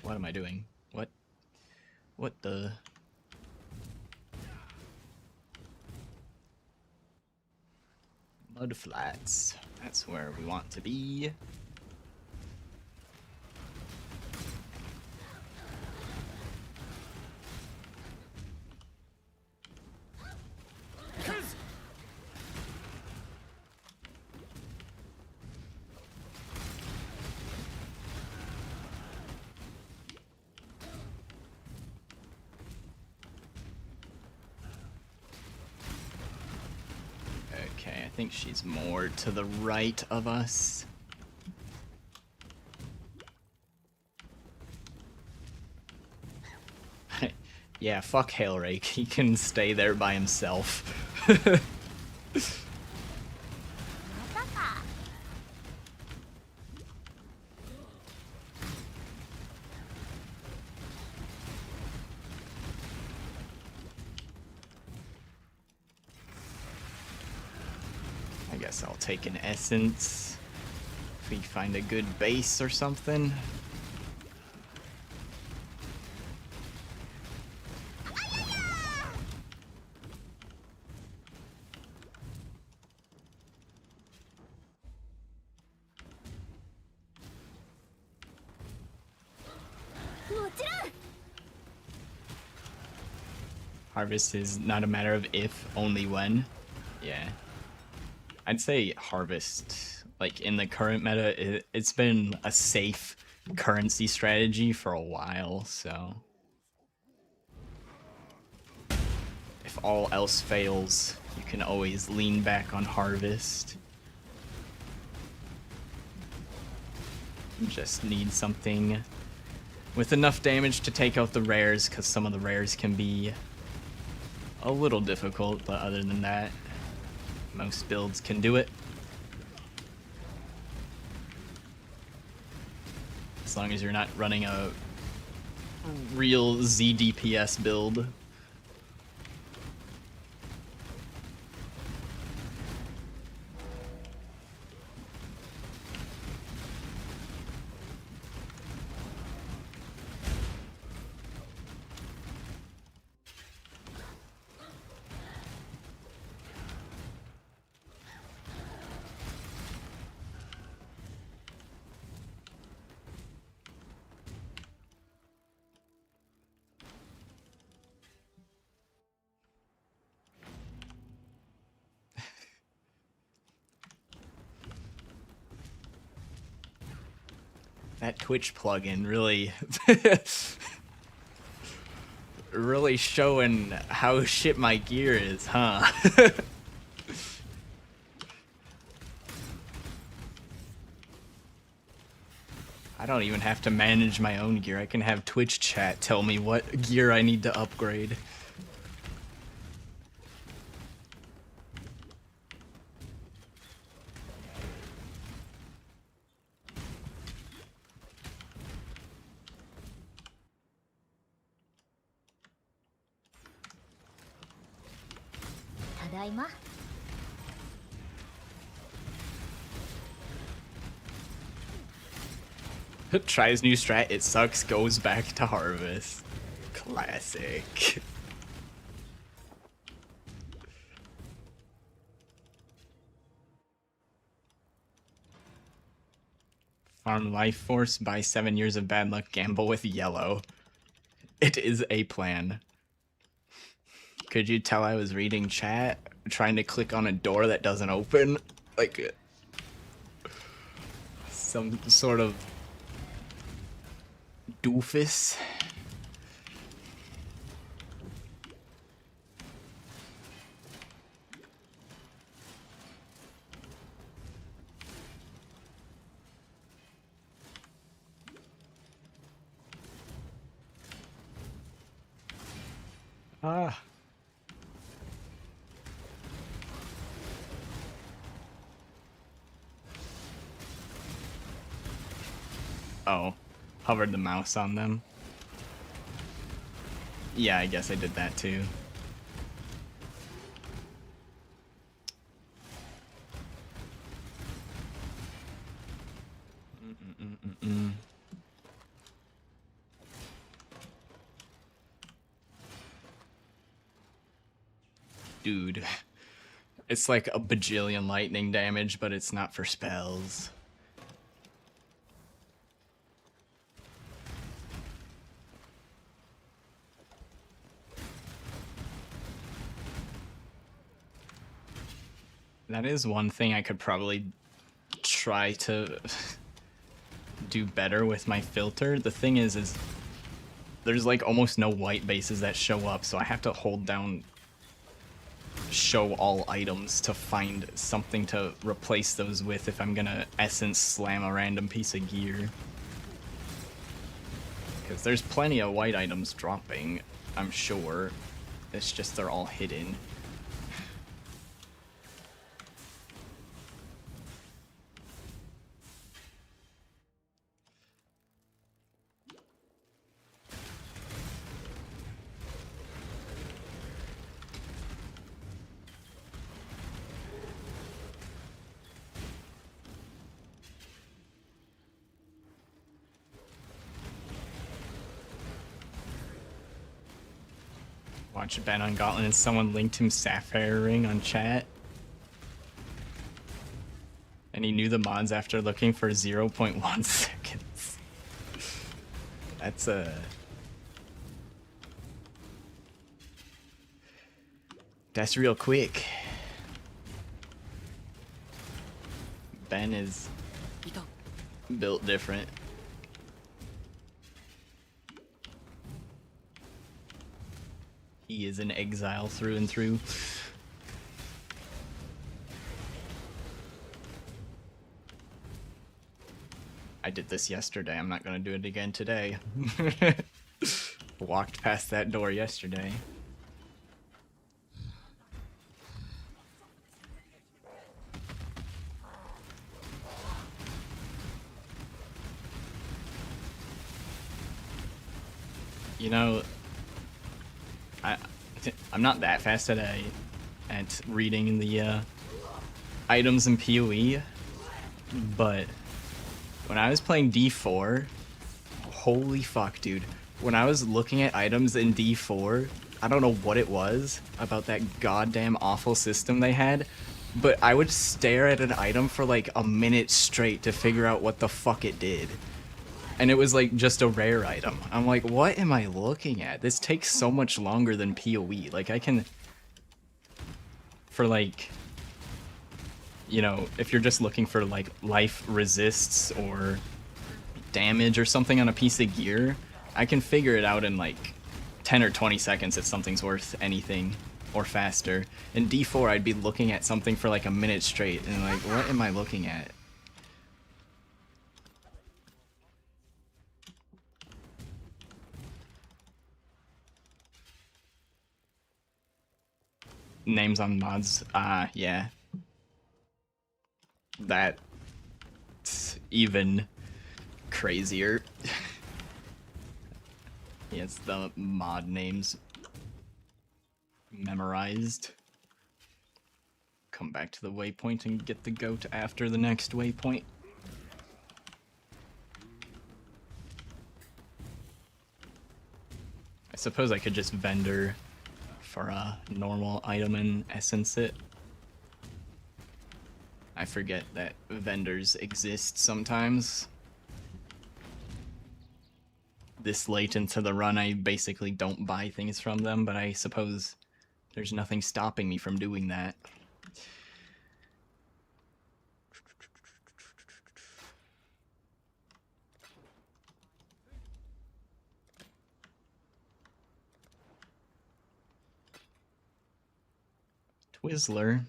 What am I doing? What the? Mud flats. That's where we want to be. Okay, I think she's more to the right of us. Yeah, fuck Hailrake. He can stay there by himself. またか I guess I'll take an essence. If we find a good base or something. Harvest is not a matter of if, only when. Yeah. I'd say Harvest, like in the current meta, it's been a safe currency strategy for a while, so. If all else fails, you can always lean back on Harvest. You just need something with enough damage to take out the rares, because some of the rares can be a little difficult, but other than that, most builds can do it. As long as you're not running a real ZDPS build. That Twitch plugin really really showing how shit my gear is, huh? I don't even have to manage my own gear. I can have Twitch chat tell me what gear I need to upgrade. Tadaima. Tries new strat, it sucks, goes back to Harvest. Classic. Farm Life Force, buy 7 years of bad luck, gamble with yellow. It is a plan. Could you tell I was reading chat, trying to click on a door that doesn't open? Like, some sort of doofus. Ah. Oh, hovered the mouse on them. Yeah, I guess I did that too. Dude, it's like a bajillion lightning damage, but it's not for spells. That is one thing I could probably try to do better with my filter. The thing is there's like almost no white bases that show up, so I have to hold down show all items to find something to replace those with if I'm gonna essence slam a random piece of gear. Because there's plenty of white items dropping. I'm sure. It's just they're all hidden. Watch Ben on Gauntlet and someone linked him Sapphire Ring on chat. And he knew the mods after looking for 0.1 seconds. That's real quick. Ben is built different. He is an exile through and through. I did this yesterday. I'm not gonna do it again today. Walked past that door yesterday. You know, I'm not that fast at reading the items in PoE, but when I was playing D4, holy fuck, dude. When I was looking at items in D4, I don't know what it was about that goddamn awful system they had, but I would stare at an item for like a minute straight to figure out what the fuck it did. And it was like just a rare item. I'm like, what am I looking at? This takes so much longer than PoE. Like I can, for like, you know, if you're just looking for like life resists or damage or something on a piece of gear, I can figure it out in like 10 or 20 seconds if something's worth anything or faster. In D4, I'd be looking at something for like a minute straight and like, what am I looking at? Names on mods, yeah. That's even crazier. Yes, the mod names memorized. Come back to the waypoint and get the goat after the next waypoint. I suppose I could just vendor for a normal item and essence it. I forget that vendors exist sometimes. This late into the run, I basically don't buy things from them, but I suppose there's nothing stopping me from doing that. Twizzler.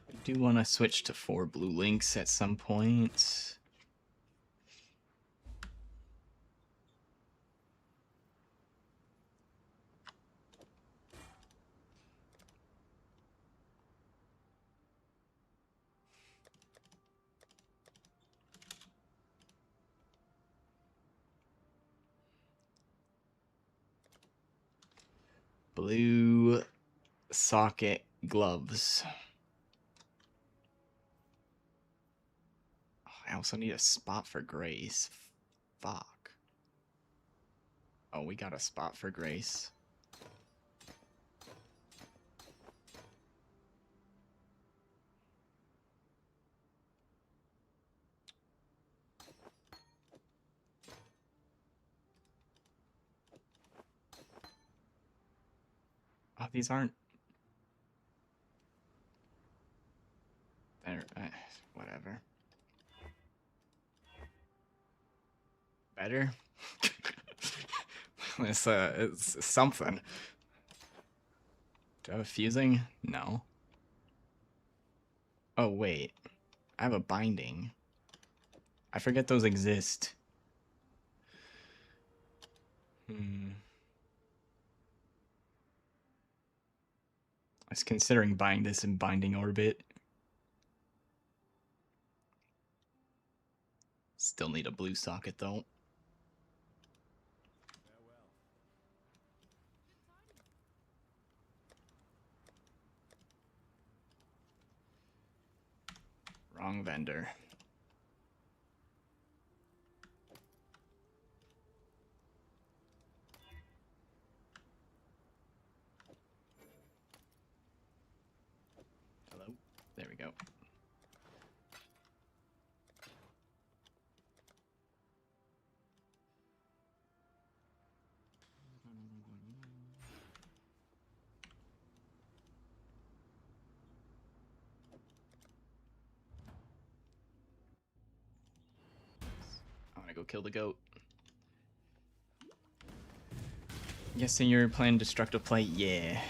I do want to switch to 4 blue links at some point. Blue socket gloves. Oh, I also need a spot for Grace. Fuck. Oh, we got a spot for Grace. Oh, these aren't... They're... whatever. Better? It's something. Do I have a fusing? No. Oh, wait. I have a binding. I forget those exist. I was considering buying this in binding orbit. Still need a blue socket though. Wrong vendor. Hello? There we go. I want to go kill the goat. Guessing you're playing destructive play? Yeah.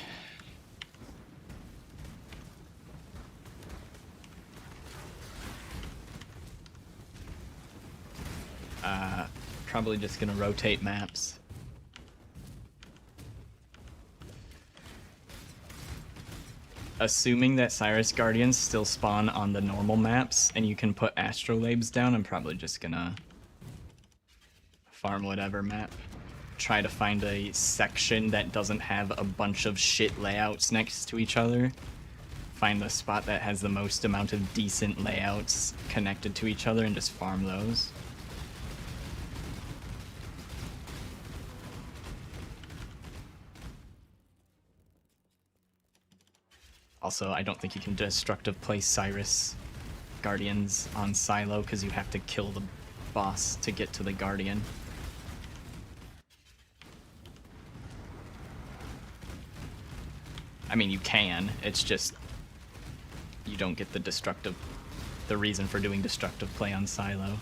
Probably just gonna rotate maps. Assuming that Cyrus Guardians still spawn on the normal maps and you can put astrolabes down, I'm probably just gonna farm whatever map. Try to find a section that doesn't have a bunch of shit layouts next to each other. Find the spot that has the most amount of decent layouts connected to each other and just farm those. Also, I don't think you can destructive play Cyrus Guardians on Silo because you have to kill the boss to get to the Guardian. I mean, you can, it's just you don't get the reason for doing destructive play on Silo.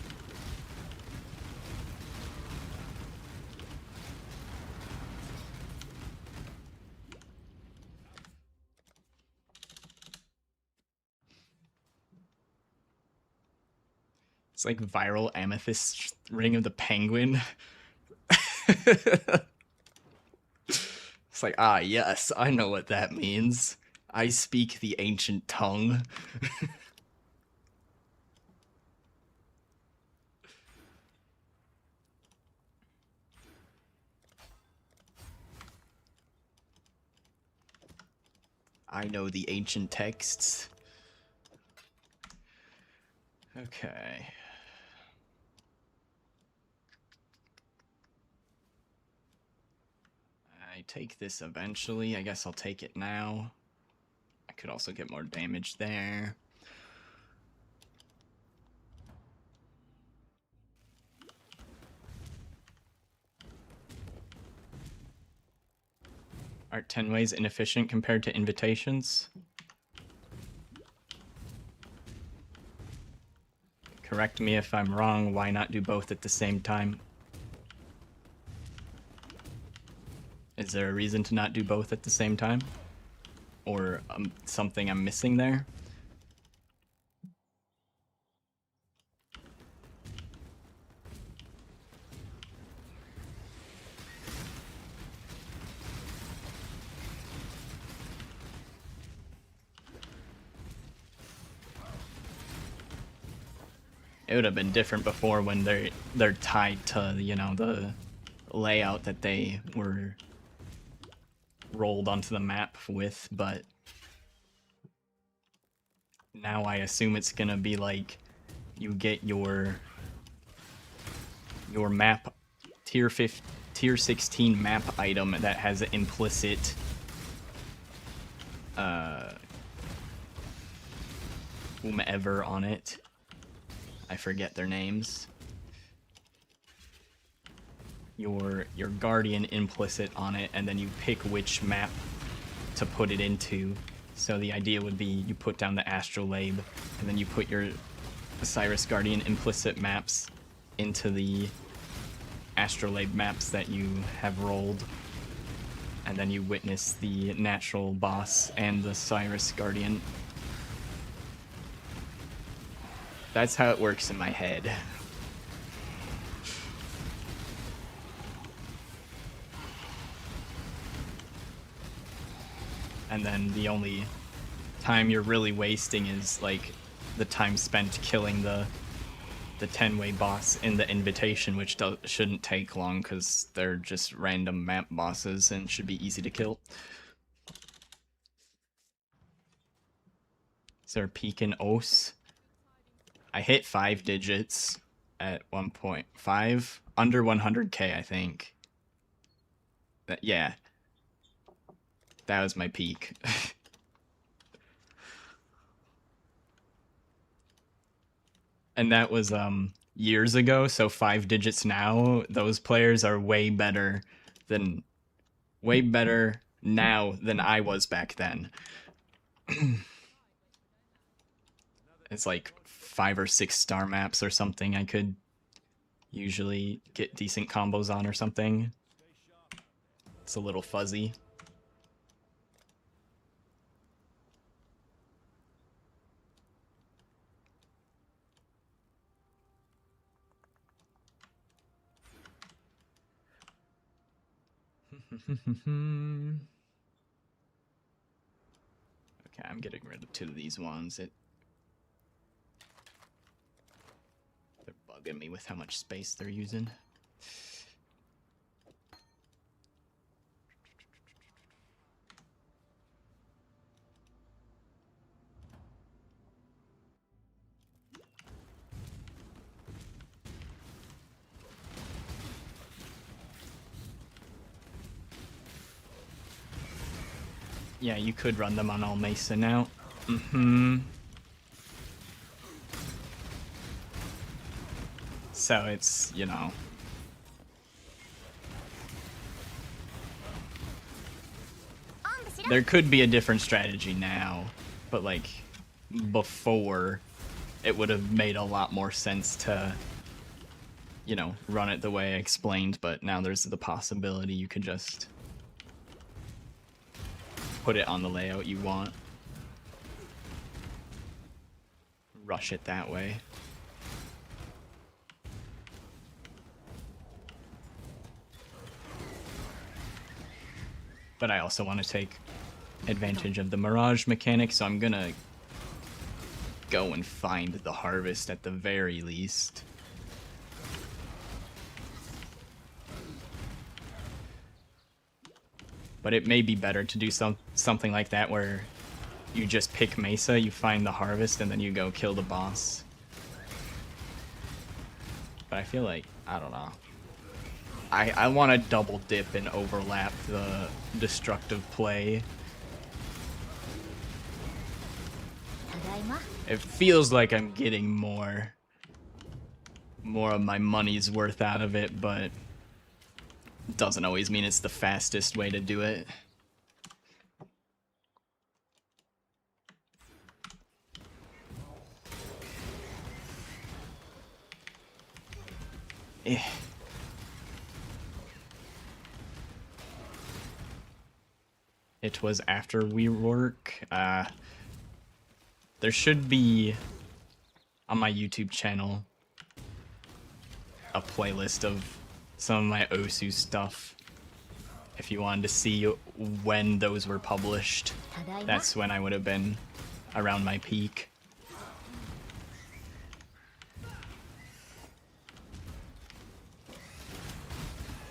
It's like viral amethyst ring of the penguin. It's like, ah, yes, I know what that means. I speak the ancient tongue. I know the ancient texts. Okay. I take this eventually. I guess I'll take it now. I could also get more damage there. Art 10 ways inefficient compared to invitations? Correct me if I'm wrong, why not do both at the same time? Is there a reason to not do both at the same time? Or something I'm missing there? It would have been different before when they're tied to, you know, the layout that they were rolled onto the map with, but now I assume it's gonna be like you get your map tier 16 map item that has an implicit whomever on it. I forget their names. Your guardian implicit on it, and then you pick which map to put it into. So the idea would be you put down the astrolabe, and then you put your Osiris Guardian implicit maps into the astrolabe maps that you have rolled. And then you witness the natural boss and the Cyrus Guardian. That's how it works in my head. And then the only time you're really wasting is like the time spent killing the 10-way boss in the invitation, which shouldn't take long because they're just random map bosses and should be easy to kill. Is there a peak in Os? I hit 5 digits at 1.5, under 100k, I think. Yeah. That was my peak. And that was years ago, so 5 digits now. Those players are way better now than I was back then. It's like 5 or 6 star maps or something I could usually get decent combos on or something. It's a little fuzzy. Okay, I'm getting rid of 2 of these ones. They're bugging me with how much space they're using. Yeah, you could run them on all Mesa now. So it's, you know. There could be a different strategy now, but like before, it would have made a lot more sense to, you know, run it the way I explained, but now there's the possibility you could just put it on the layout you want. Rush it that way. But I also want to take advantage of the Mirage mechanic, so I'm gonna go and find the harvest at the very least. But it may be better to do something like that where you just pick Mesa, you find the harvest, and then you go kill the boss. But I feel like, I don't know. I want to double dip and overlap the destructive play. It feels like I'm getting more of my money's worth out of it, but doesn't always mean it's the fastest way to do it. It was after rework. There should be on my YouTube channel a playlist of some of my Osu stuff. If you wanted to see when those were published, that's when I would have been around my peak.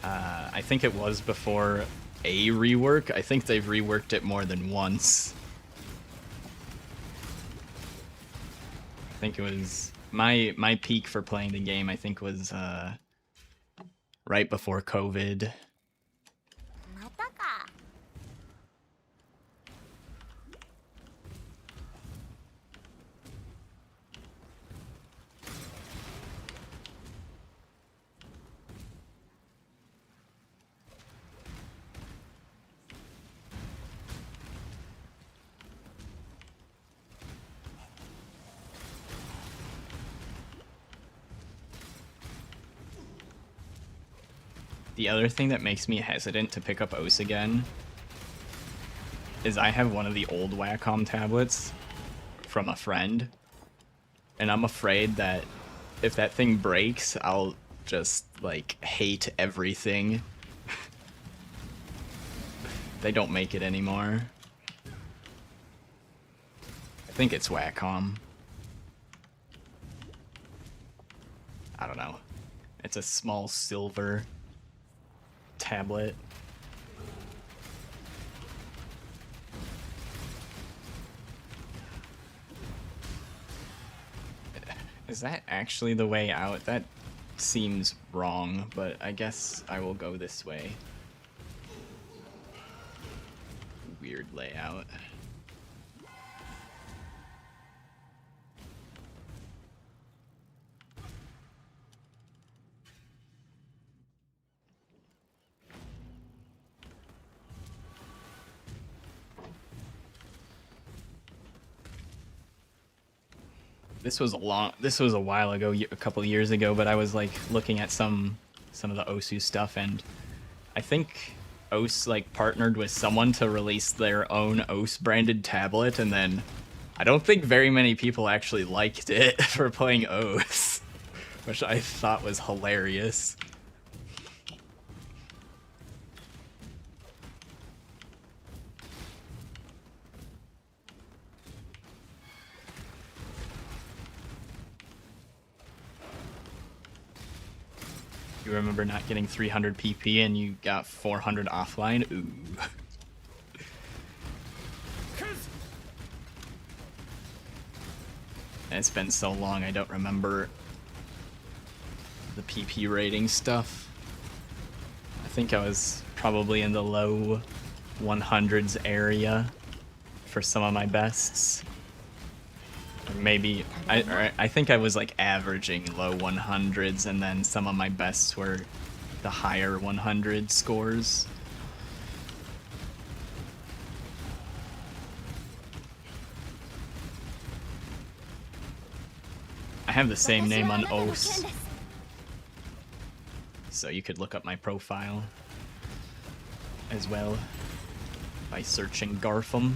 I think it was before a rework. I think they've reworked it more than once. I think it was my peak for playing the game, I think, was right before COVID. The other thing that makes me hesitant to pick up Os again is I have one of the old Wacom tablets from a friend, and I'm afraid that if that thing breaks, I'll just, like, hate everything. They don't make it anymore. I think it's Wacom. I don't know. It's a small silver tablet. Is that actually the way out? That seems wrong, but I guess I will go this way. Weird layout. This was a while ago, a couple of years ago, but I was like looking at some of the Osu stuff, and I think Os like partnered with someone to release their own Os branded tablet, and then I don't think very many people actually liked it for playing Os, which I thought was hilarious. You remember not getting 300 PP and you got 400 offline? Ooh. It's been so long, I don't remember the PP rating stuff. I think I was probably in the low 100s area for some of my bests. Or maybe, I think I was like averaging low 100s, and then some of my bests were the higher 100 scores. I have the same name on Os, so you could look up my profile as well by searching Garfum.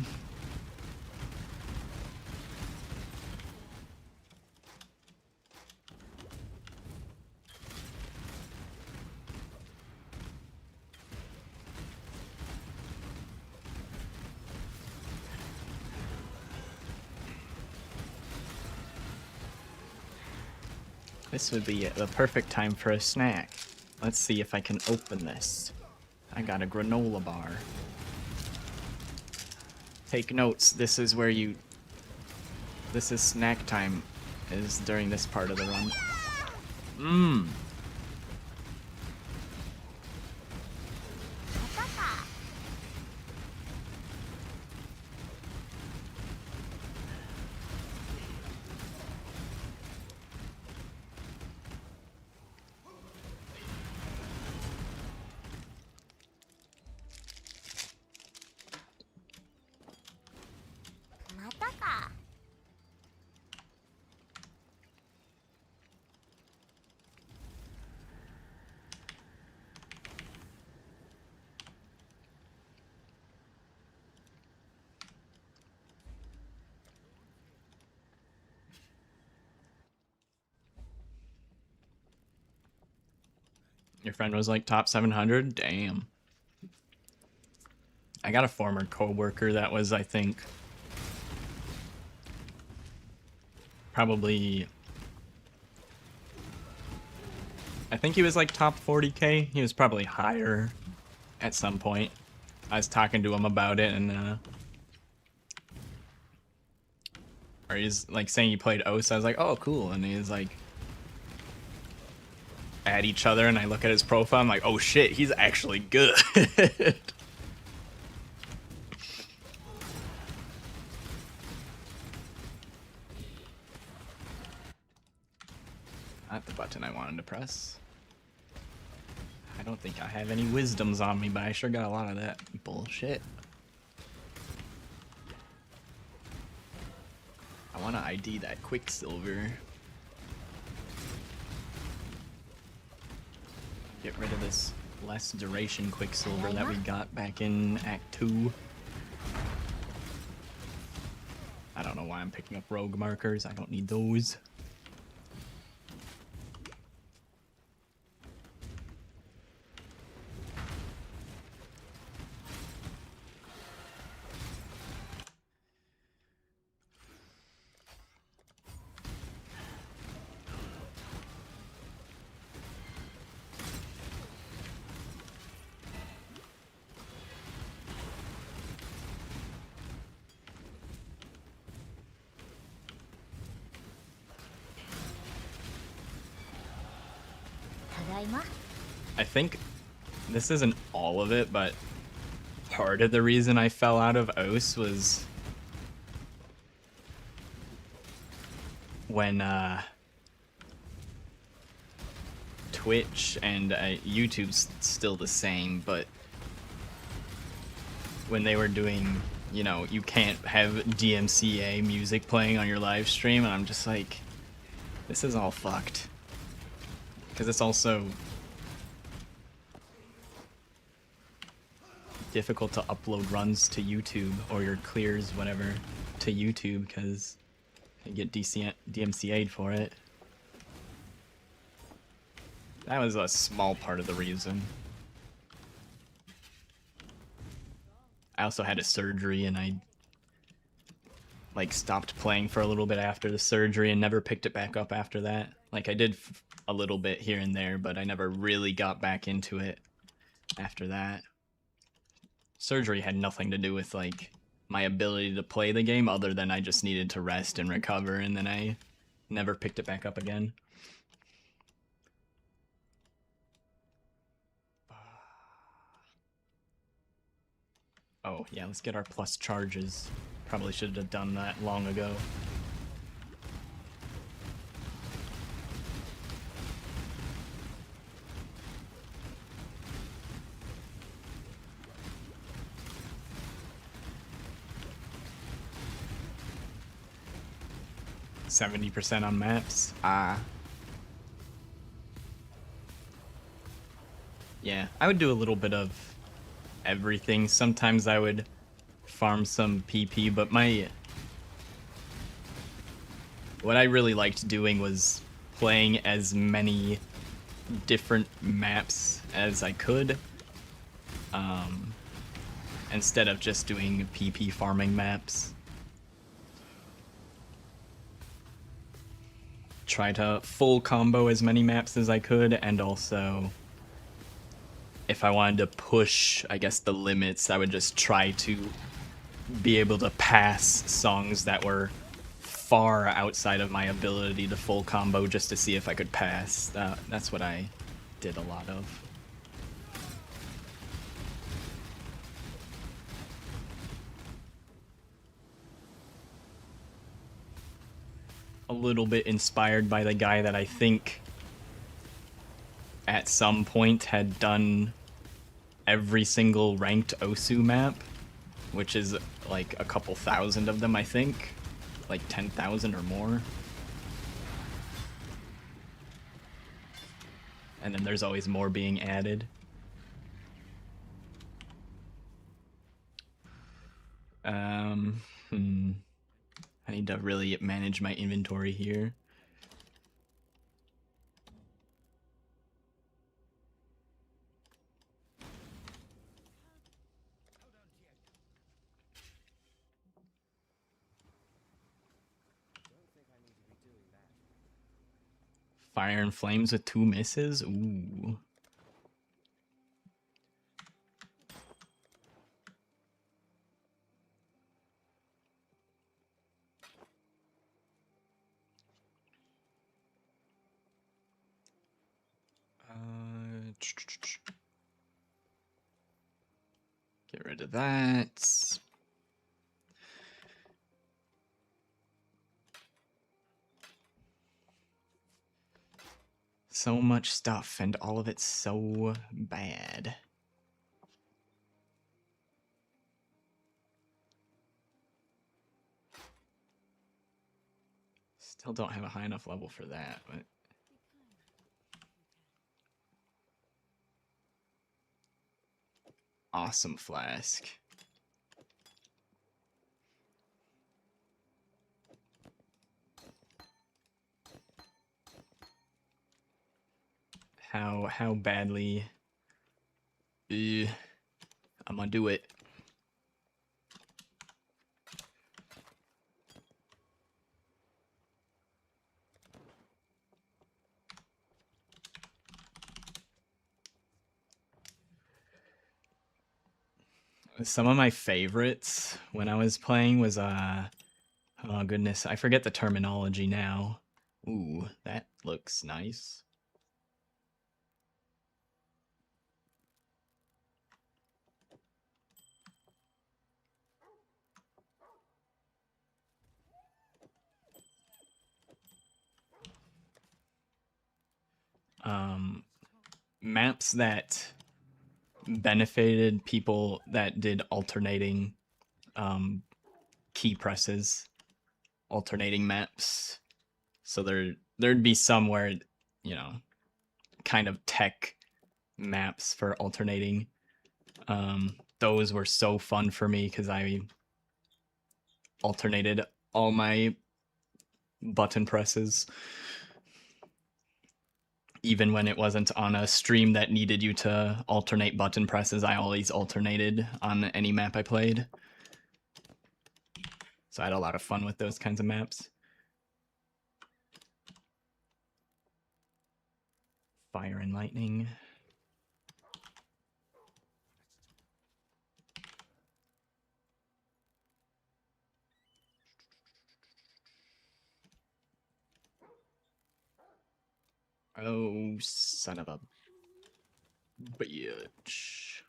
This would be the perfect time for a snack. Let's see if I can open this. I got a granola bar. Take notes, this is where you... This is snack time, is during this part of the run. Mmm. Your friend was like top 700? Damn. I got a former coworker that was, I think, probably... I think he was like top 40k. He was probably higher at some point. I was talking to him about it, and or he's like saying he played Os. I was like, oh, cool. And he's like, at each other, and I look at his profile. I'm like, oh shit, he's actually good. Not the button I wanted to press. I don't think I have any wisdoms on me, but I sure got a lot of that bullshit. I want to ID that Quicksilver. Get rid of this less duration Quicksilver that we got back in Act 2. why I'm picking up rogue markers. I don't need those. I think this isn't all of it, but part of the reason I fell out of OS was when Twitch and YouTube's still the same, but when they were doing, you know, you can't have DMCA music playing on your live stream, and I'm just like, this is all fucked. Because it's also difficult to upload runs to YouTube or your clears, whatever, to YouTube because you get DMCA'd for it. That was a small part of the reason. I also had a surgery and I like stopped playing for a little bit after the surgery and never picked it back up after that. Like I did a little bit here and there, but I never really got back into it after that. Surgery had nothing to do with like my ability to play the game other than I just needed to rest and recover, and then I never picked it back up again. Oh yeah, let's get our plus charges. Probably should have done that long ago. %70 on maps. Yeah, I would do a little bit of everything. Sometimes I would farm some PP, but what I really liked doing was playing as many different maps as I could, instead of just doing PP farming maps. Try to full combo as many maps as I could, and also if I wanted to push, I guess, the limits, I would just try to be able to pass songs that were far outside of my ability to full combo just to see if I could pass. That's what I did a lot of. A little bit inspired by the guy that I think at some point had done every single ranked Osu map, which is like a couple thousand of them, I think. Like 10,000 or more. And then there's always more being added. I need to really manage my inventory here. Fire and Flames with 2 misses? Ooh. Get rid of that. So much stuff, and all of it's so bad. Still don't have a high enough level for that, but... Awesome flask. How badly I'm gonna do it. Some of my favorites when I was playing was oh goodness, I forget the terminology now. Ooh, that looks nice. Maps that benefited people that did alternating key presses, alternating maps. So there'd be somewhere, you know, kind of tech maps for alternating. Those were so fun for me because I alternated all my button presses. Even when it wasn't on a stream that needed you to alternate button presses, I always alternated on any map I played. So I had a lot of fun with those kinds of maps. Fire and lightning. Oh, son of a bitch.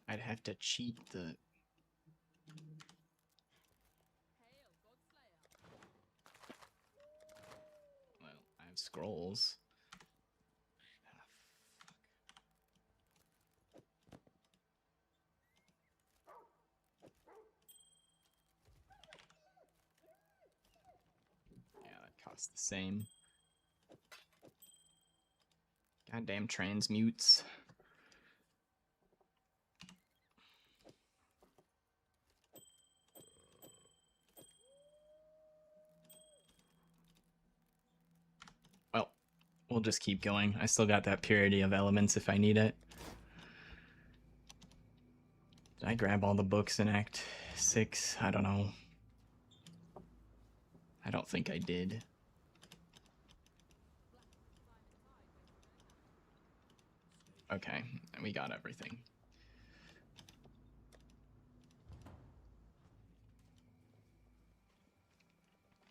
I'd have to cheat the... Well, I have scrolls. Yeah, that costs the same. Goddamn transmutes. Well, we'll just keep going. I still got that purity of elements if I need it. Did I grab all the books in Act 6? I don't know. I don't think I did. Okay, we got everything.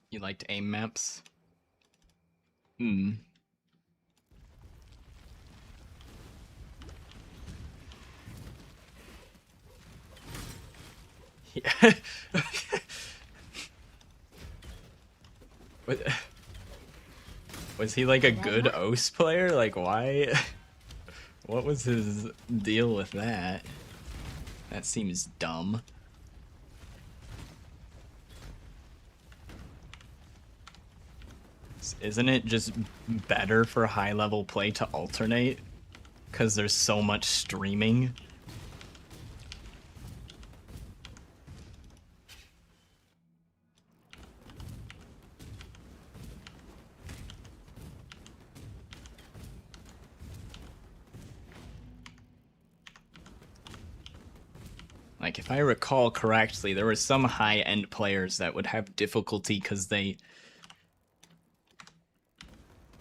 You liked aim maps? Hmm. Yeah. What? Was he like a good OS player? Like, why? What was his deal with that? That seems dumb. Isn't it just better for high-level play to alternate? Because there's so much streaming? Like, if I recall correctly, there were some high-end players that would have difficulty because they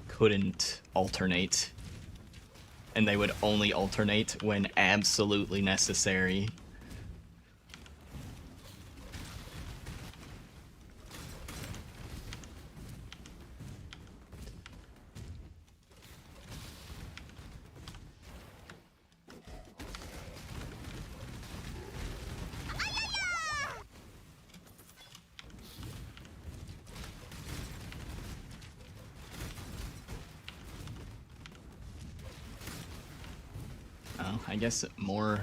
couldn't alternate. And they would only alternate when absolutely necessary. Oh, I guess more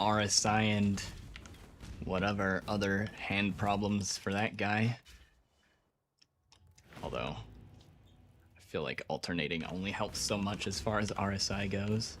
RSI and whatever other hand problems for that guy. Although, I feel like alternating only helps so much as far as RSI goes.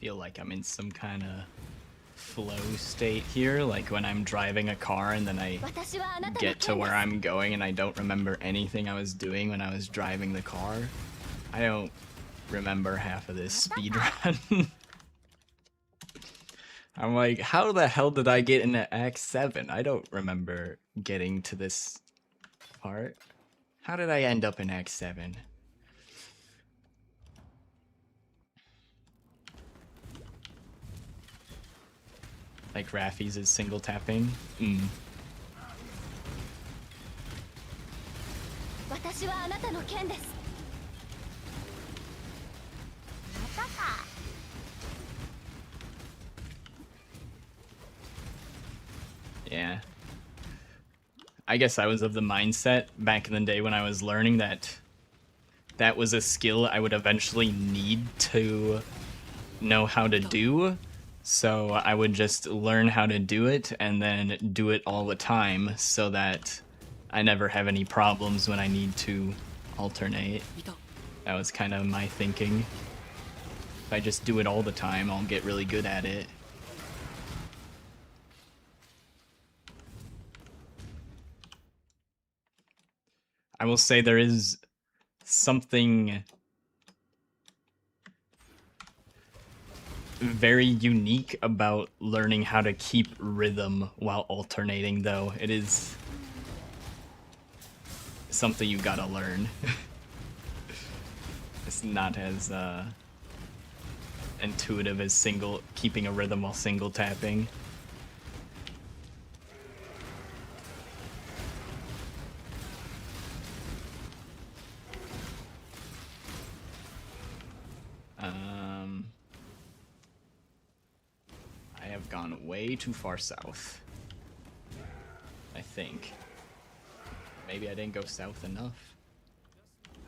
feel like I'm in some kind of flow state here, like when I'm driving a car and then I 私はあなたの get to 剣で where す I'm going and I don't remember anything I was doing when I was driving the car. I don't remember half of this speed run. I'm like, how the hell did I get into Act 7? I don't remember getting to this part. How did I end up in Act 7? Like Raffi's is single tapping? 私はあなたの剣ですまたか Yeah. I guess I was of the mindset back in the day when I was learning that that was a skill I would eventually need to know how to do. So I would just learn how to do it and then do it all the time so that I never have any problems when I need to alternate. いた That was kind of my thinking. If I just do it all the time, I'll get really good at it. I will say there is something very unique about learning how to keep rhythm while alternating, though. It is something you gotta learn. It's not as intuitive as keeping a rhythm while single tapping. I have gone way too far south. I think. Maybe I didn't go south enough.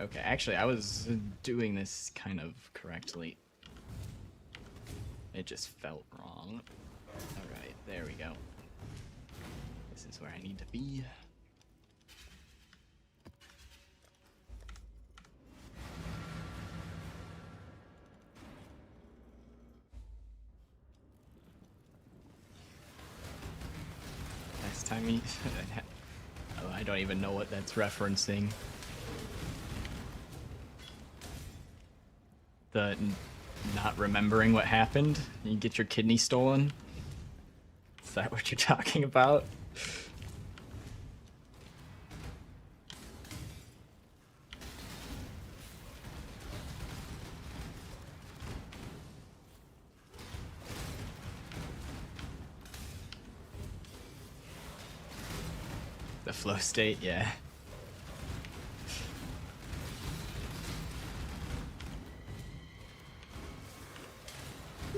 Okay, actually, I was doing this kind of correctly. It just felt wrong. Alright, there we go. This is where I need to be. Last time he... oh, I don't even know what that's referencing. The not remembering what happened? You get your kidney stolen? Is that what you're talking about? The flow state, yeah.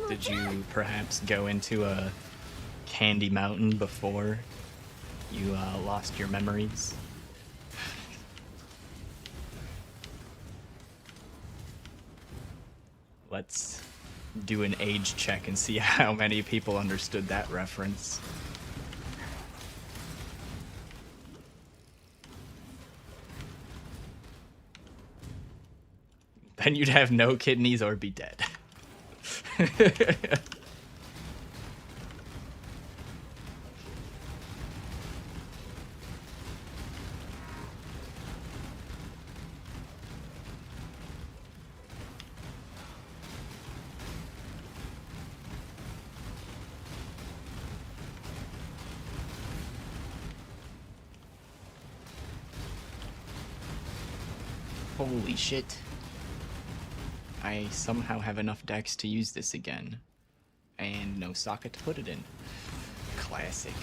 Did you perhaps go into a candy mountain before you lost your memories? Let's do an age check and see how many people understood that reference. Then you'd have no kidneys or be dead. Holy shit. I somehow have enough decks to use this again. And no socket to put it in. Classic.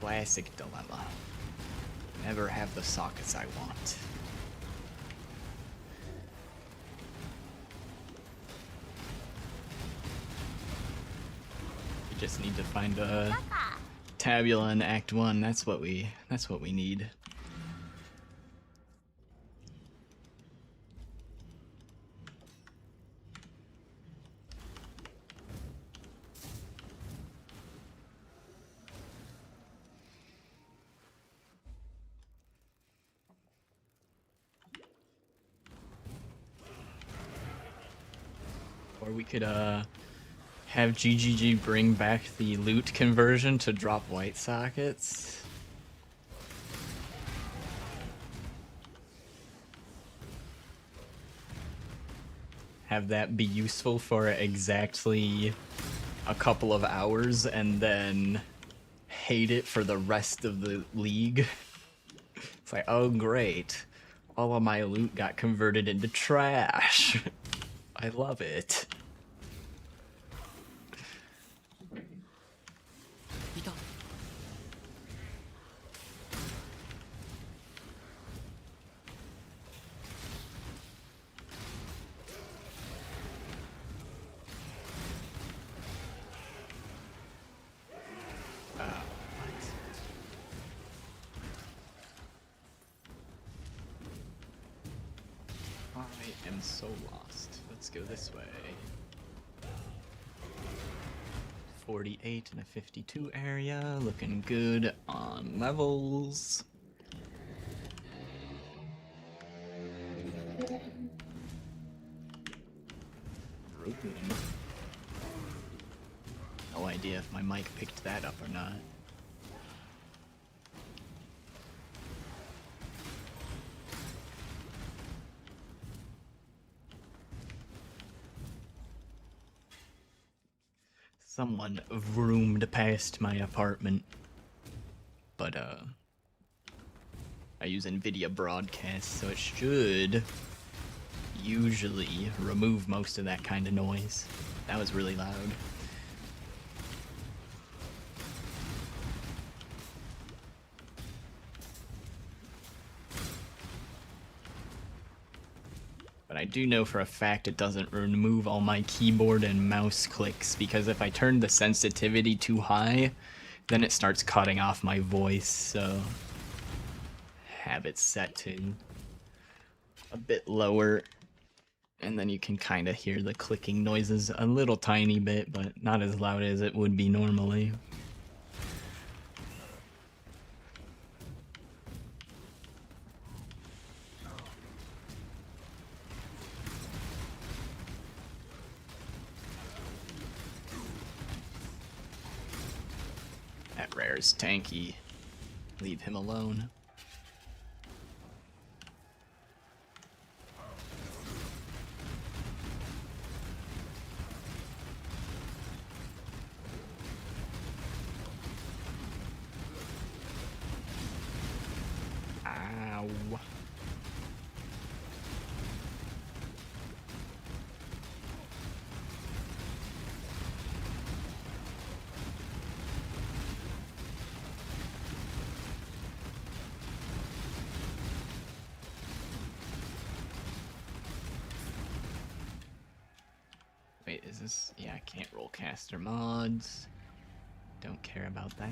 Classic dilemma. Never have the sockets I want. You just need to find a tabula in Act 1. That's what we need. we could have GGG bring back the loot conversion to drop white sockets. Have that be useful for exactly a couple of hours and then hate it for the rest of the league. It's like, oh great, all of my loot got converted into trash. I love it. いた I am so lost. Let's go this way. 48 and a 52 area, looking good on levels. No idea if my mic picked that up or not. Someone vroomed past my apartment. But, I use NVIDIA Broadcast, so it should usually remove most of that kind of noise. That was really loud. But I do know for a fact it doesn't remove all my keyboard and mouse clicks, because if I turn the sensitivity too high, then it starts cutting off my voice, so have it set to a bit lower, and then you can kind of hear the clicking noises a little tiny bit, but not as loud as it would be normally. That Rare's tanky. Leave him alone. Ow. Wait, is this? Yeah, I can't roll caster mods. Don't care about that.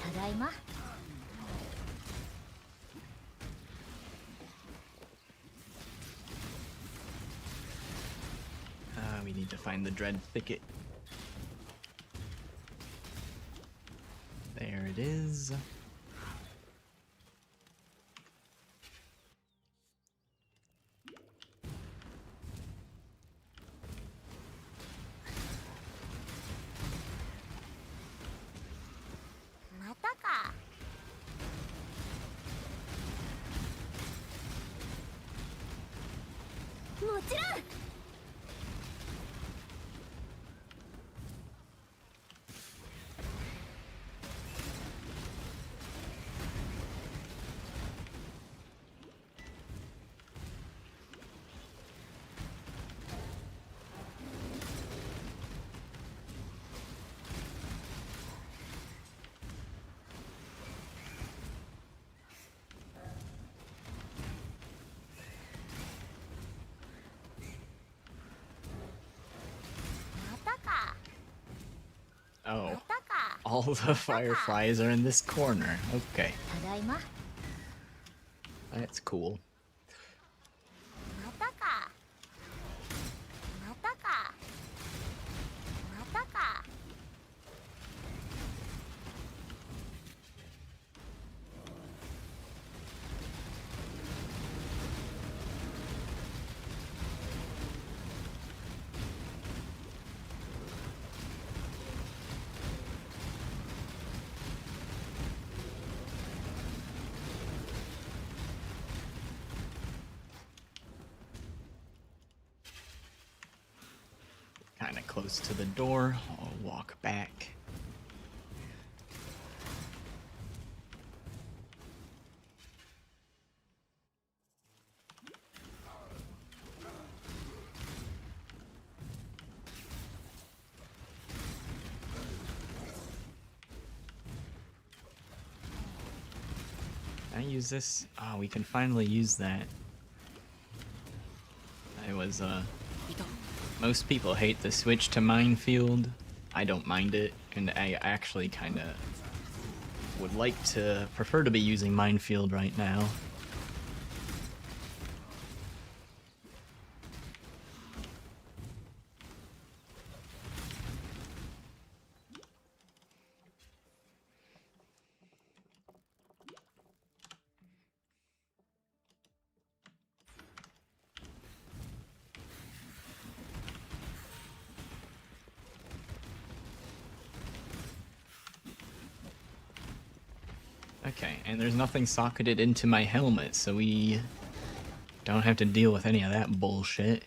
Tadaima. We need to find the dread thicket. There it is. Mataka. もちろん。Oh, all the fireflies are in this corner. Okay, ただいま。 that's cool. kind of close to the door. I'll walk back. Can I use this? Oh, we can finally use that. Most people hate the switch to minefield. I don't mind it, and I actually kind of would like to prefer to be using minefield right now. Okay, and there's nothing socketed into my helmet, so we don't have to deal with any of that bullshit.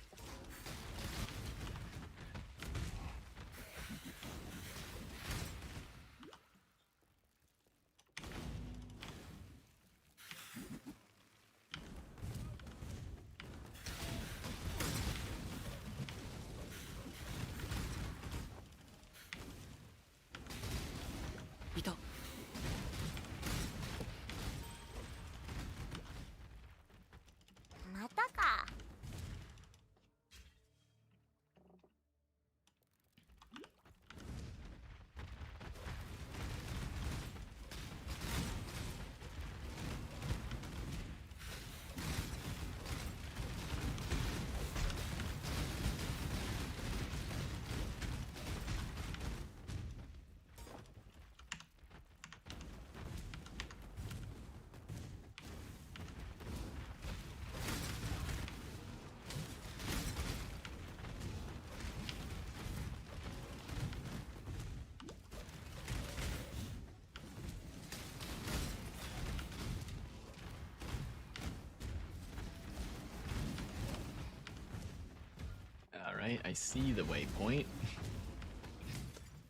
Alright, I see the waypoint.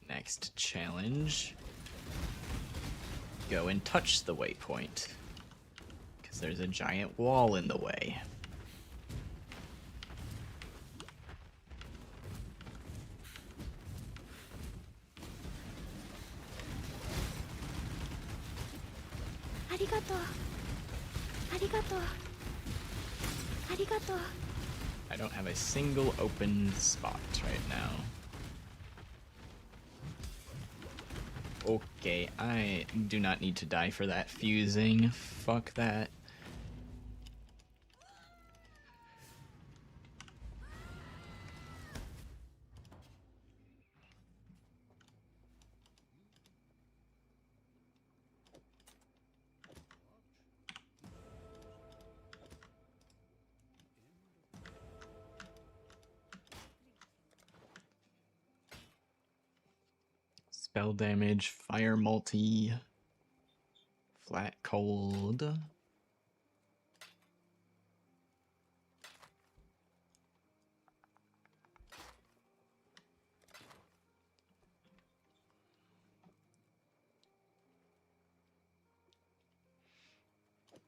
Next challenge. Go and touch the waypoint. Because there's a giant wall in the way. I don't have a single open spot right now. Okay, I do not need to die for that fusing. Fuck that. Spell damage, fire multi, flat cold.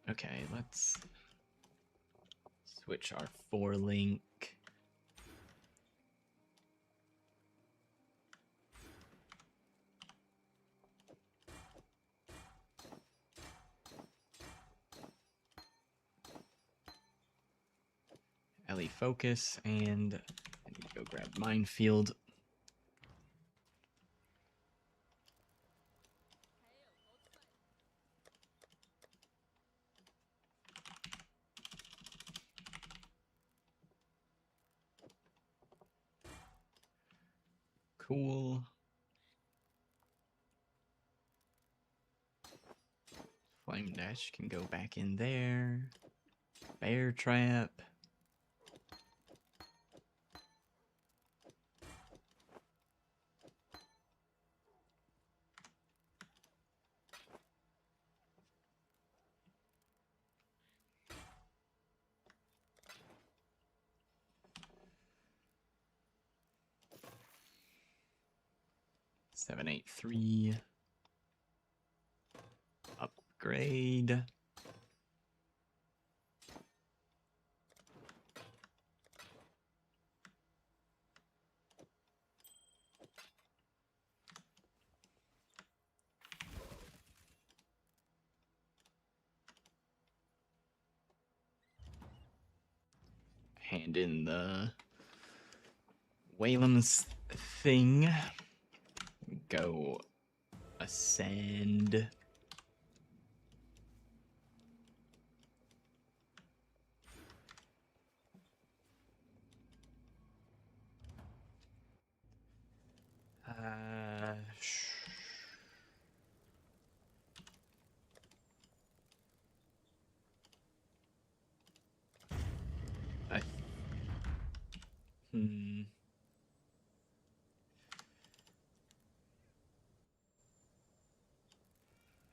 Okay, let's switch our 4-link. Ellie focus, and I need to go grab minefield. Cool. Flame dash can go back in there. Bear trap. 783. Upgrade. Hand in the Whalem's thing. Go ascend.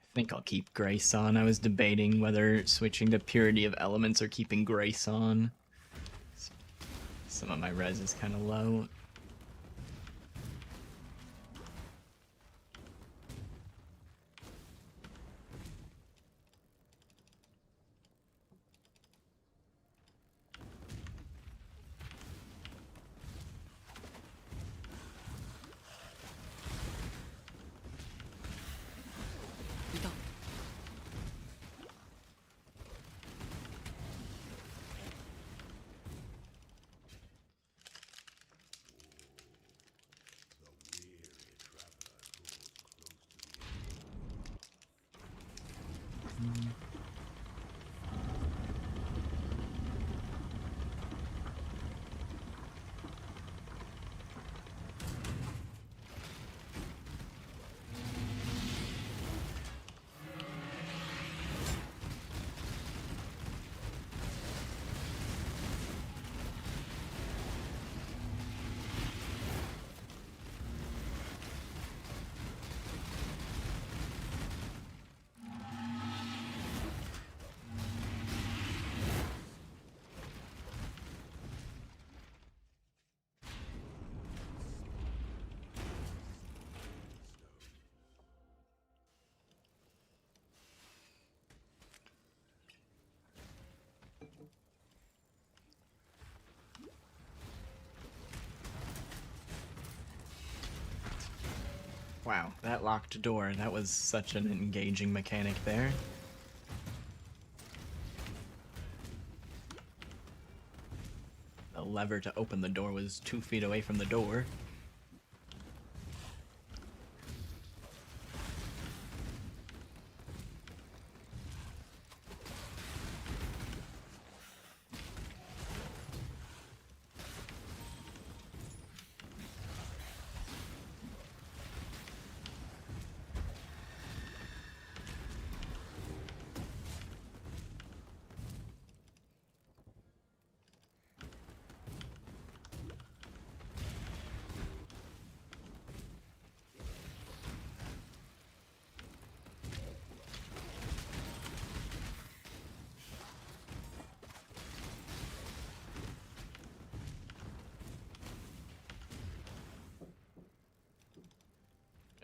I think I'll keep Grace on. I was debating whether switching to Purity of Elements or keeping Grace on. Some of my res is kind of low. Wow, that locked door, that was such an engaging mechanic there. The lever to open the door was 2 feet away from the door.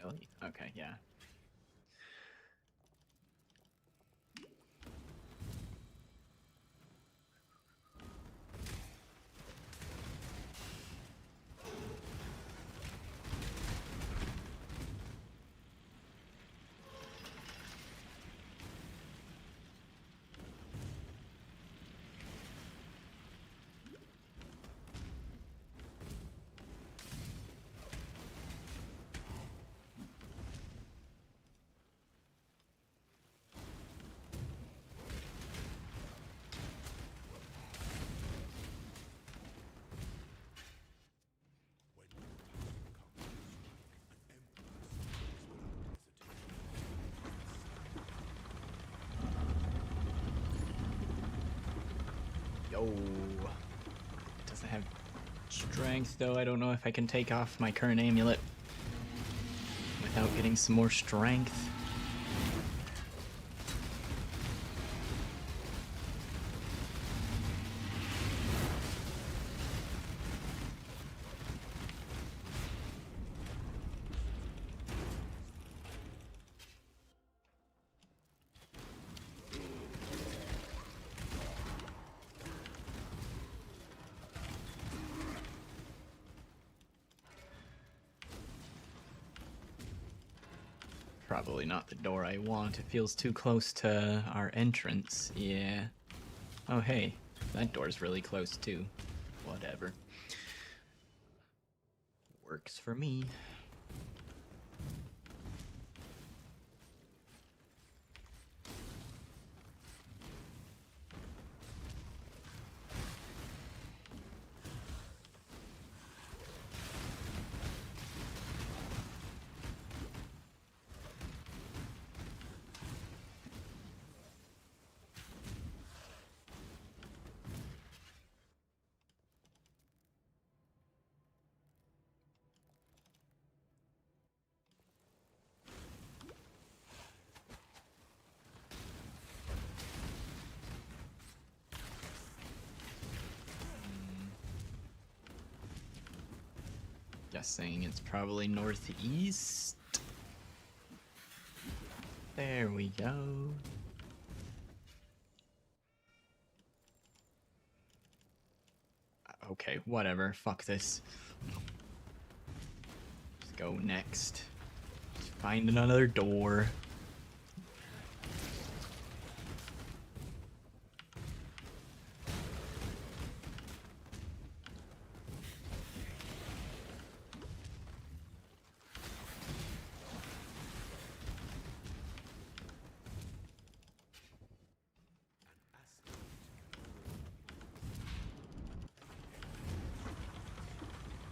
Really? Okay, yeah. Yo. Doesn't have strength, though. I don't know if I can take off my current amulet without getting some more strength. Probably not the door I want. It feels too close to our entrance. Yeah. Oh, hey. That door's really close, too. Whatever. Works for me. Guessing it's probably northeast. There we go. Okay, whatever. Fuck this. Let's go next. Let's find another door.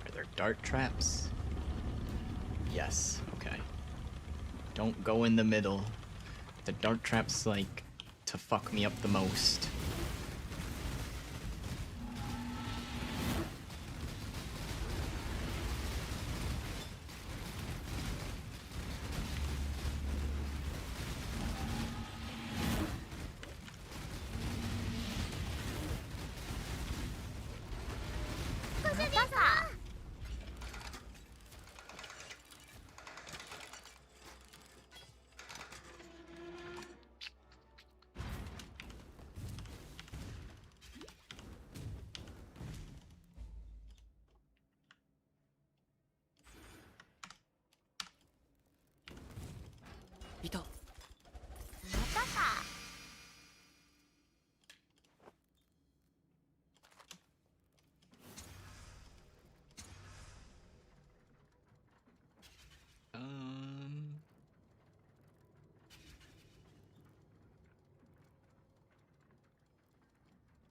Are there dart traps? Yes, okay. Don't go in the middle. The dart traps, like, to fuck me up the most.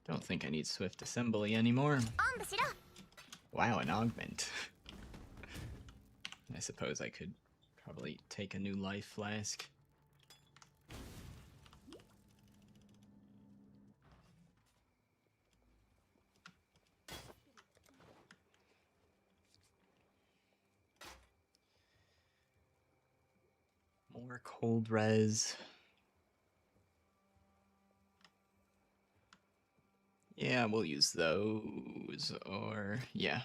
Don't think I need swift assembly anymore. Wow, an augment. I suppose I could probably take a new life flask. More cold res. Yeah, we'll use those, or yeah.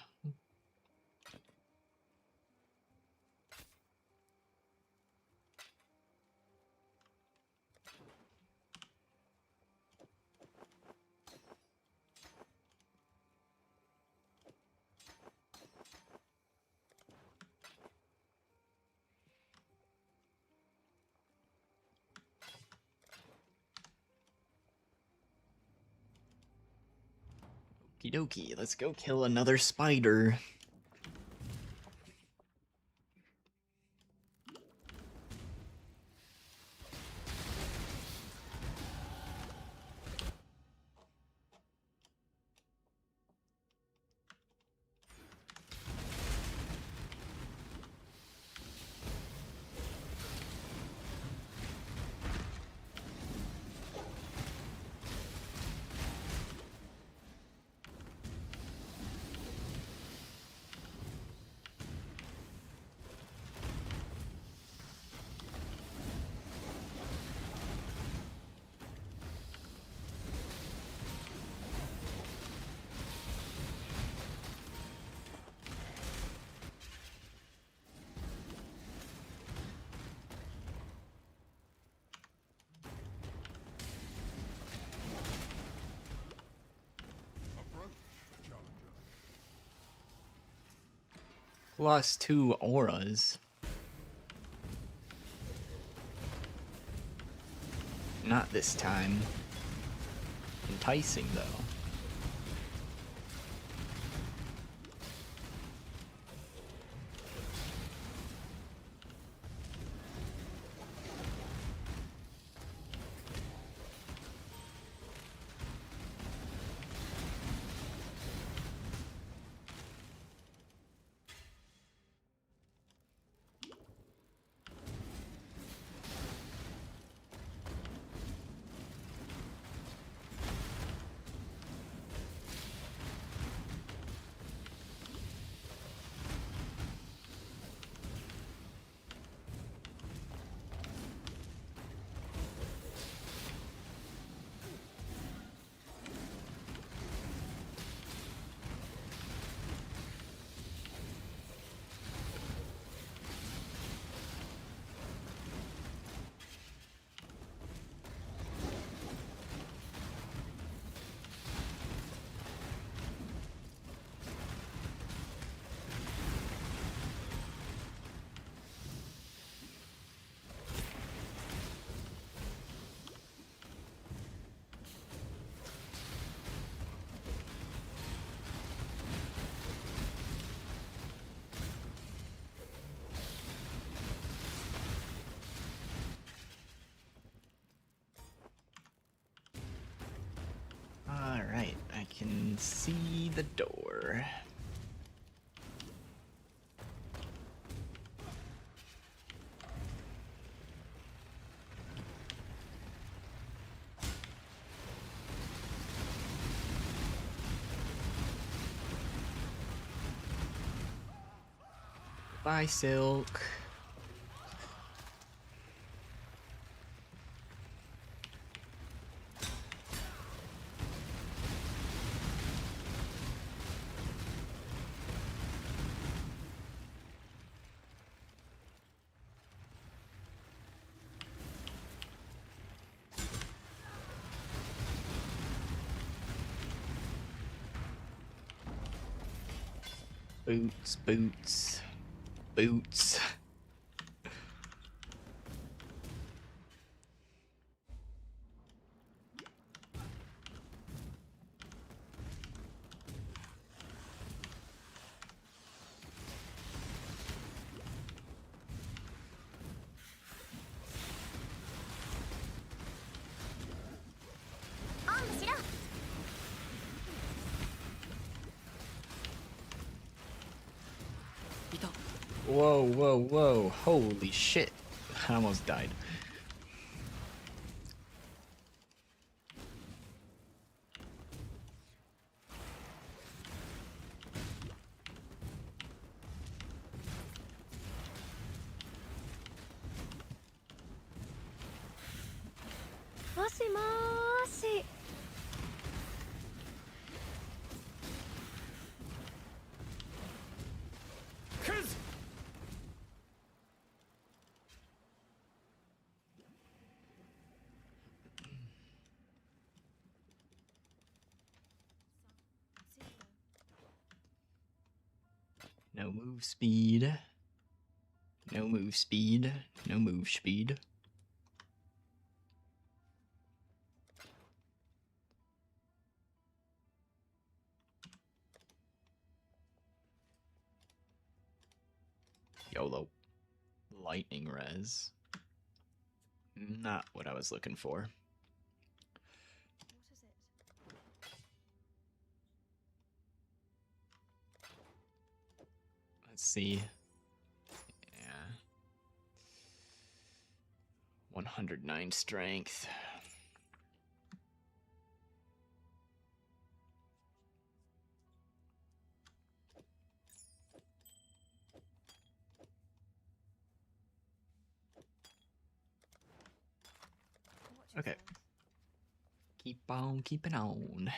Okie dokie, let's go kill another spider. Lost 2 auras. Not this time. Enticing, though. Alright, I can see the door. Bye, Silk. Boots, boots, boots. Whoa, whoa, whoa. Holy shit. I almost died. No move speed. No move speed. No move speed. YOLO. Lightning res. Not what I was looking for. Let's see. Yeah. 109 strength. Okay. Keep on keeping on.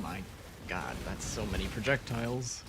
my god, that's so many projectiles.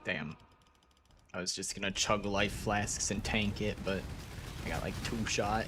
Damn. I was just gonna chug life flasks and tank it, but I got like 2 shot.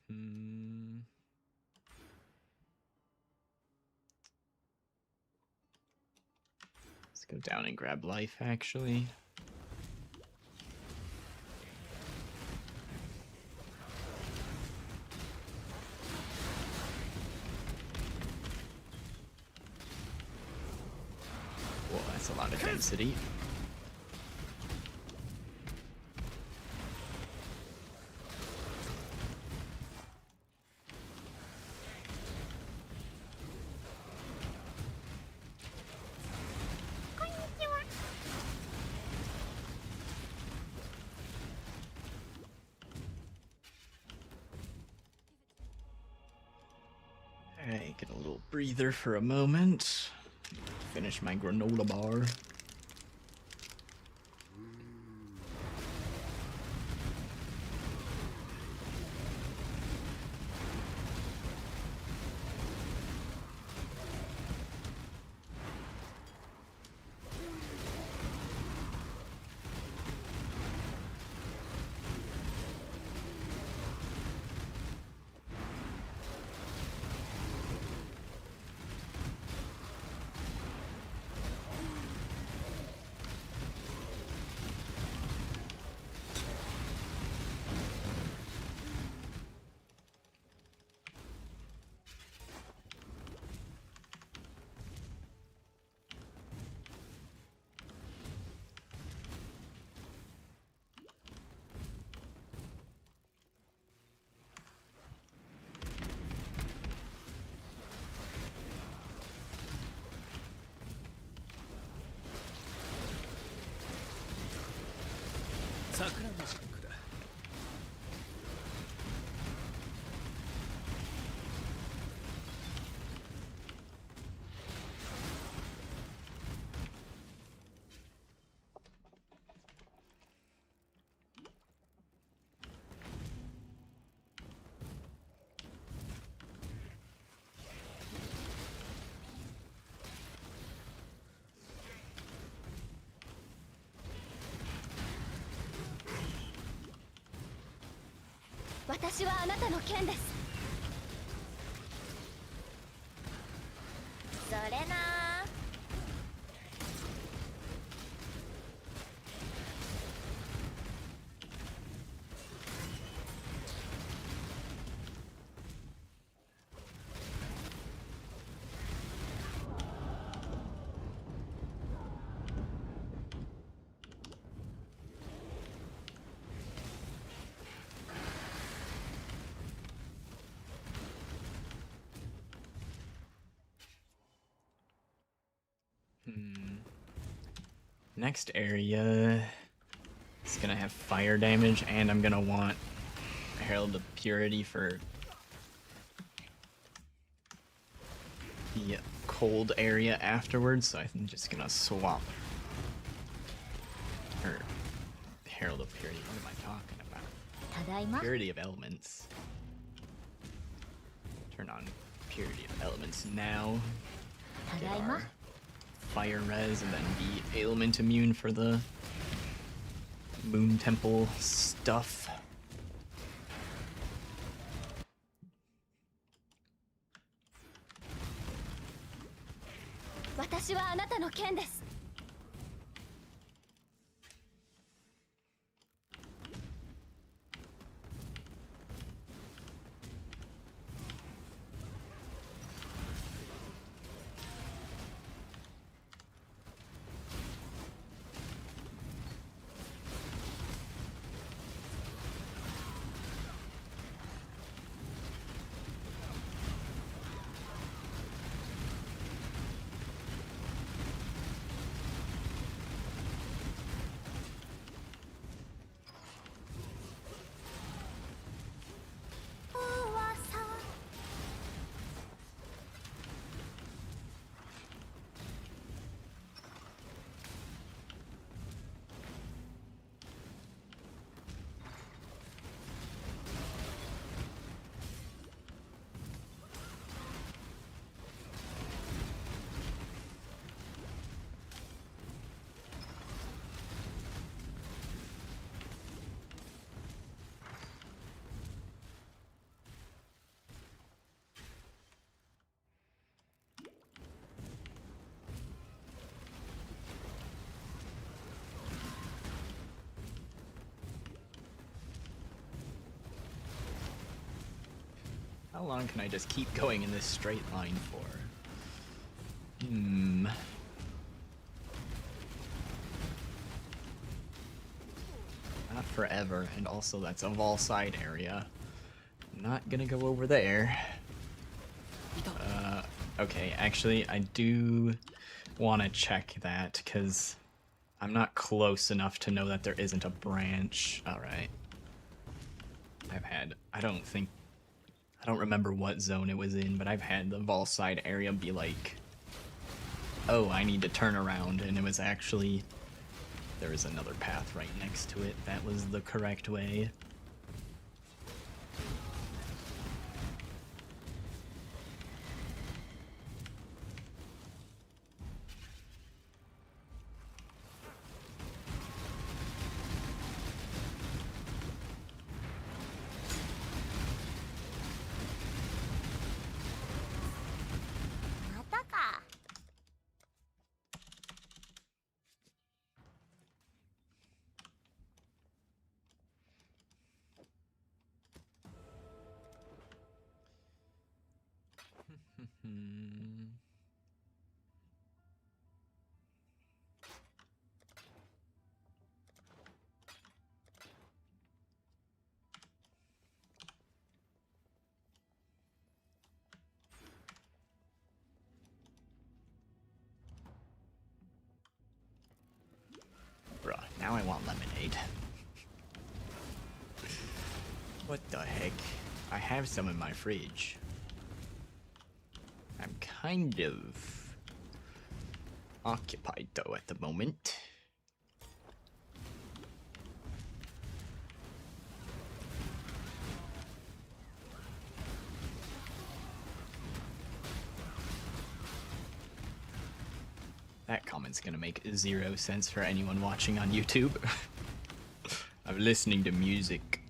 Hmm. Let's go down and grab life, actually. Whoa, that's a lot of density. Alright, get a little breather for a moment. Finish my granola bar.桜マジックだ。私はあなたの剣です。それな Next area is gonna have fire damage, and I'm gonna want Herald of Purity for the cold area afterwards, so I'm just gonna swap. Or Herald of Purity, what am I talking about? ただいま Purity of Elements. Turn on Purity of Elements now. た Get だいま our fire res and then be ailment immune for the Moon Temple stuff. 私はあなたの剣です How long can I just keep going in this straight line for? Not forever, and also that's a Vol side area. Not gonna go over there. Okay, actually, I do want to check that, because I'm not close enough to know that there isn't a branch. Alright. I don't remember what zone it was in, but I've had the Vol side area be like, oh, I need to turn around, and it was actually, there was another path right next to it. That was the correct way. Bruh, now I want lemonade. What the heck? I have some in my fridge. I'm kind of occupied though at the moment. That comment's gonna make 0 sense for anyone watching on YouTube. I'm listening to music.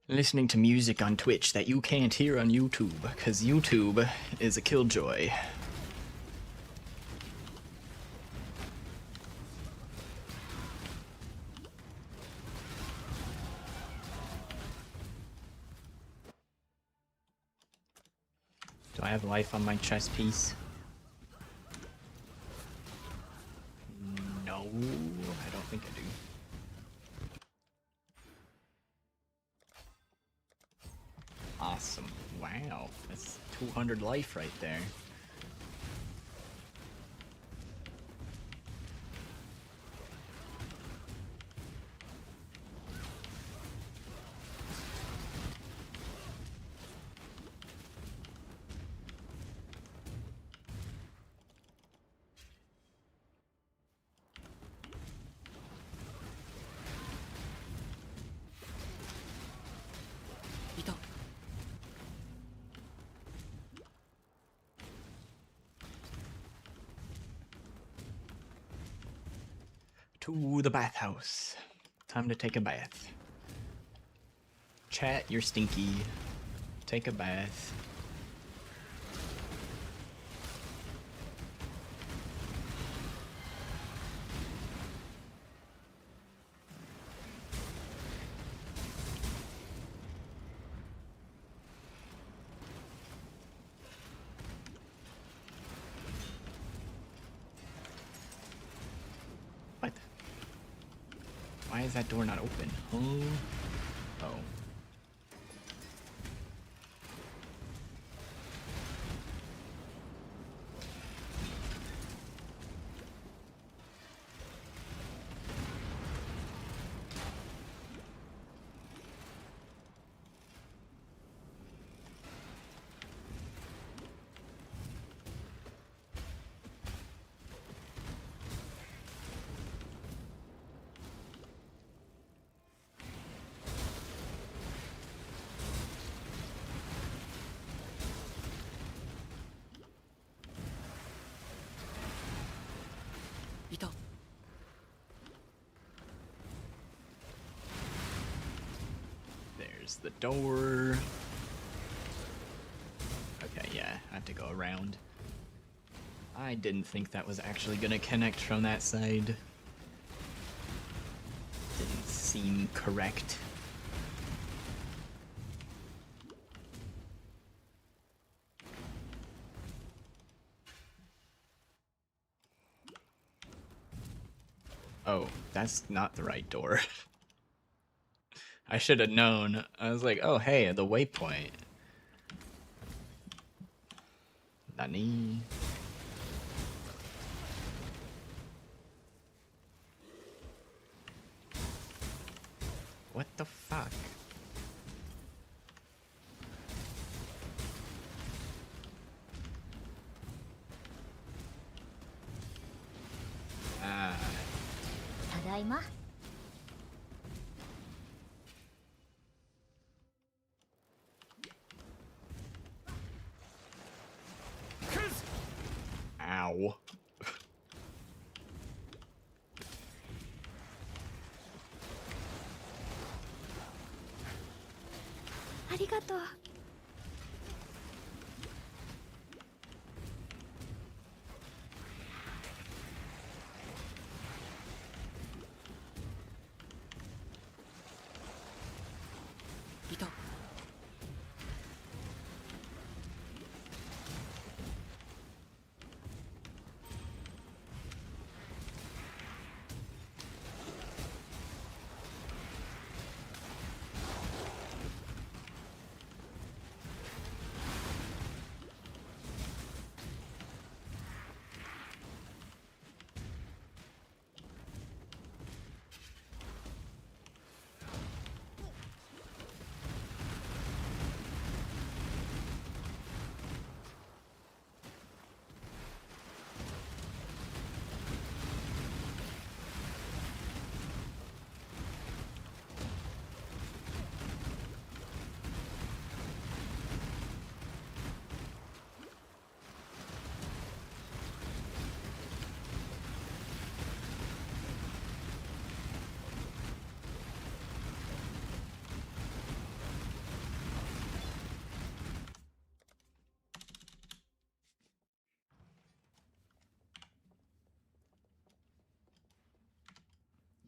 Listening to music on Twitch that you can't hear on YouTube, because YouTube is a killjoy. Do I have life on my chess piece? No, I don't think I do. awesome. Wow, that's 200 life right there. To the bathhouse. Time to take a bath. Chat, you're stinky. Take a bath. What? Why is that door not open? Oh. There's the door. Okay, yeah, I have to go around. I didn't think that was actually gonna connect from that side. Didn't seem correct. Oh, that's not the right door. I should have known. I was like, oh, hey, the waypoint. Nani? What the fuck? Ah. ただいま。 Ow. ありがとう。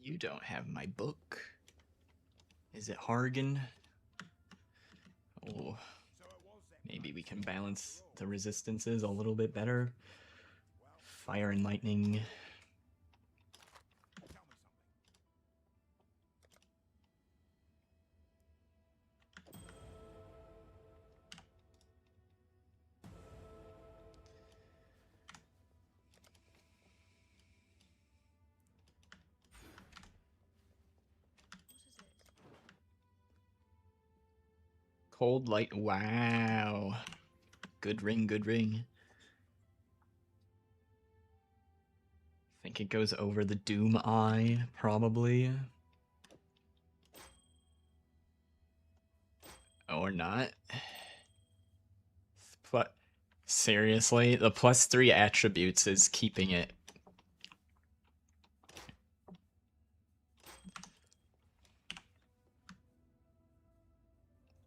You don't have my book. Is it Hargan? Oh, maybe we can balance the resistances a little bit better. Fire and lightning. Cold light. Wow. Good ring, good ring. Think it goes over the Doom Eye, probably. Or not. But seriously, the +3 attributes is keeping it.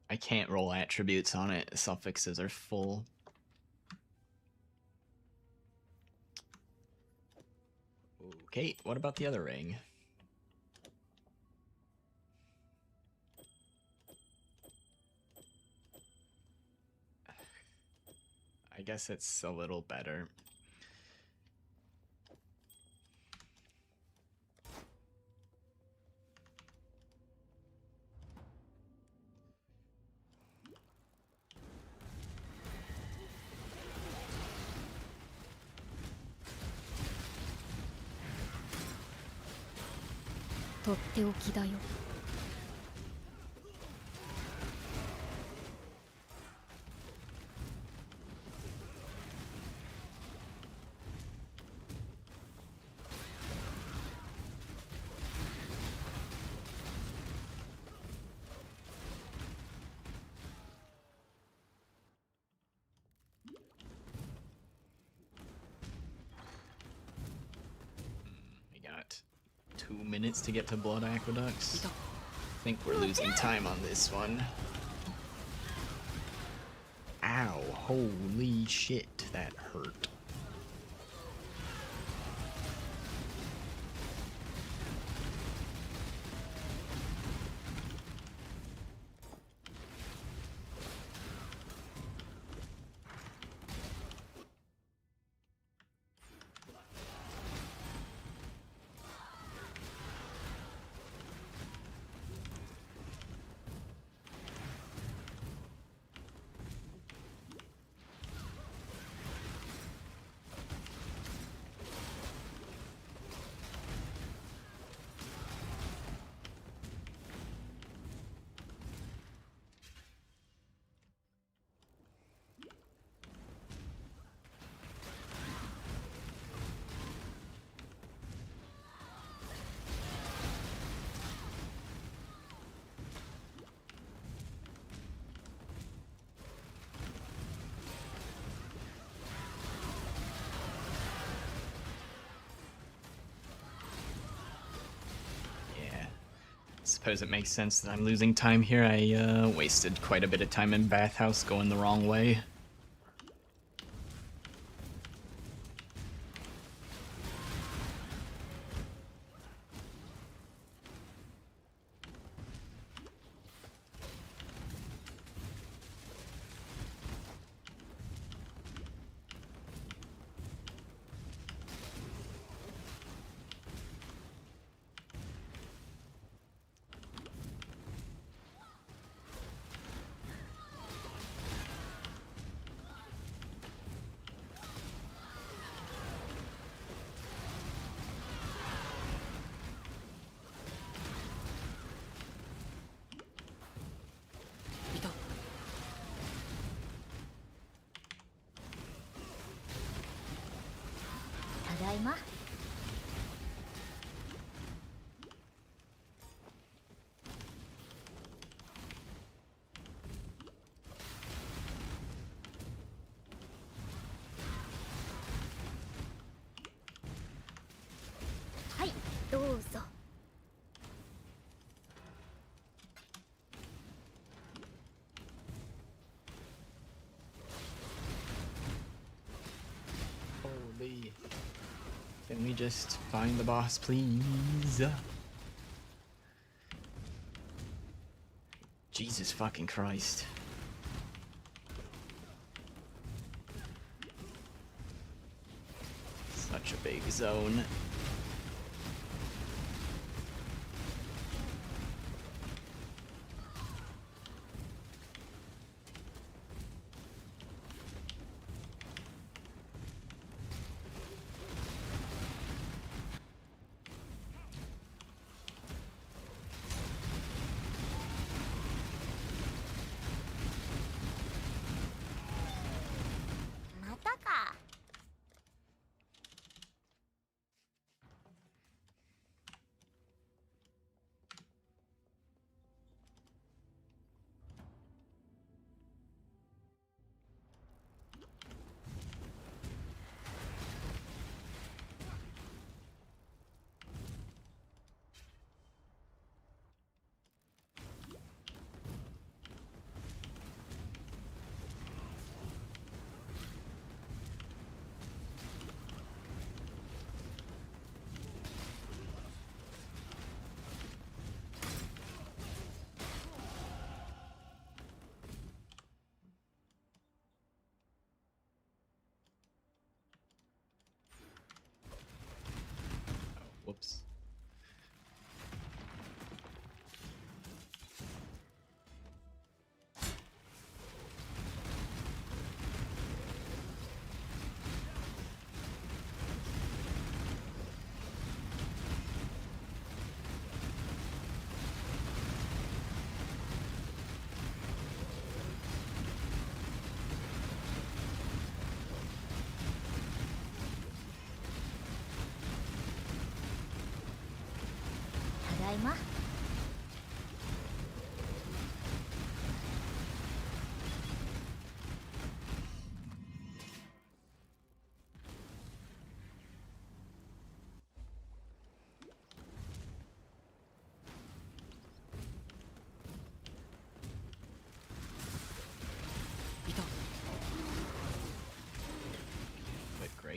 I can't roll attributes on it. Suffixes are full. Okay, what about the other ring? I guess it's a little better. We got 2 minutes to get to Blood Aqueducts. I think we're losing time on this one. Ow, holy shit, that hurt. Suppose it makes sense that I'm losing time here. I wasted quite a bit of time in Bathhouse going the wrong way. Holy. Can we just find the boss, please? Jesus fucking Christ. Such a big zone.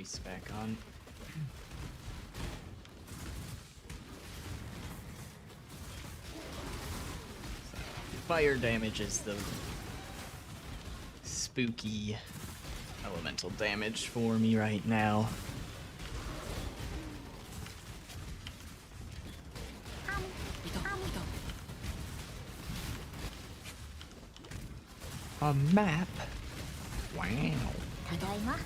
haste back on. So, fire damage is the spooky elemental damage for me right now. A map? Wow. ただいま。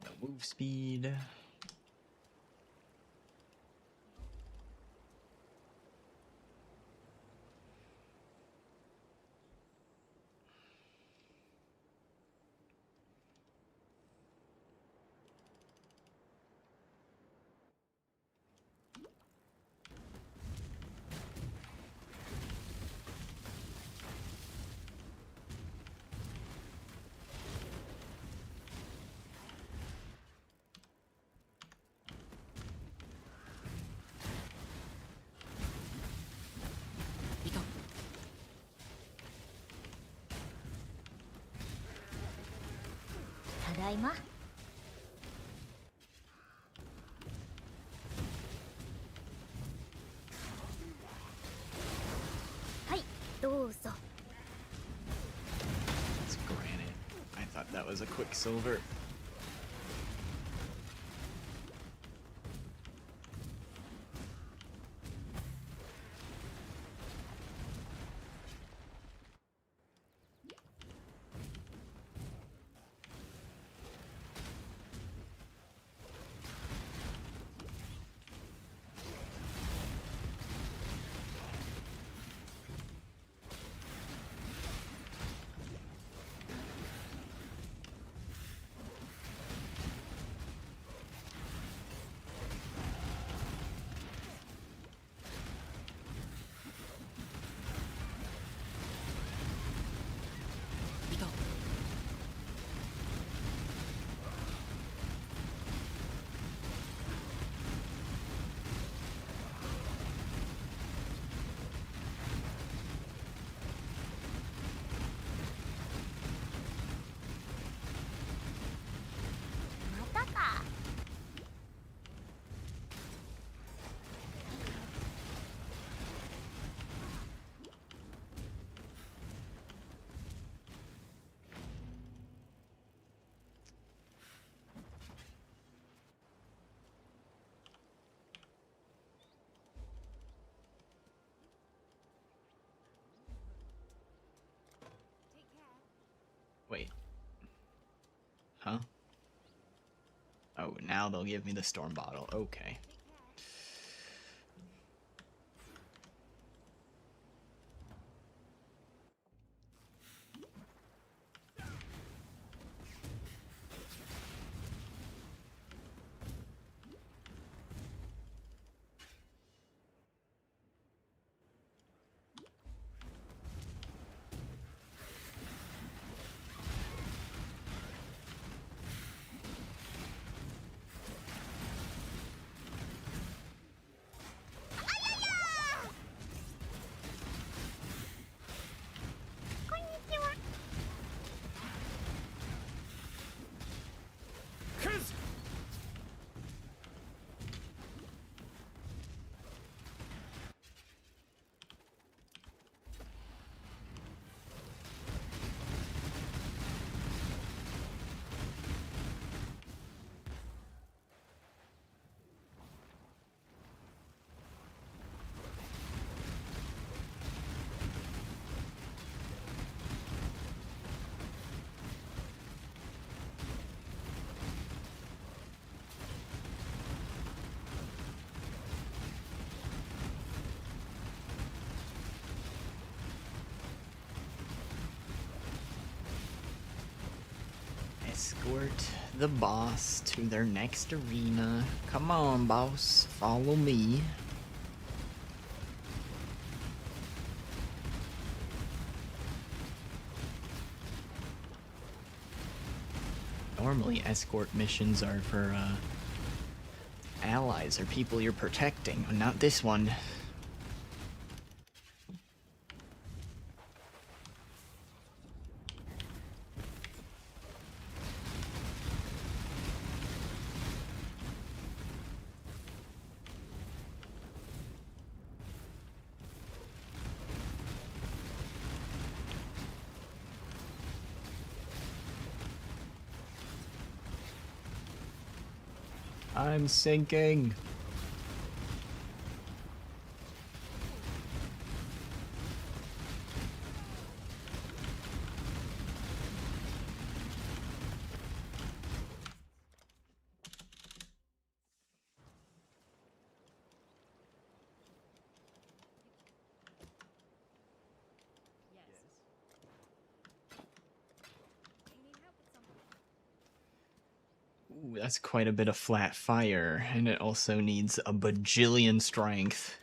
No move speed. Ito. ただいま。はい、どうぞ。 It's granite. I thought that was a quicksilver. Ito. またか。Wait. Huh? Oh, now they'll give me the storm bottle. Okay. escort the boss to their next arena. Come on, boss. Follow me. Normally, escort missions are for, allies or people you're protecting, but not this one. I'm sinking. Ooh, that's quite a bit of flat fire, and it also needs a bajillion strength.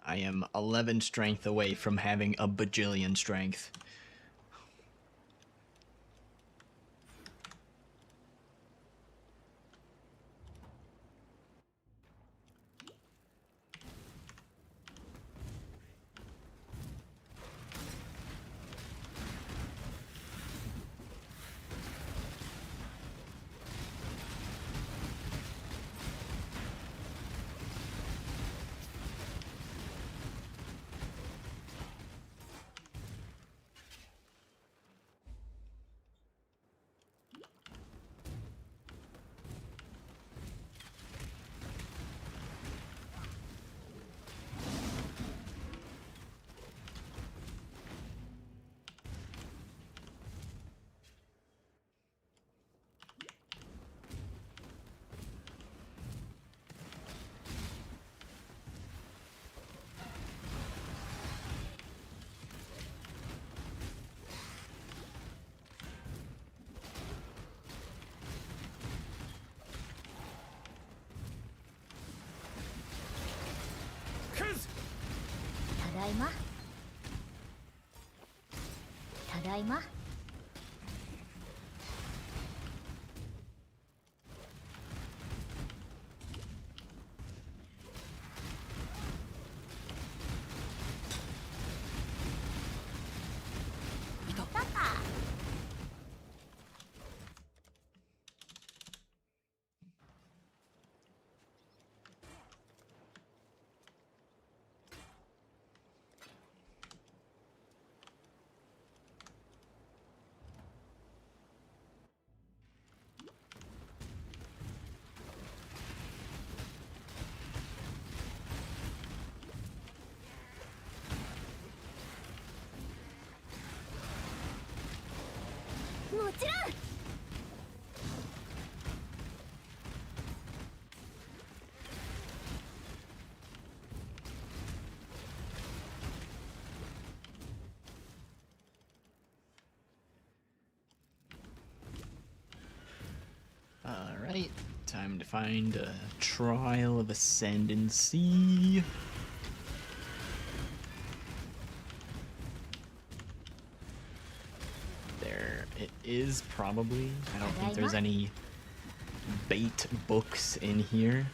I am 11 strength away from having a bajillion strength.ただいまただいまいたか。もちろん。Alright, time to find a trial of ascendancy. There it is, probably. I don't think there's any bait books in here.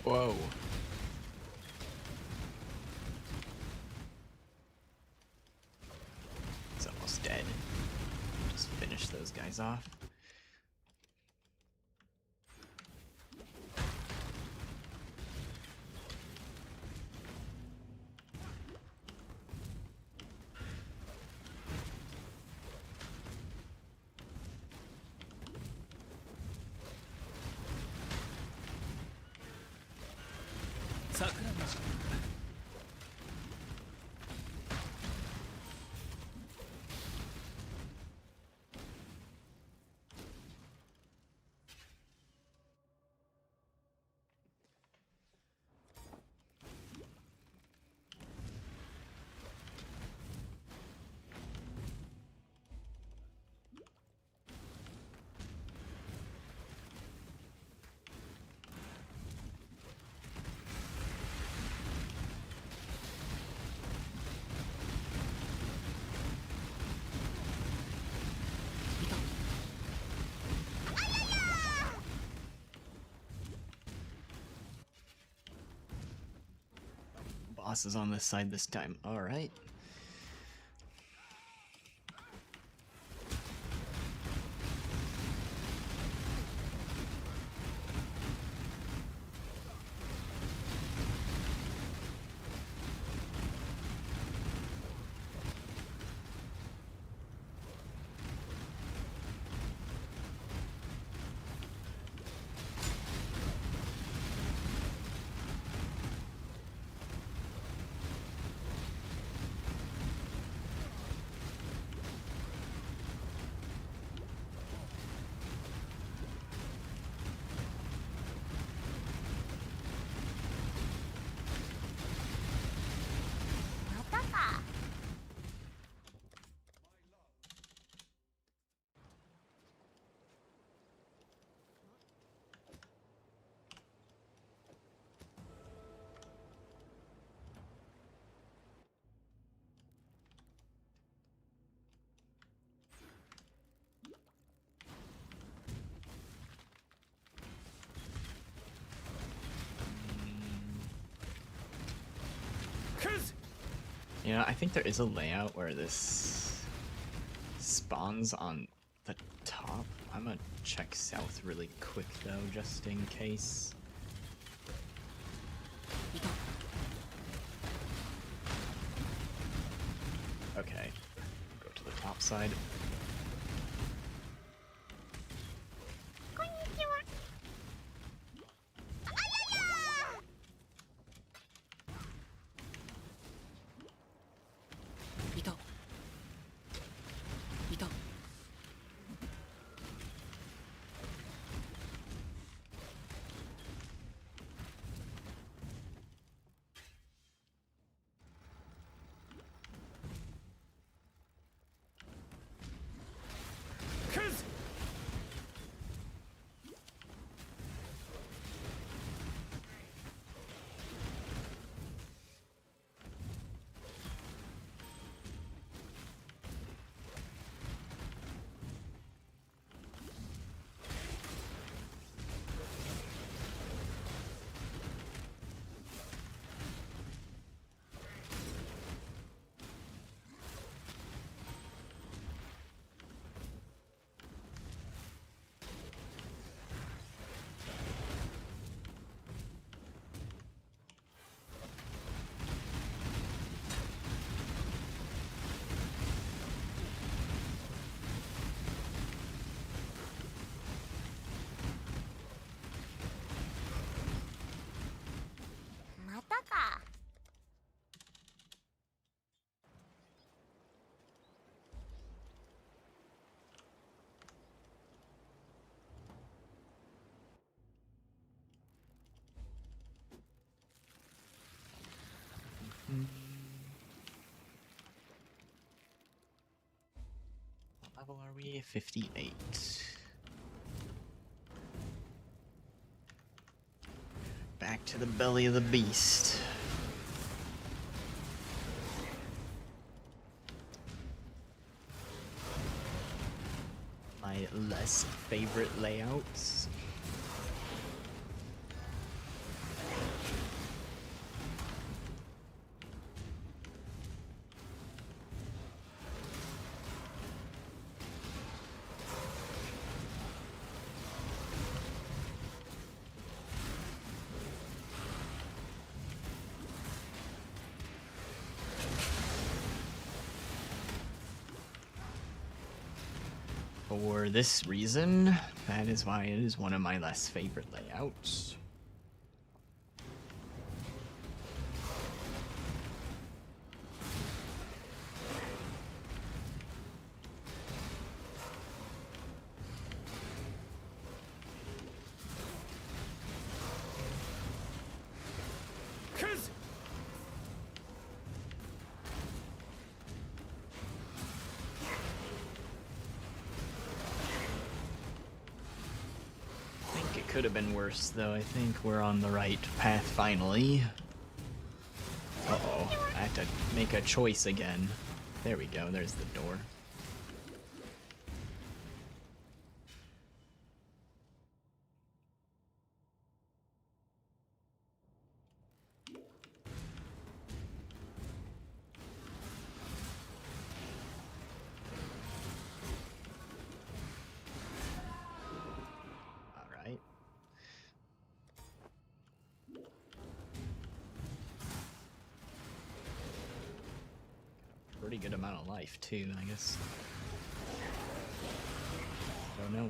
Whoa. It's almost dead. Just finish those guys off. 桜マジックだ。Boss is on this side this time. All right. You know, I think there is a layout where this spawns on the top. I'm gonna check south really quick though, just in case. Okay, go to the top side. What level are we? 58. Back to the belly of the beast. My less favorite layouts. For this reason, that is why it is one of my less favorite layouts. could have been worse, though. I think we're on the right path finally. Uh-oh. I have to make a choice again. There we go. There's the door. Alright. Pretty good amount of life, too, I guess. Don't know.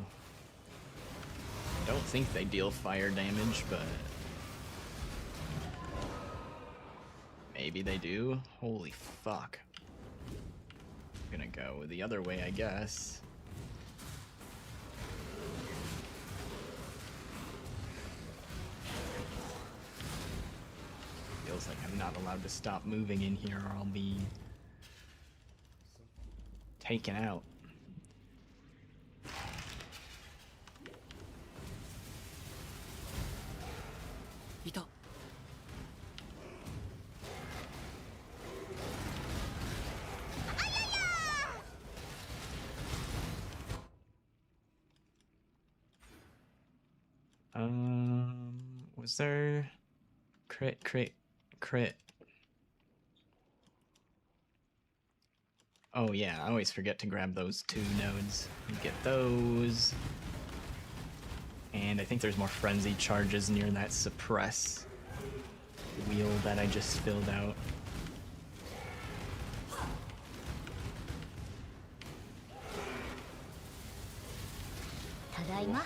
Don't think they deal fire damage, but maybe they do. Holy fuck. I'm gonna go the other way, I guess. Feels like I'm not allowed to stop moving in here or I'll be taken out. Was there crit? Oh yeah, I always forget to grab those 2 nodes. Get those. And I think there's more frenzy charges near that suppress wheel that I just filled out. Tadaima.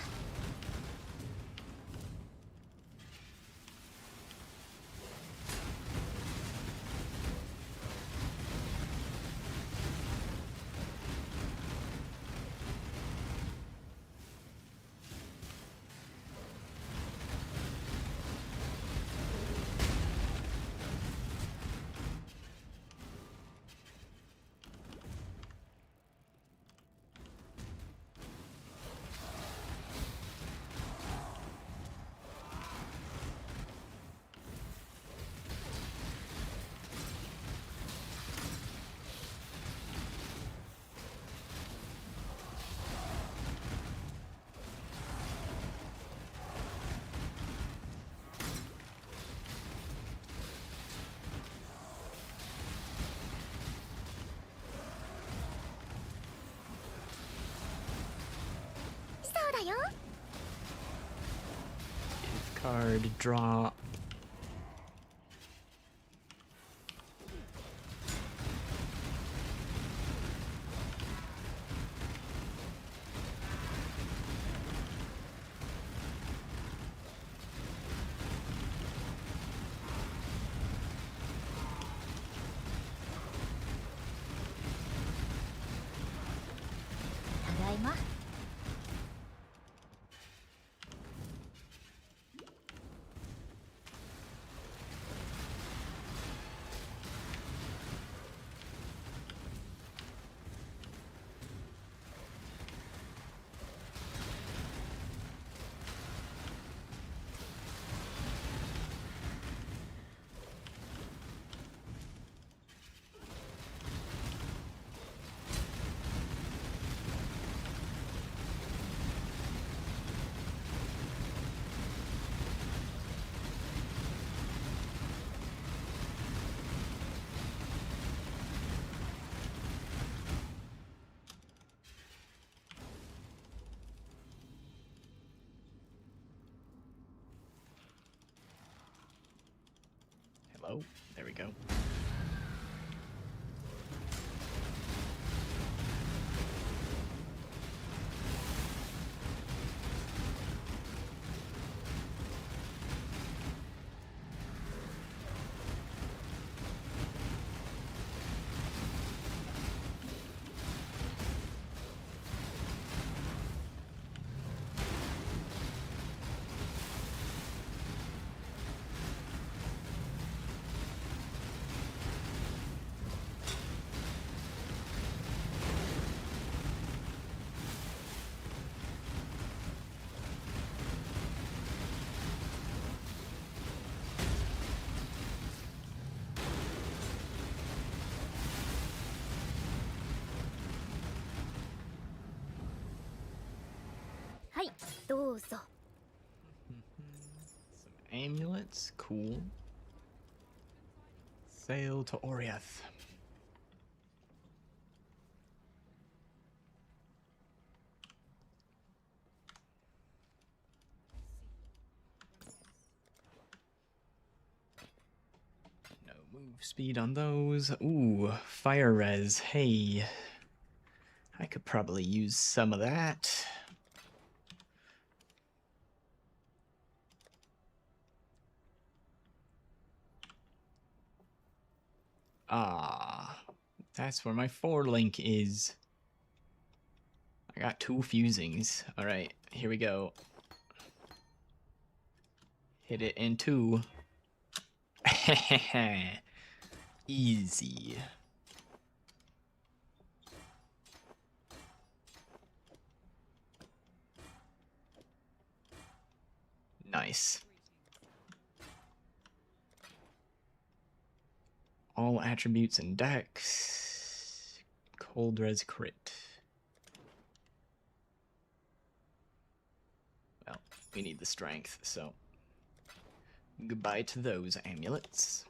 Gift card drop. Tadaima. Hello? There we go. どうぞ。 Some amulets, cool. Sail to Oriath. No move speed on those. Ooh, fire res. Hey, I could probably use some of that. Ah, that's where my 4-link is. I got 2 fusings. Alright, here we go. Hit it in 2. Easy. Nice. All attributes and decks. Cold res crit. Well, we need the strength, so goodbye to those amulets.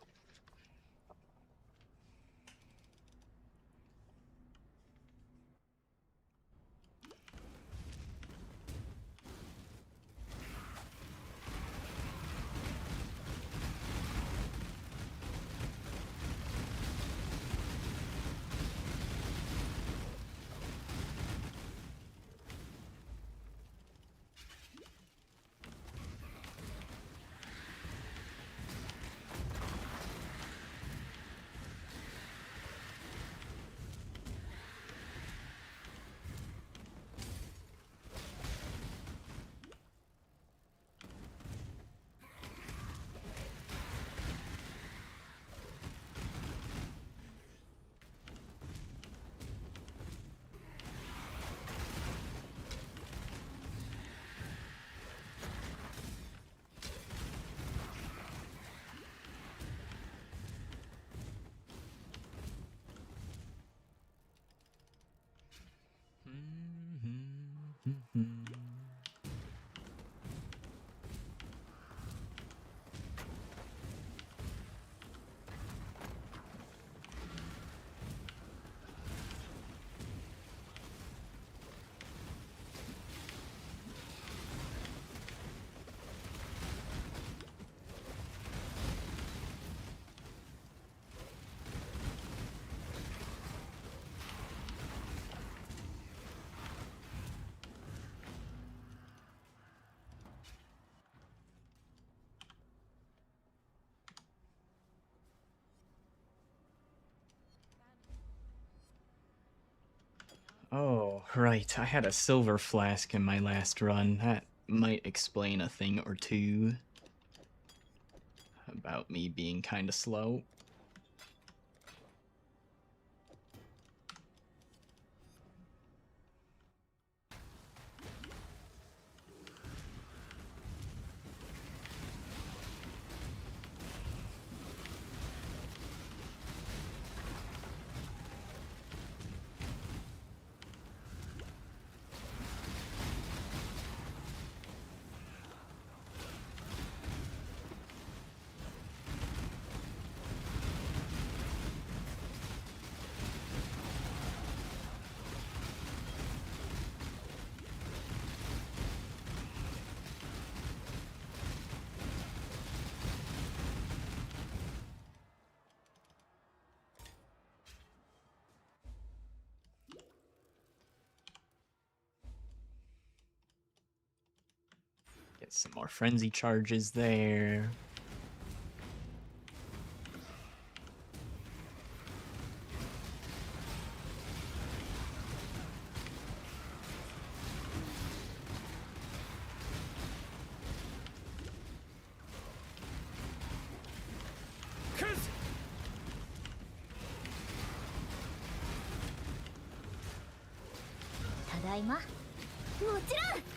Oh, right. I had a silver flask in my last run. That might explain a thing or two about me being kind of slow. Get some more frenzy charges there. Tadaima. もちろん。 Nice.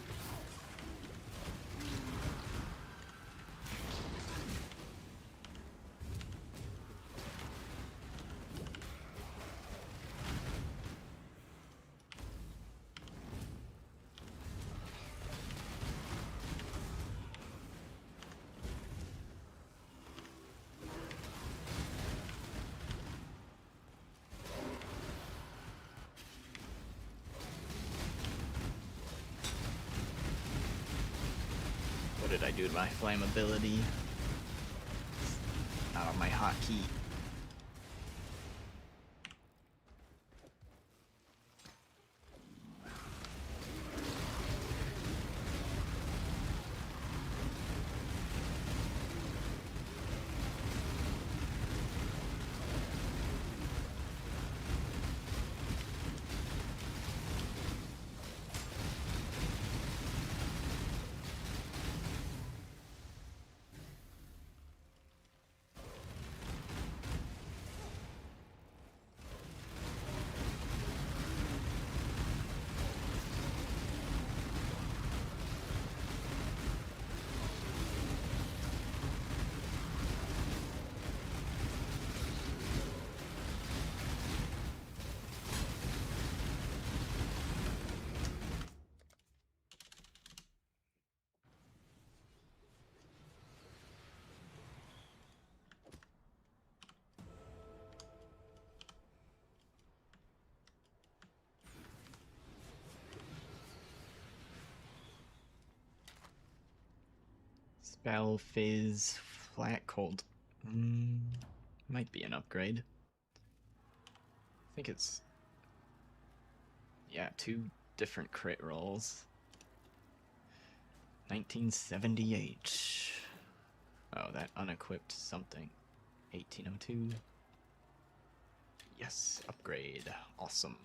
did I do to my flammability? Not on my hotkey. Spell, Fizz, Flat Cold. Might be an upgrade. I think it's... yeah, 2 different crit rolls. 1978. Oh, that unequipped something. 1802. Yes, upgrade. Awesome.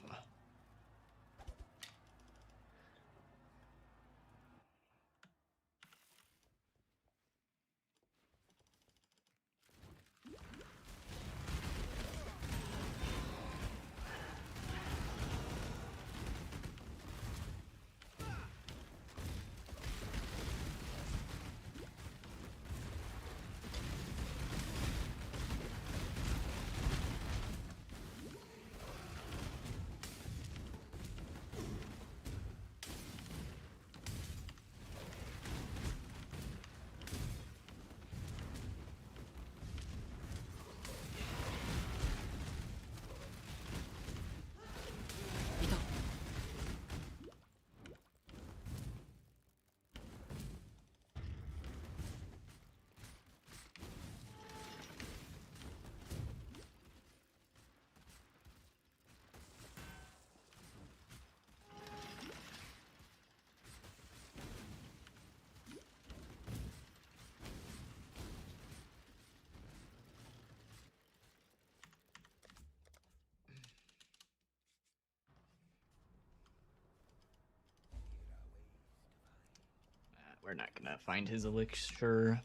We're not gonna find his elixir.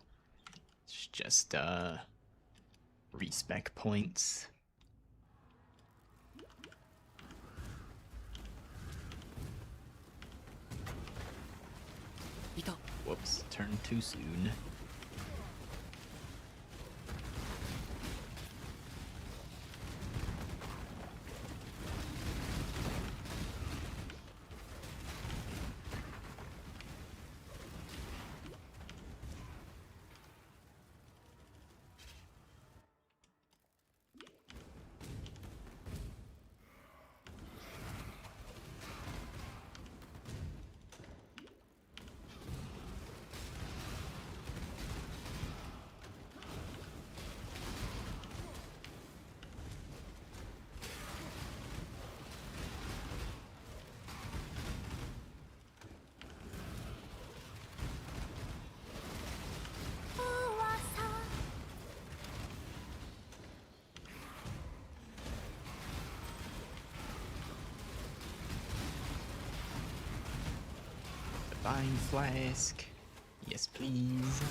It's just, respec points. Whoops, turned too soon. Divine Flask. Yes, please.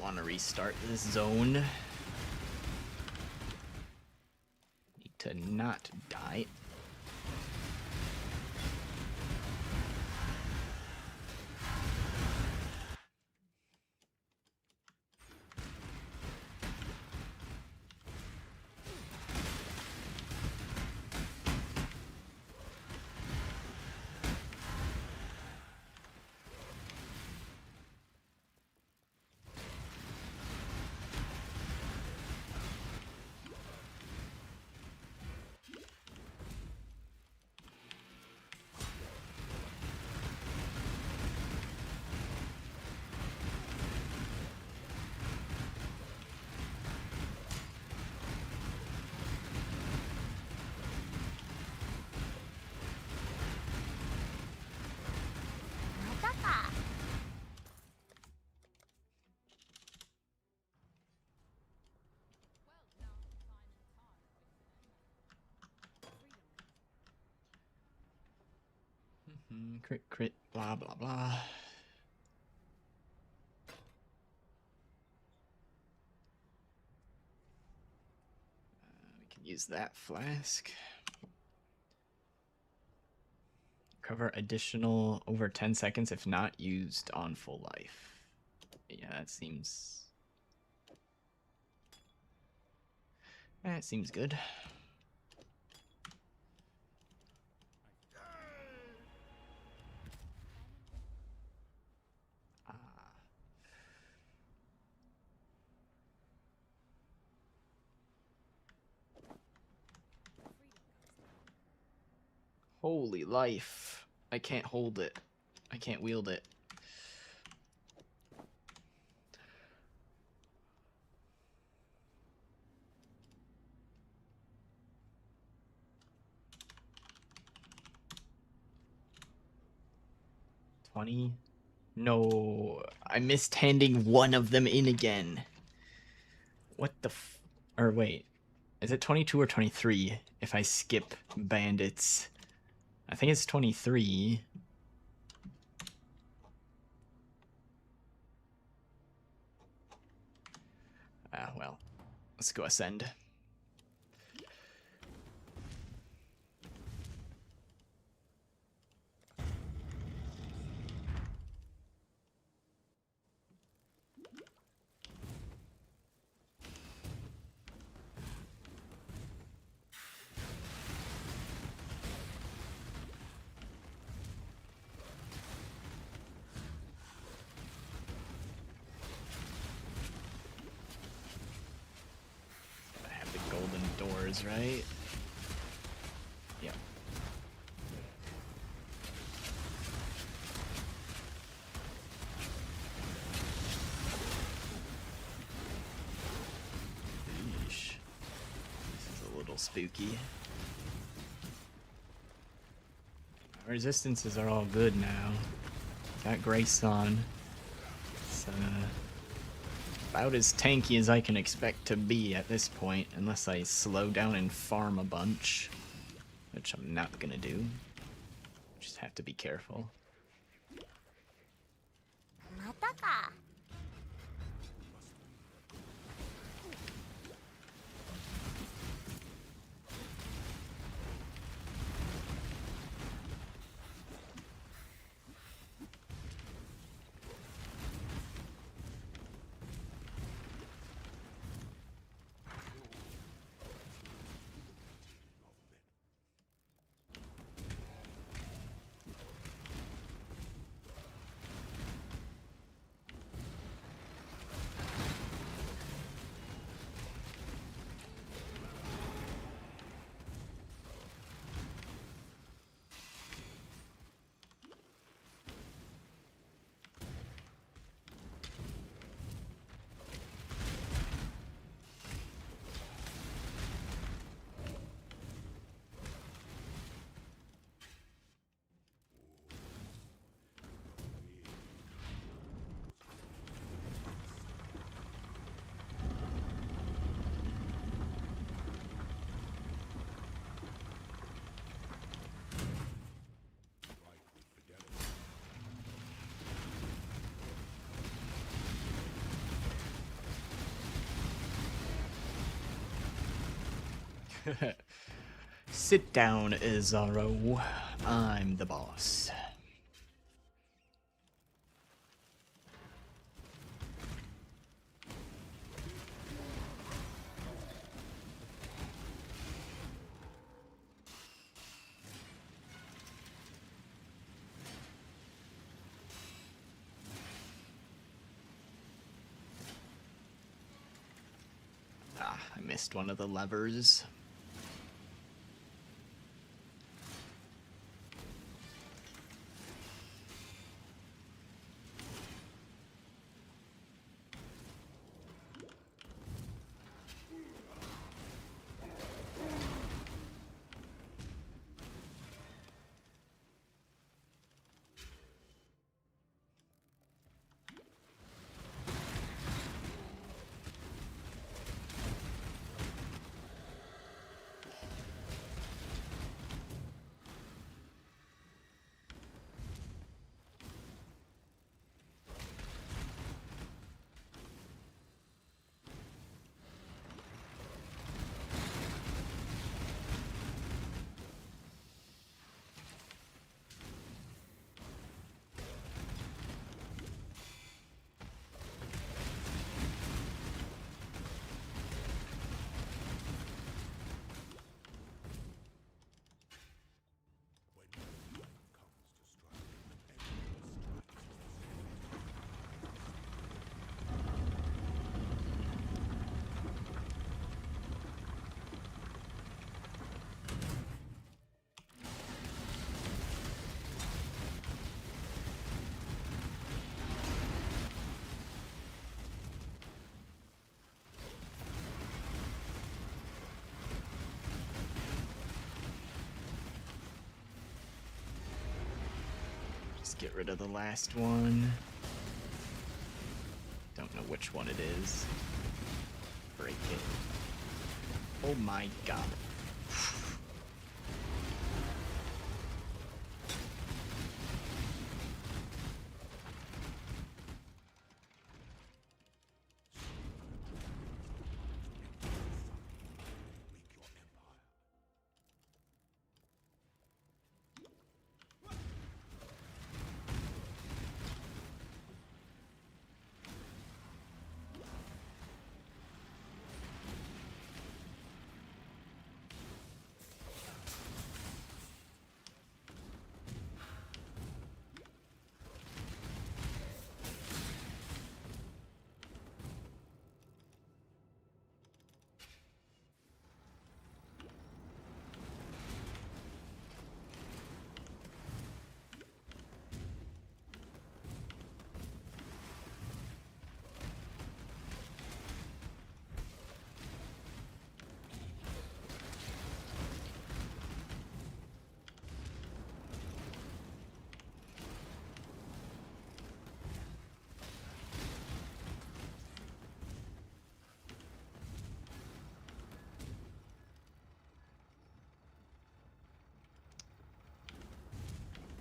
want to restart this zone. Need to not die. Crit, crit, blah, blah, blah. We can use that flask. Cover additional over 10 seconds if not used on full life. Yeah, that seems... That seems good. Holy life. I can't hold it. I can't wield it. No, I missed handing one of them in again. What the f... Or wait, is it 22 or 23 if I skip bandits? I think it's 23. Ah, well, let's go ascend. I have the golden doors, right? Yep. Yeesh. This is a little spooky. Our resistances are all good now. Got Grace on. It's about as tanky as I can expect to be at this point, unless I slow down and farm a bunch, which I'm not gonna do. Just have to be careful. またか。 「Sit down, Izaro. I'm the boss. Ah, I missed one of the levers. Just get rid of the last one. Don't know which one it is. Break it. Oh my god.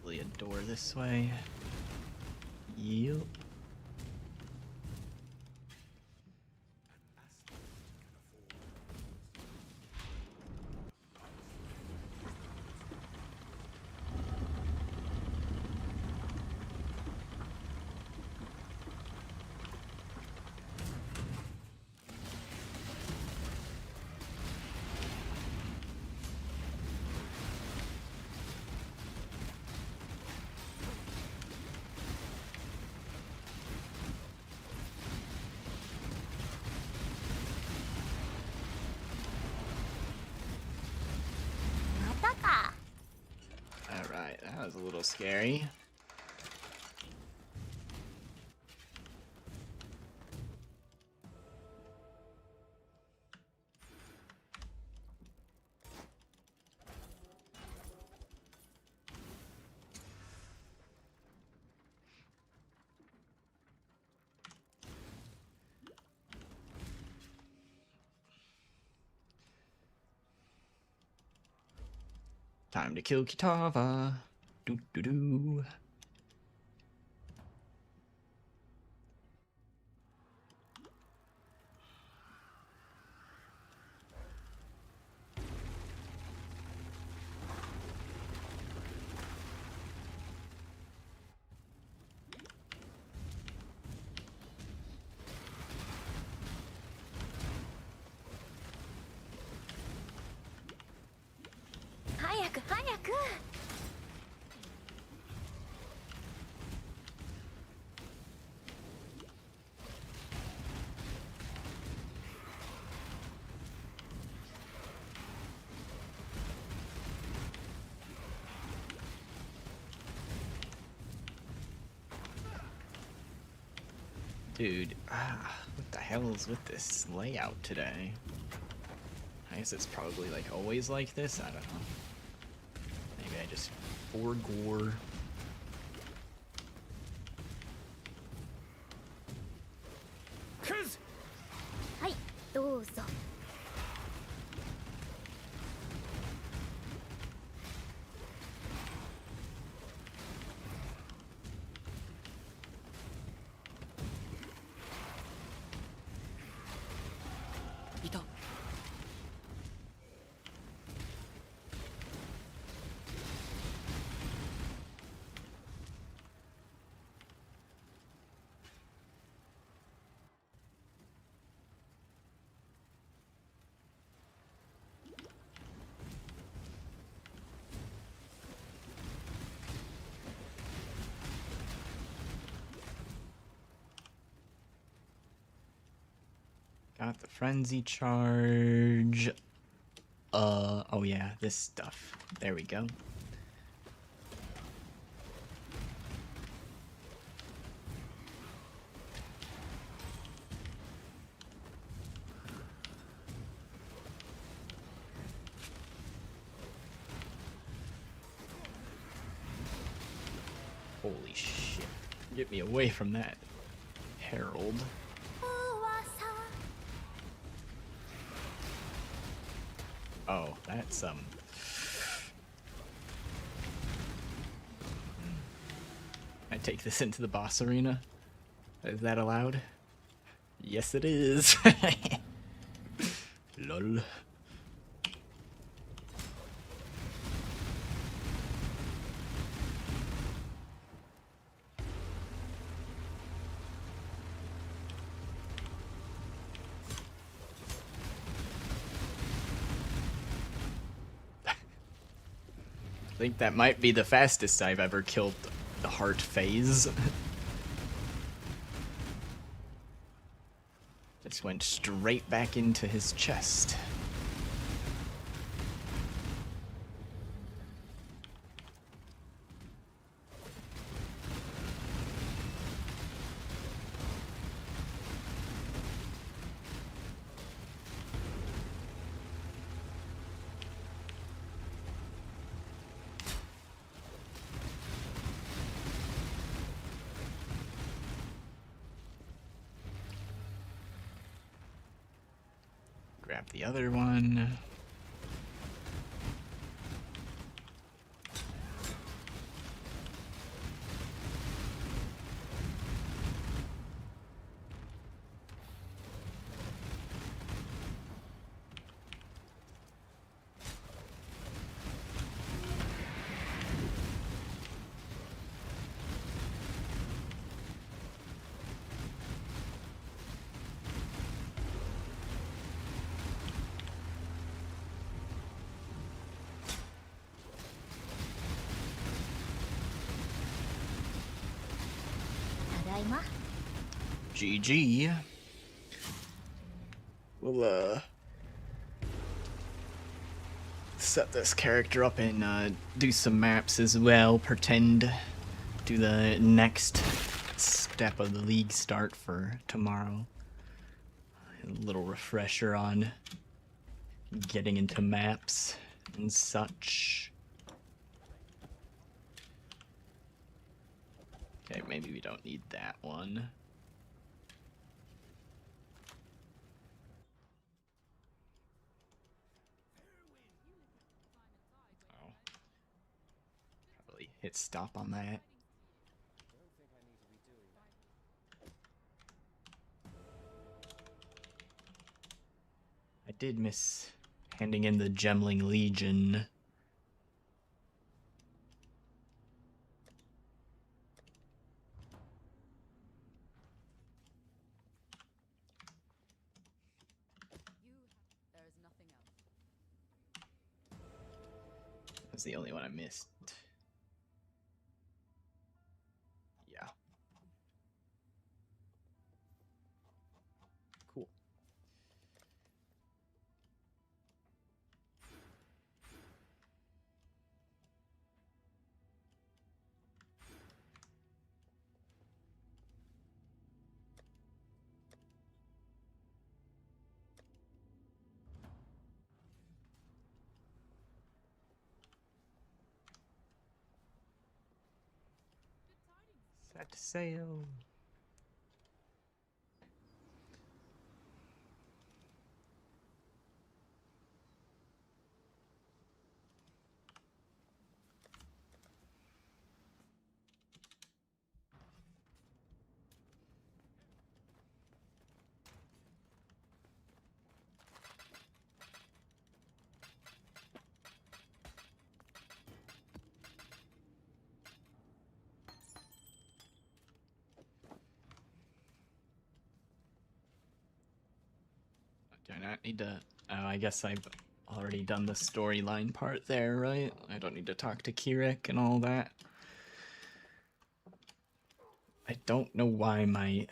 A door this way. Yep. Alright, that was a little scary. Time to kill Kitava. Doo doo doo. く早く。 Dude, what the hell is with this layout today? I guess it's probably like always like this, I don't know. Maybe I just forgore. はい、どうぞ。 いた。 Got the frenzy charge. Oh yeah, this stuff. There we go. Holy shit. Get me away from that, Herald. Oh, that's I take this into the boss arena? Is that allowed? Yes, it is. Lol. I think that might be the fastest I've ever killed the heart phase. Just went straight back into his chest. Grab the other one. GG. We'll set this character up and do some maps as well. Pretend do the next step of the league start for tomorrow. A little refresher on getting into maps and such. Okay, maybe we don't need that one. Oh. Probably hit stop on that. I did miss handing in the Gemling Legion. That's the only one I missed. Yeah. Cool. Set sail. Do I not need to... Oh, I guess I've already done the storyline part there, right? I don't need to talk to Kirik and all that. I don't know why my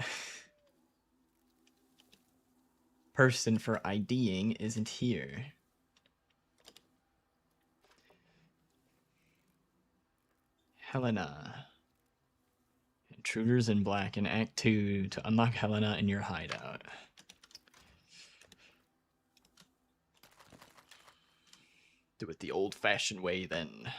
person for IDing isn't here. Helena. Intruders in Black in Act 2 to unlock Helena in your hideout. Do it the old-fashioned way, then.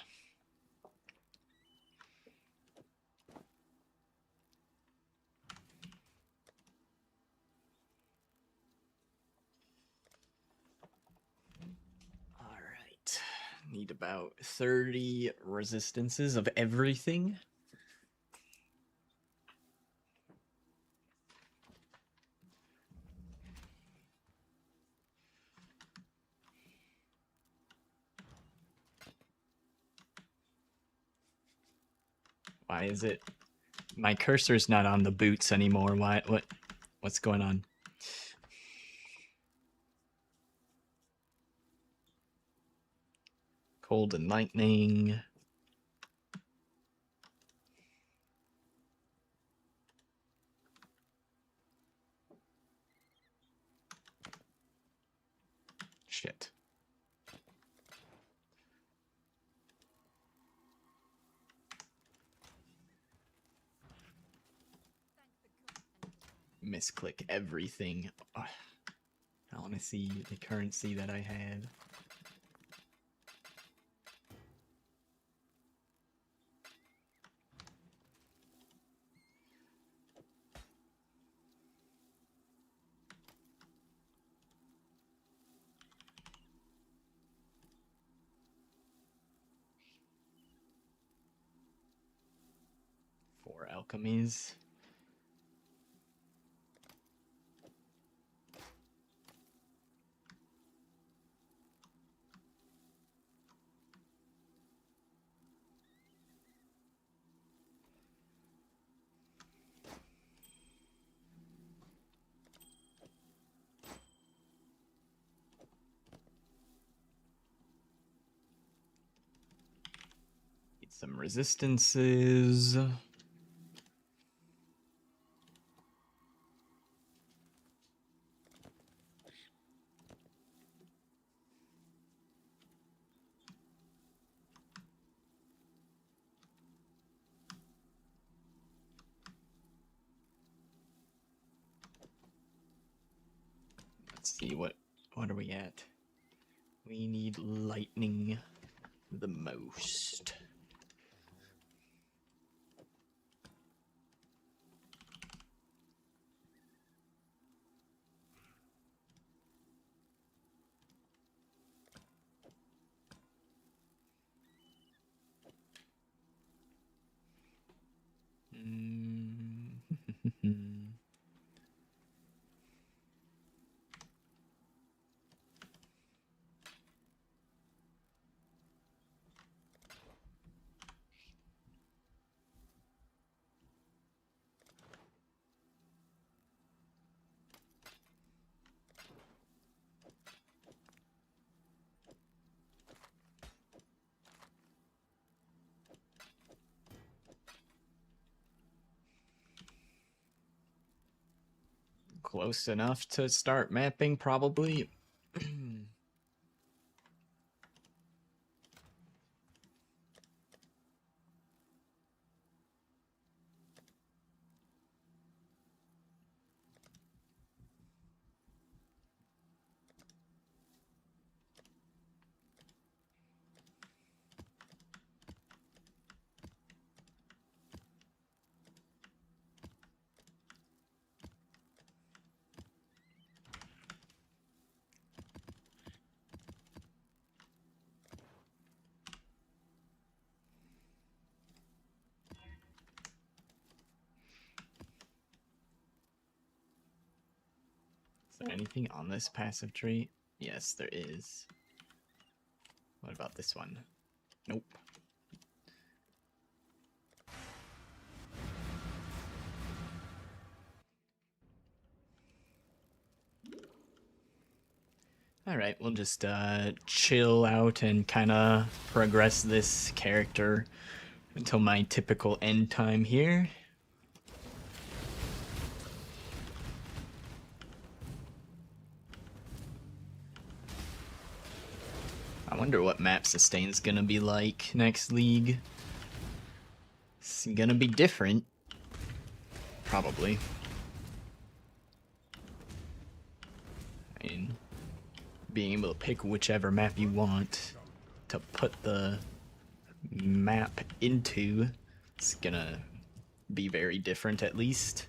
Alright. Need about 30 resistances of everything. Why is it? My cursor's not on the boots anymore. What's going on? Cold and lightning. Shit. Misclick everything. Ugh. I want to see the currency that I had. Four alchemies. Need some resistances. Let's see, what are we at? We need lightning the most. close enough to start mapping, probably. Is there anything on this passive tree? Yes, there is. What about this one? Nope. Alright, we'll just chill out and kind of progress this character until my typical end time here. I wonder what map sustain's gonna be like next league. It's gonna be different. Probably. I mean, being able to pick whichever map you want to put the map into, it's gonna be very different at least.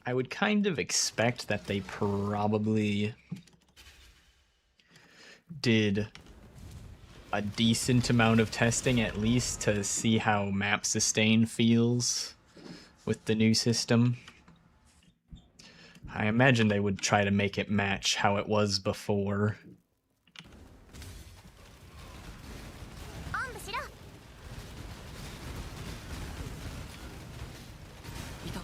I would kind of expect that they probably did a decent amount of testing at least to see how map sustain feels with the new system. I imagine they would try to make it match how it was before. おんぶしろ。いた。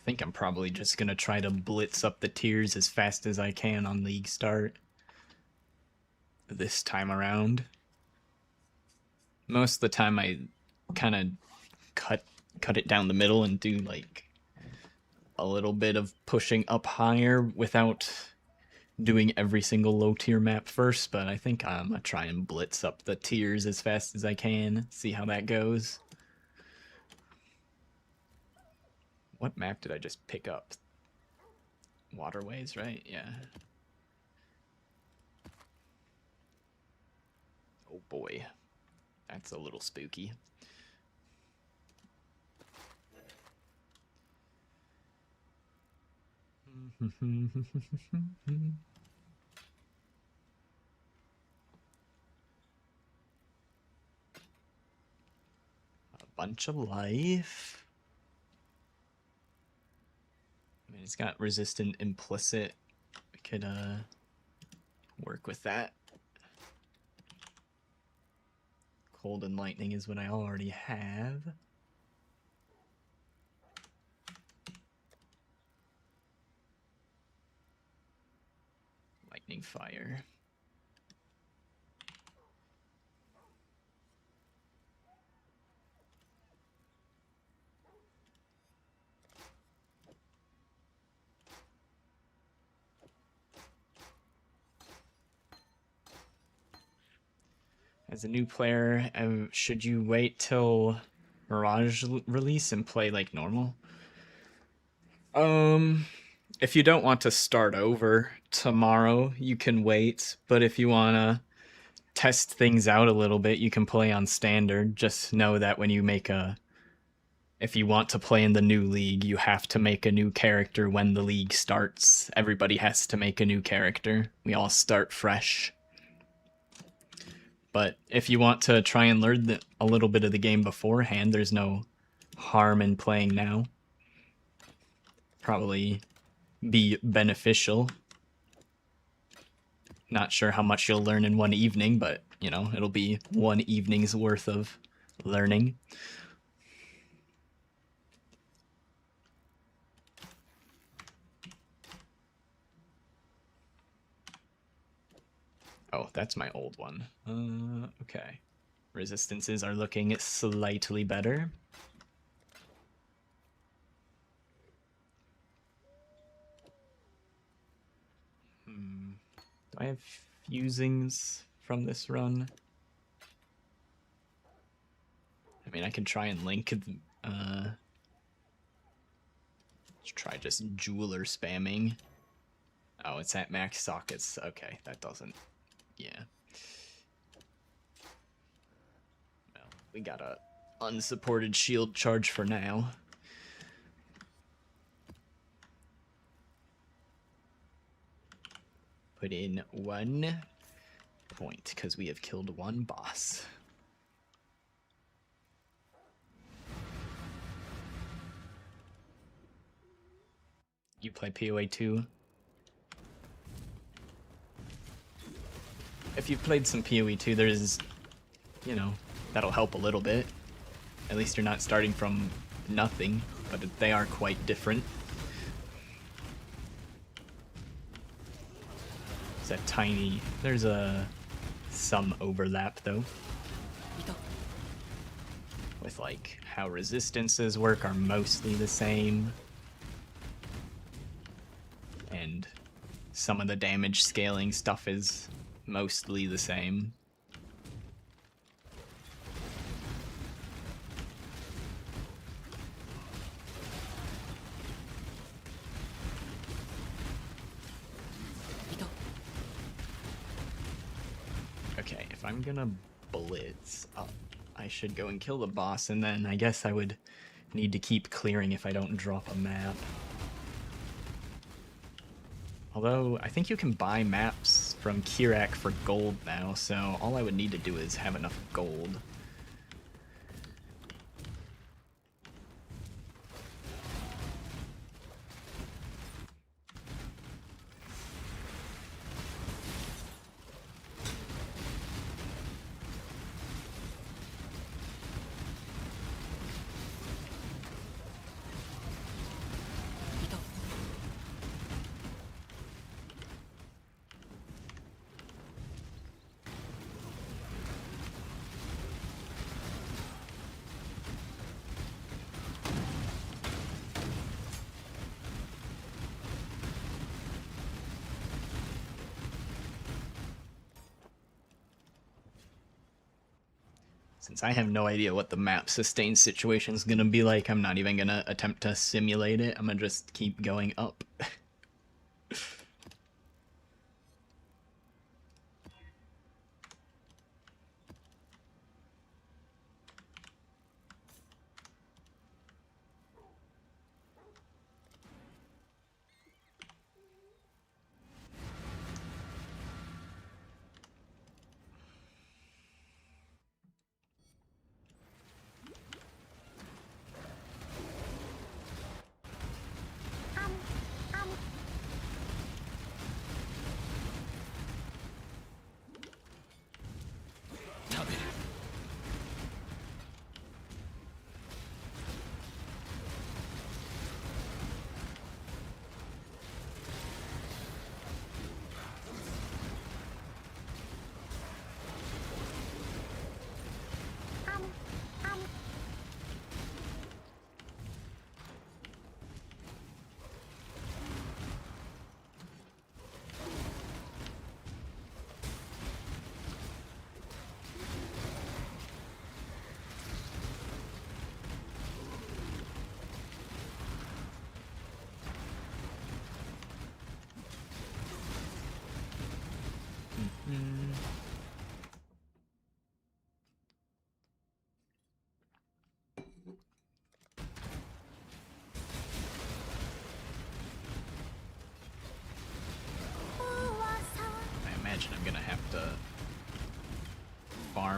I think I'm probably just gonna try to blitz up the tiers as fast as I can on league start this time around. Most of the time I kind of cut it down the middle and do like a little bit of pushing up higher without doing every single low tier map first, but I think I'm gonna try and blitz up the tiers as fast as I can, see how that goes. What map did I just pick up? Waterways, right? Yeah. Oh boy. That's a little spooky. A bunch of life. I mean, it's got resistant implicit. We could work with that. Cold and lightning is what I already have. Lightning fire. As a new player, should you wait till Mirage release and play like normal? If you don't want to start over tomorrow, you can wait. But if you want to test things out a little bit, you can play on standard. Just know that when you make a if you want to play in the new league, you have to make a new character when the league starts. Everybody has to make a new character. We all start fresh. But if you want to try and learn a little bit of the game beforehand, there's no harm in playing now. Probably be beneficial. Not sure how much you'll learn in one evening, but, you know, it'll be one evening's worth of learning. Oh, that's my old one. Okay. Resistances are looking slightly better. Do I have fusings from this run? I mean, I can try and link, let's try just jeweler spamming. Oh, it's at max sockets. Okay, that doesn't, yeah. Well, we got a unsupported shield charge for now. Put in 1 point, because we have killed 1 boss. You play PoE 2? If you've played some PoE 2, there's, you know, that'll help a little bit. At least you're not starting from nothing, but they are quite different. It's a tiny, there's some overlap though. With like how resistances work are mostly the same. And some of the damage scaling stuff is mostly the same. Okay, if I'm gonna blitz up, I should go and kill the boss, and then I guess I would need to keep clearing if I don't drop a map. Although, I think you can buy maps from Kirak for gold now, so all I would need to do is have enough gold. Since I have no idea what the map sustain situation is gonna be like, I'm not even gonna attempt to simulate it. I'm gonna just keep going up.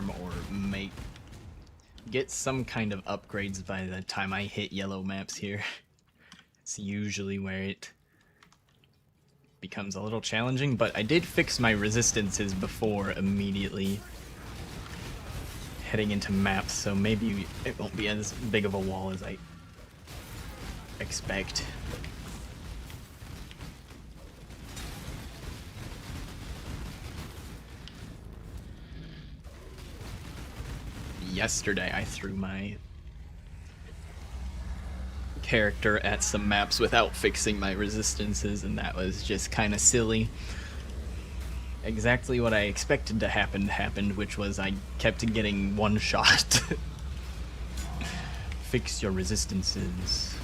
farm or get some kind of upgrades by the time I hit yellow maps here. It's usually where it becomes a little challenging, but I did fix my resistances before immediately heading into maps, so maybe it won't be as big of a wall as I expect. Yesterday I threw my character at some maps without fixing my resistances, and that was just kind of silly. Exactly what I expected to happen happened, which was I kept getting one shot. Fix your resistances.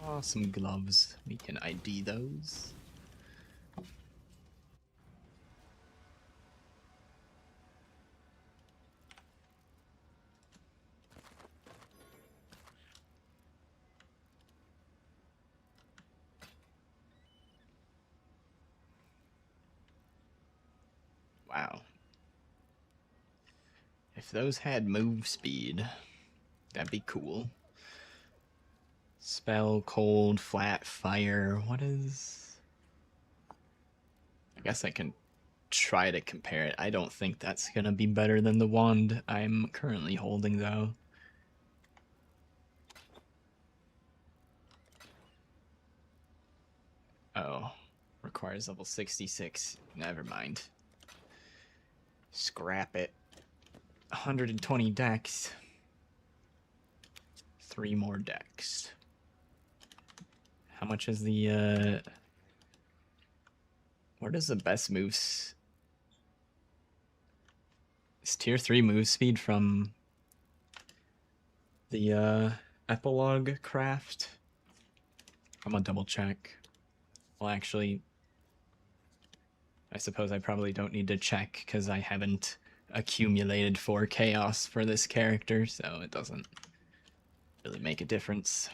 Oh, some gloves. We can ID those. Wow. If those had move speed, that'd be cool. Spell, cold, flat, fire. What is... I guess I can try to compare it. I don't think that's gonna be better than the wand I'm currently holding, though. Oh, requires level 66. Never mind. Scrap it. 120 decks. 3 more decks. How much is the, what is the best moves? Is tier 3 move speed from the, epilogue craft? I'm gonna double check. Well, actually, I suppose I probably don't need to check because I haven't accumulated 4 chaos for this character, so it doesn't really make a difference.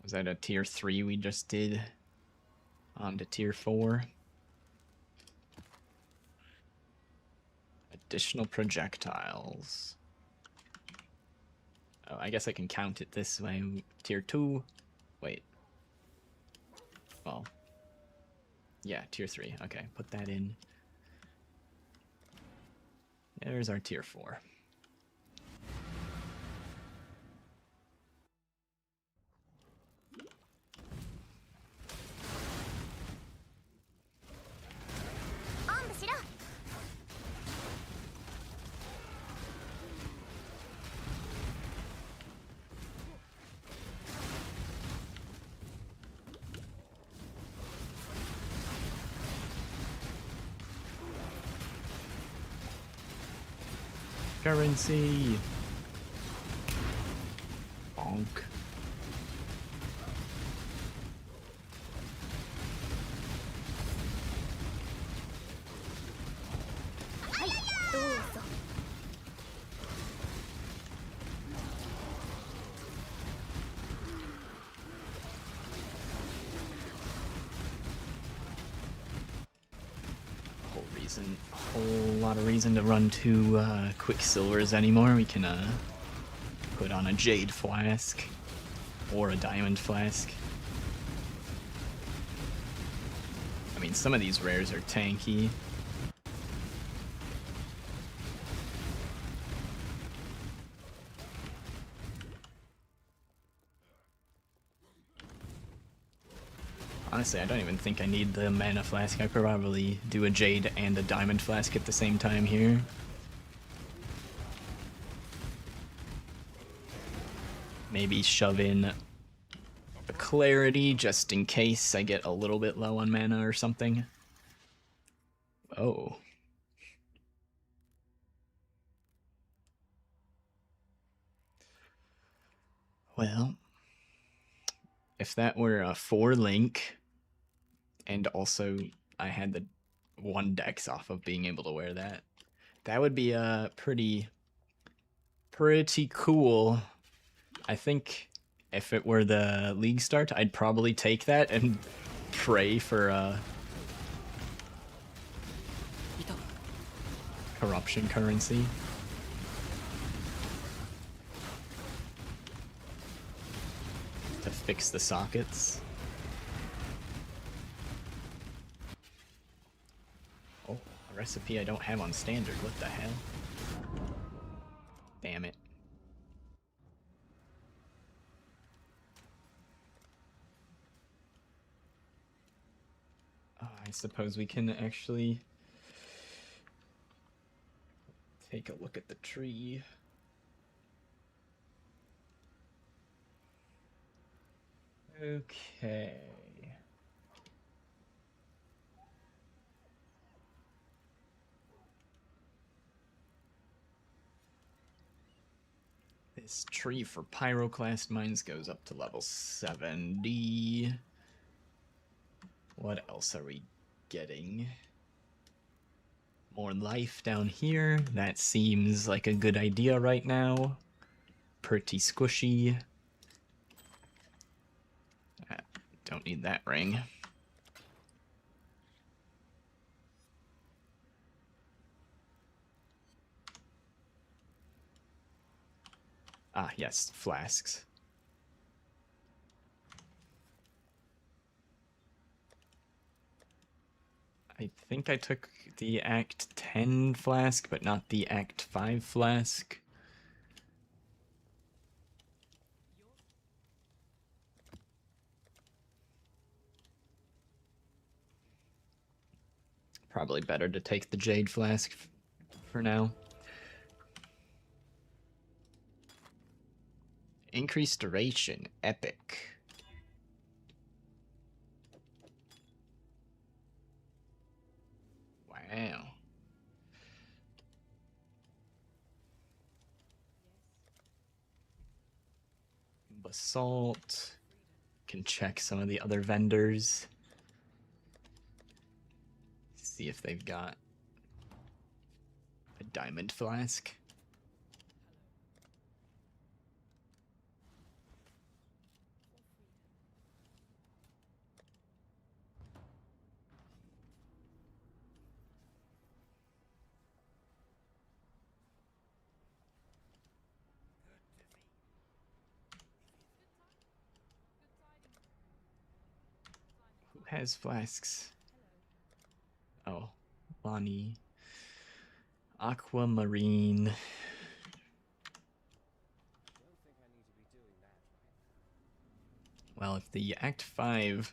Was that a tier 3 we just did? On to tier 4. Additional projectiles. Oh, I guess I can count it this way. Tier 2. Wait. Well. Yeah, tier 3. Okay, put that in. There's our tier 4. Currency. Bonk. Whole lot of reason to run 2 Quicksilvers anymore. We can put on a Jade Flask or a Diamond Flask. I mean, some of these rares are tanky. Honestly, I don't even think I need the Mana Flask. I could probably do a Jade and a Diamond Flask at the same time here. Maybe shove in a Clarity just in case I get a little bit low on mana or something. Oh. Well, if that were a 4 link, and also I had the 1 dex off of being able to wear that, that would be pretty pretty cool. I think if it were the league start, I'd probably take that and pray for corruption currency. To fix the sockets. Oh, a recipe I don't have on standard. What the hell? Damn it. I suppose we can actually take a look at the tree. Okay. This tree for pyroclast mines goes up to level 70. What else are we getting? More life down here. That seems like a good idea right now. Pretty squishy. Don't need that ring. Ah, yes, flasks. I think I took the Act 10 flask, but not the Act 5 flask. Probably better to take the Jade flask for now. Increased duration, epic. Wow. Basalt. Can check some of the other vendors. See if they've got a diamond flask. Who has flasks? Oh, Bonnie. Aquamarine. Well, if the Act 5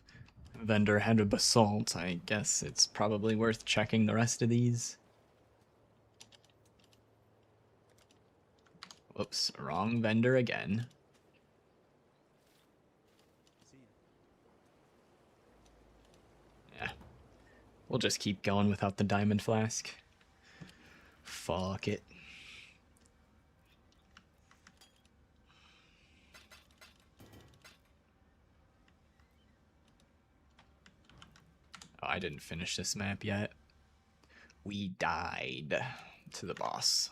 vendor had a basalt, I guess it's probably worth checking the rest of these. Whoops, wrong vendor again. Yeah. We'll just keep going without the diamond flask. Fuck it. Oh, I didn't finish this map yet. We died to the boss.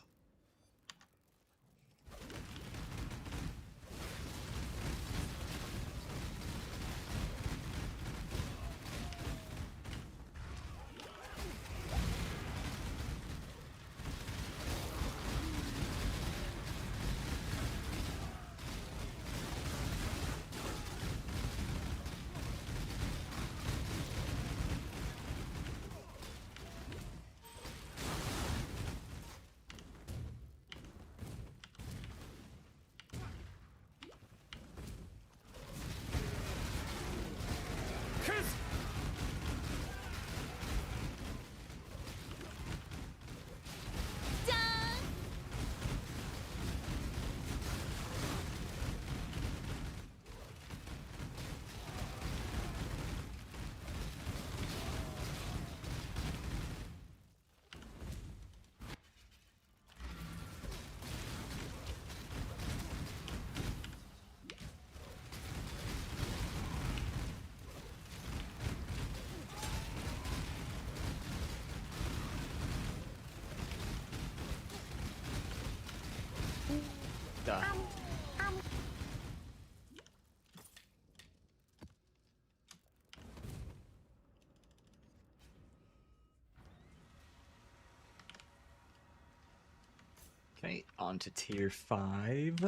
Alright, on to tier 5.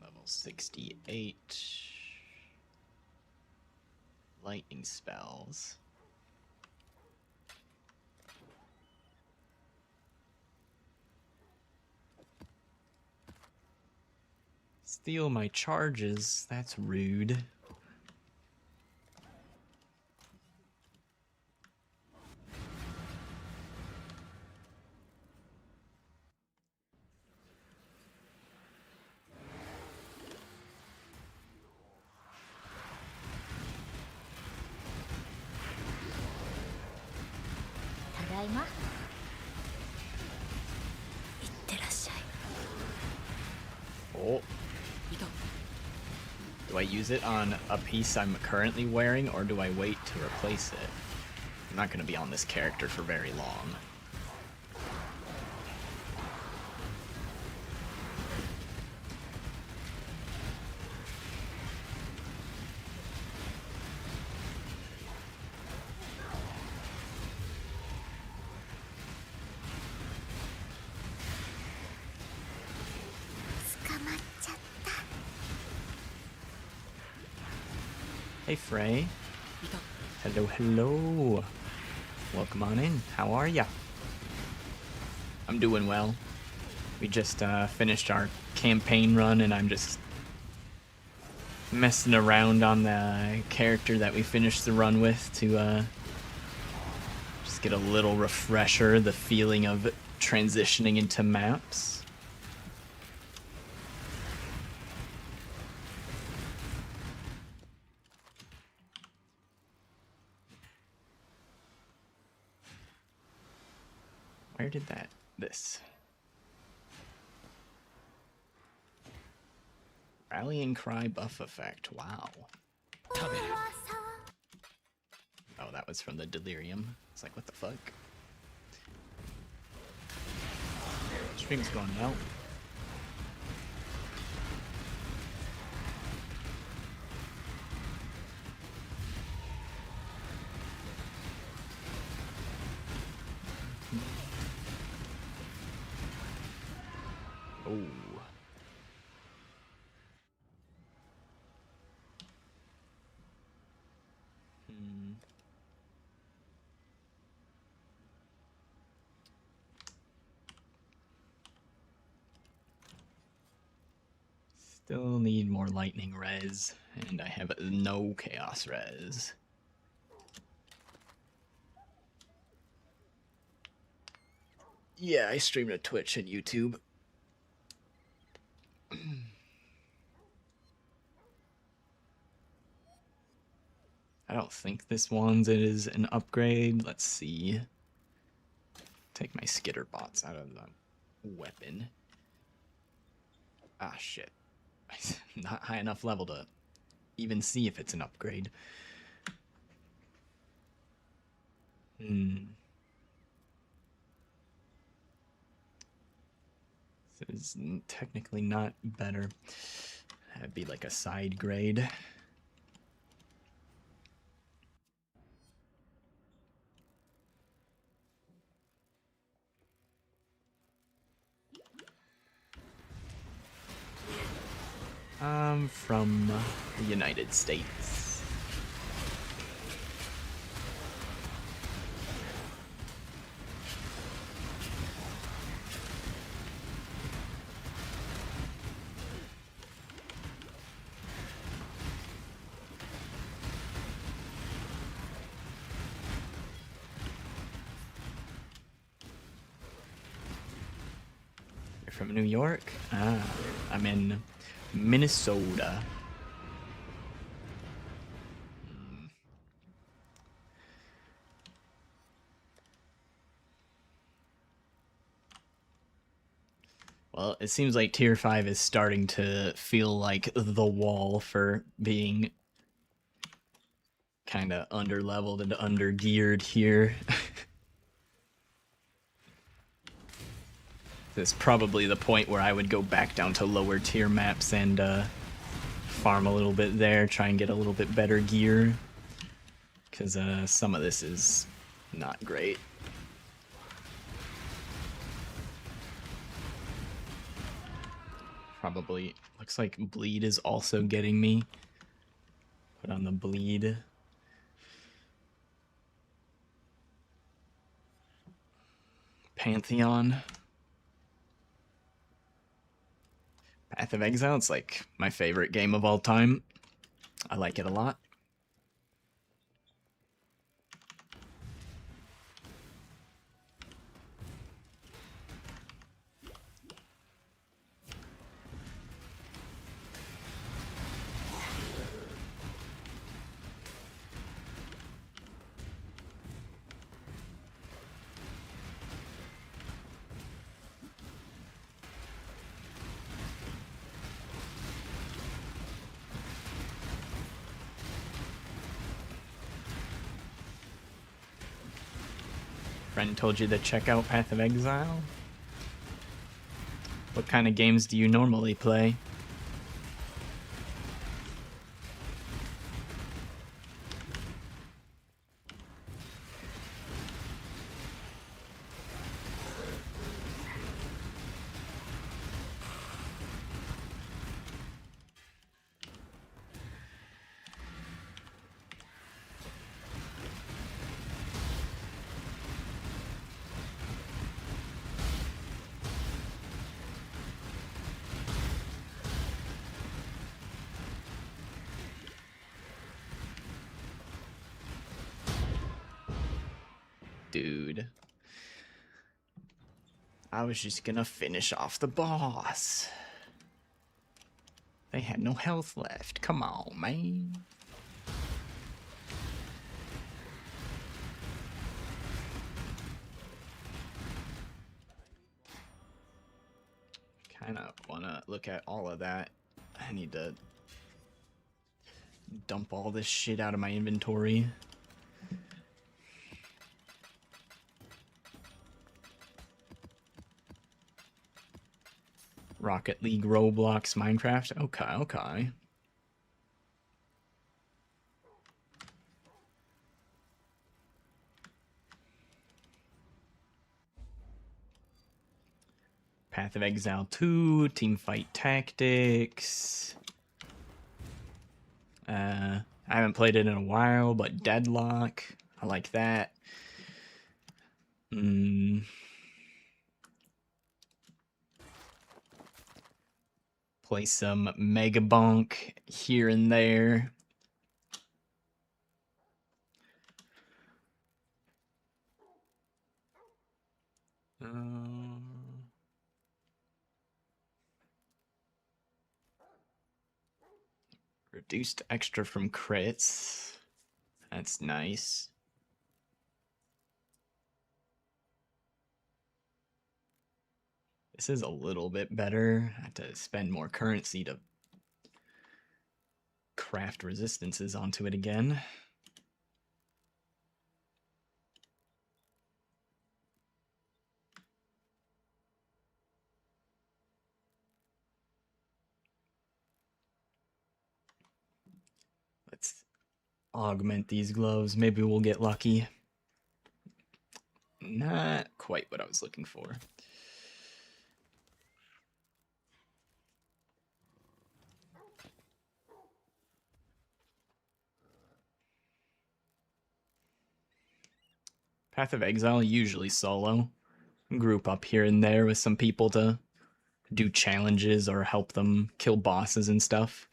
Level 68. Lightning spells. Steal my charges, that's rude. Tadaima. Itterashai. Oh. Do I use it on a piece I'm currently wearing, or do I wait to replace it? I'm not going to be on this character for very long. Hey Frey. Hello, hello. Welcome on in. How are ya? I'm doing well. We just finished our campaign run, and I'm just messing around on the character that we finished the run with to just get a little refresher, the feeling of transitioning into maps. Where did this? Rallying cry buff effect, wow. Oh, that was from the delirium. It's like, what the fuck? Stream's going well. Oh. Still need more lightning res, and I have no chaos res. Yeah, I stream to Twitch and YouTube. I don't think this one's is an upgrade. Let's see. Take my skitter bots out of the weapon. Ah, shit. Not high enough level to even see if it's an upgrade. This is technically not better. That'd be like a side grade. I'm from the United States. You're from New York? Ah, I'm in Minnesota. Well, it seems like tier 5 is starting to feel like the wall for being kind of under-leveled and under-geared here. This is probably the point where I would go back down to lower tier maps and farm a little bit there, try and get a little bit better gear. because some of this is not great. Probably looks like bleed is also getting me. Put on the bleed. Pantheon. Path of Exile, it's like my favorite game of all time. I like it a lot. Friend told you to check out Path of Exile? What kind of games do you normally play? Dude. I was just gonna finish off the boss. They had no health left. Come on, man. Kinda wanna look at all of that. I need to dump all this shit out of my inventory. Rocket League, Roblox, Minecraft. Okay, okay. Path of Exile 2, Teamfight Tactics. I haven't played it in a while, but Deadlock. I like that. Play some Megabunk here and there. Reduced extra from crits. That's nice. This is a little bit better. I have to spend more currency to craft resistances onto it again. Let's augment these gloves. Maybe we'll get lucky. Not quite what I was looking for. Path of Exile, usually solo. Group up here and there with some people to do challenges or help them kill bosses and stuff.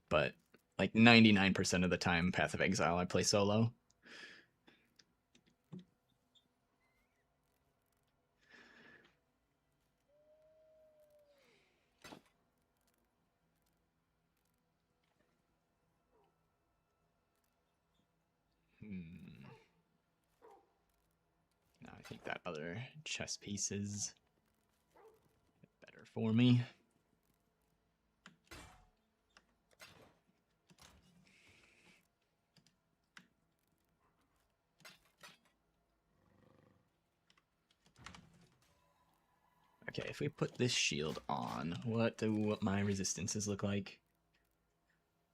But like 99% of the time, Path of Exile, I play solo. Now I think that other chess piece is better for me. Okay, if we put this shield on, what do my resistances look like?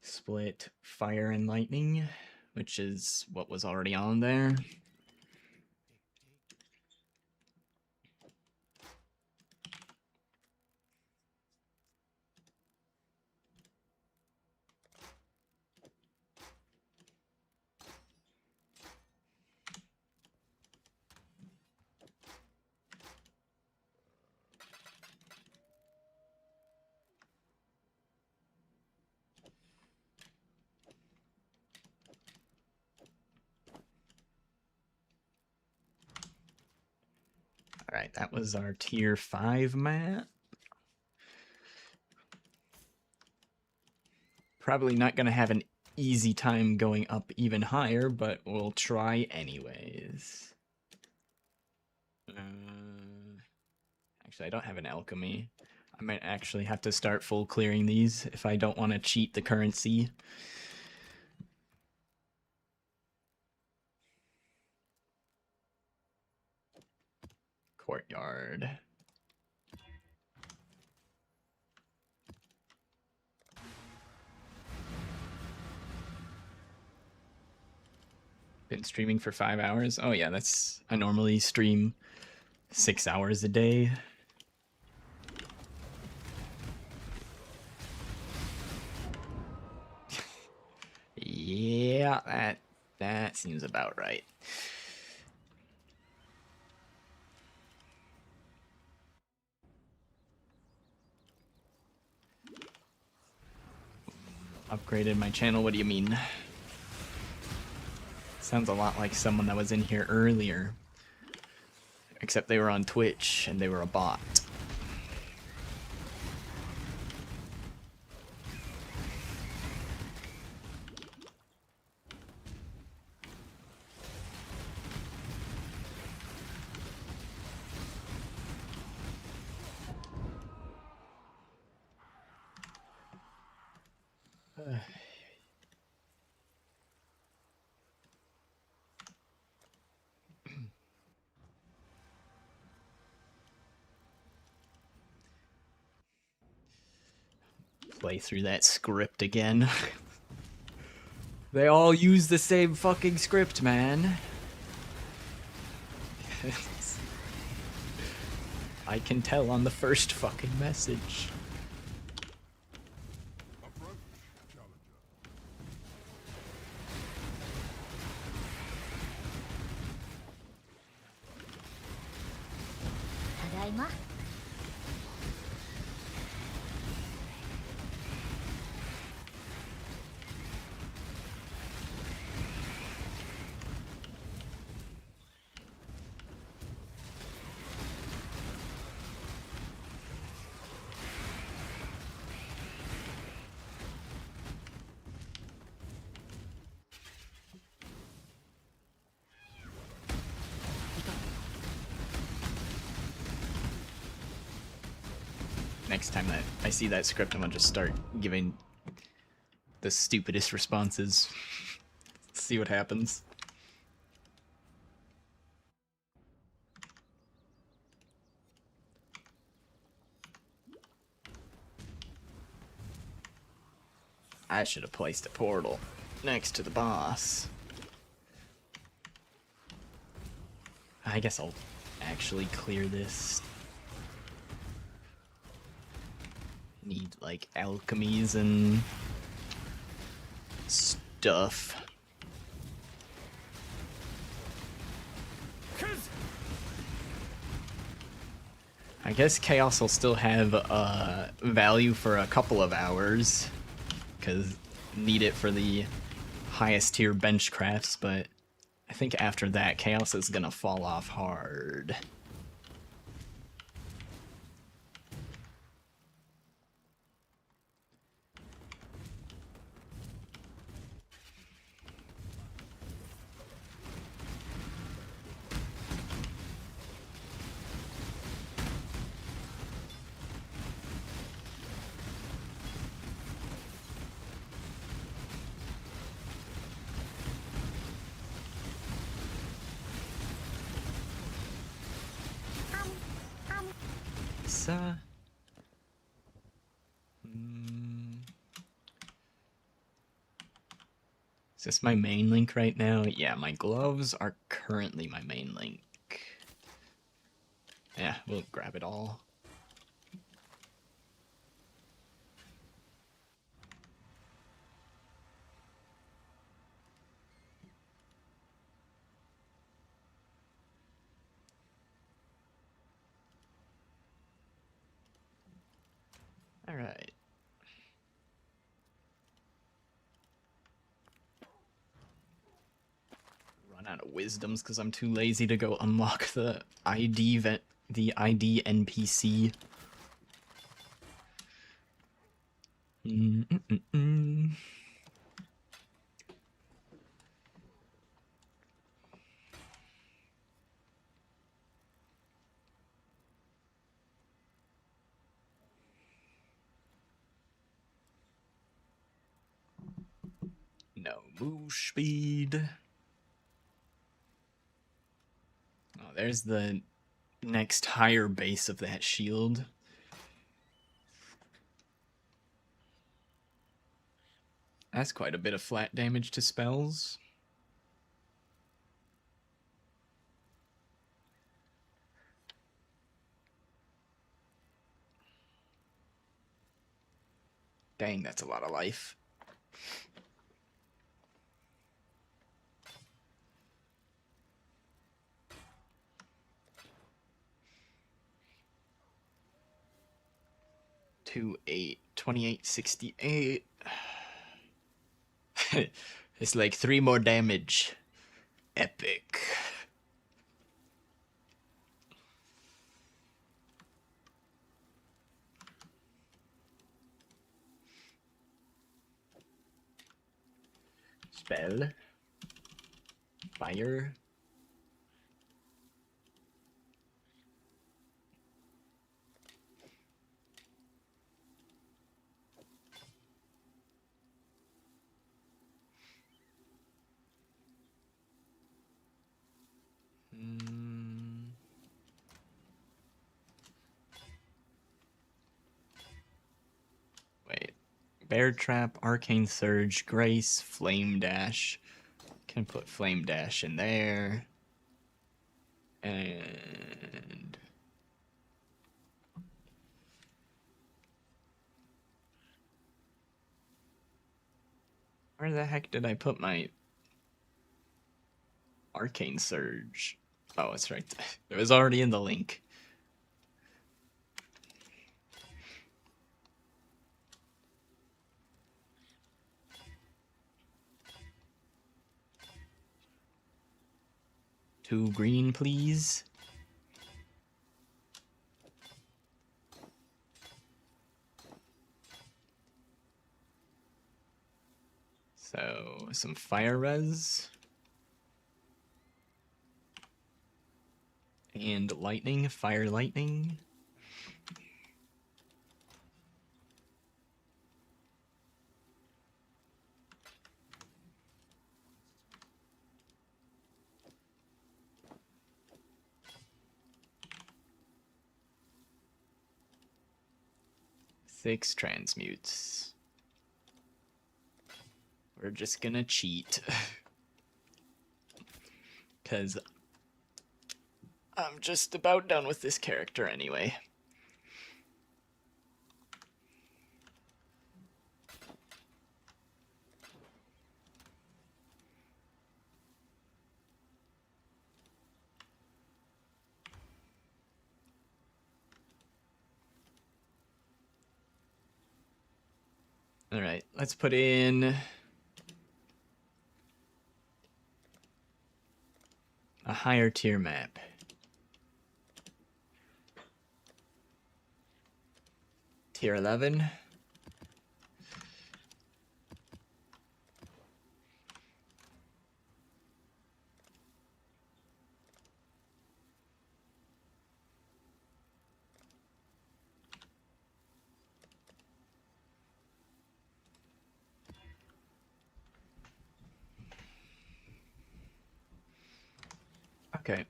Split, fire, and lightning. which is what was already on there. All right, that was our tier 5 map. Probably not going to have an easy time going up even higher, but we'll try anyways. Actually, I don't have an alchemy. I might actually have to start full clearing these if I don't want to cheat the currency. Courtyard. Been streaming for 5 hours. Oh yeah, I normally stream 6 hours a day. Yeah, that seems about right. Upgraded my channel, what do you mean? Sounds a lot like someone that was in here earlier. Except they were on Twitch and they were a bot. Play through that script again. They all use the same fucking script, man. I can tell on the first fucking message. Tadaima. Next time that I see that script, I'm gonna just start giving the stupidest responses. See what happens. I should have placed a portal next to the boss. I guess I'll actually clear this. Need, like, alchemies and stuff. I guess Chaos will still have value for a couple of hours, because need it for the highest tier bench crafts, but I think after that, Chaos is gonna fall off hard. Is this my main link right now? Yeah, my gloves are currently my main link. Yeah, we'll grab it all. All right. Run out of wisdoms because I'm too lazy to go unlock the ID NPC. No move speed. Oh, there's the next higher base of that shield. That's quite a bit of flat damage to spells. Dang, that's a lot of life. Two, 8, 28, 68. It's like 3 more damage. Epic. Spell. Fire. Wait. Bear Trap, Arcane Surge, Grace, Flame Dash. Can put Flame Dash in there. And where the heck did I put my Arcane Surge? Oh, it's right there. It was already in the link. Two green, please. So, some fire res. And lightning, fire lightning. Six transmutes. We're just gonna cheat. Because I'm just about done with this character anyway. Alright, let's put in a higher tier map. Tier 11. Okay.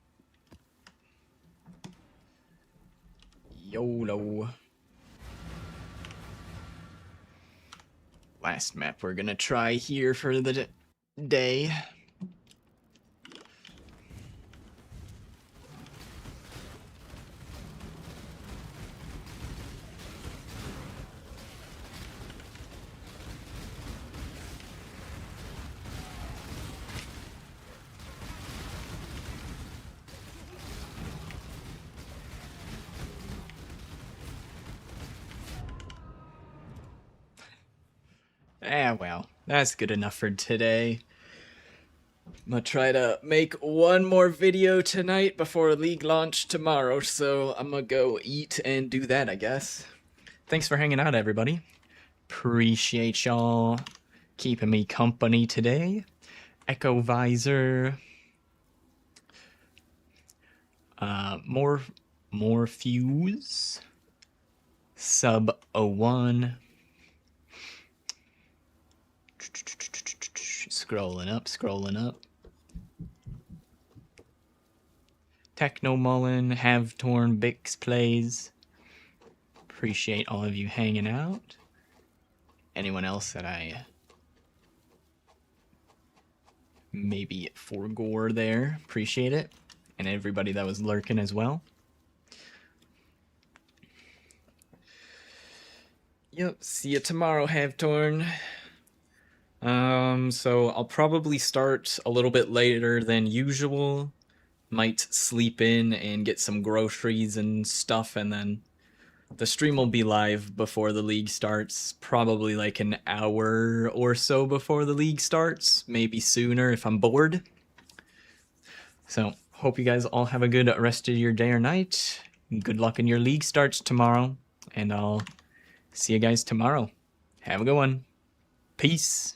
YOLO. Last map we're gonna try here for the day. Well, that's good enough for today. I'm gonna try to make one more video tonight before League launch tomorrow, so I'm gonna go eat and do that, I guess. Thanks for hanging out, everybody. Appreciate y'all keeping me company today. Echo Visor. More Fuse. Sub 01. Scrolling up. Techno Mullen, Have Torn, Bix Plays. Appreciate all of you hanging out. Anyone else that I maybe forgore there, appreciate it. And everybody that was lurking as well. Yep, see you tomorrow, Have Torn. So I'll probably start a little bit later than usual. Might sleep in and get some groceries and stuff, and then the stream will be live before the league starts, probably like an hour or so before the league starts, maybe sooner if I'm bored. So, hope you guys all have a good rest of your day or night. Good luck in your league starts tomorrow, and I'll see you guys tomorrow. Have a good one. Peace.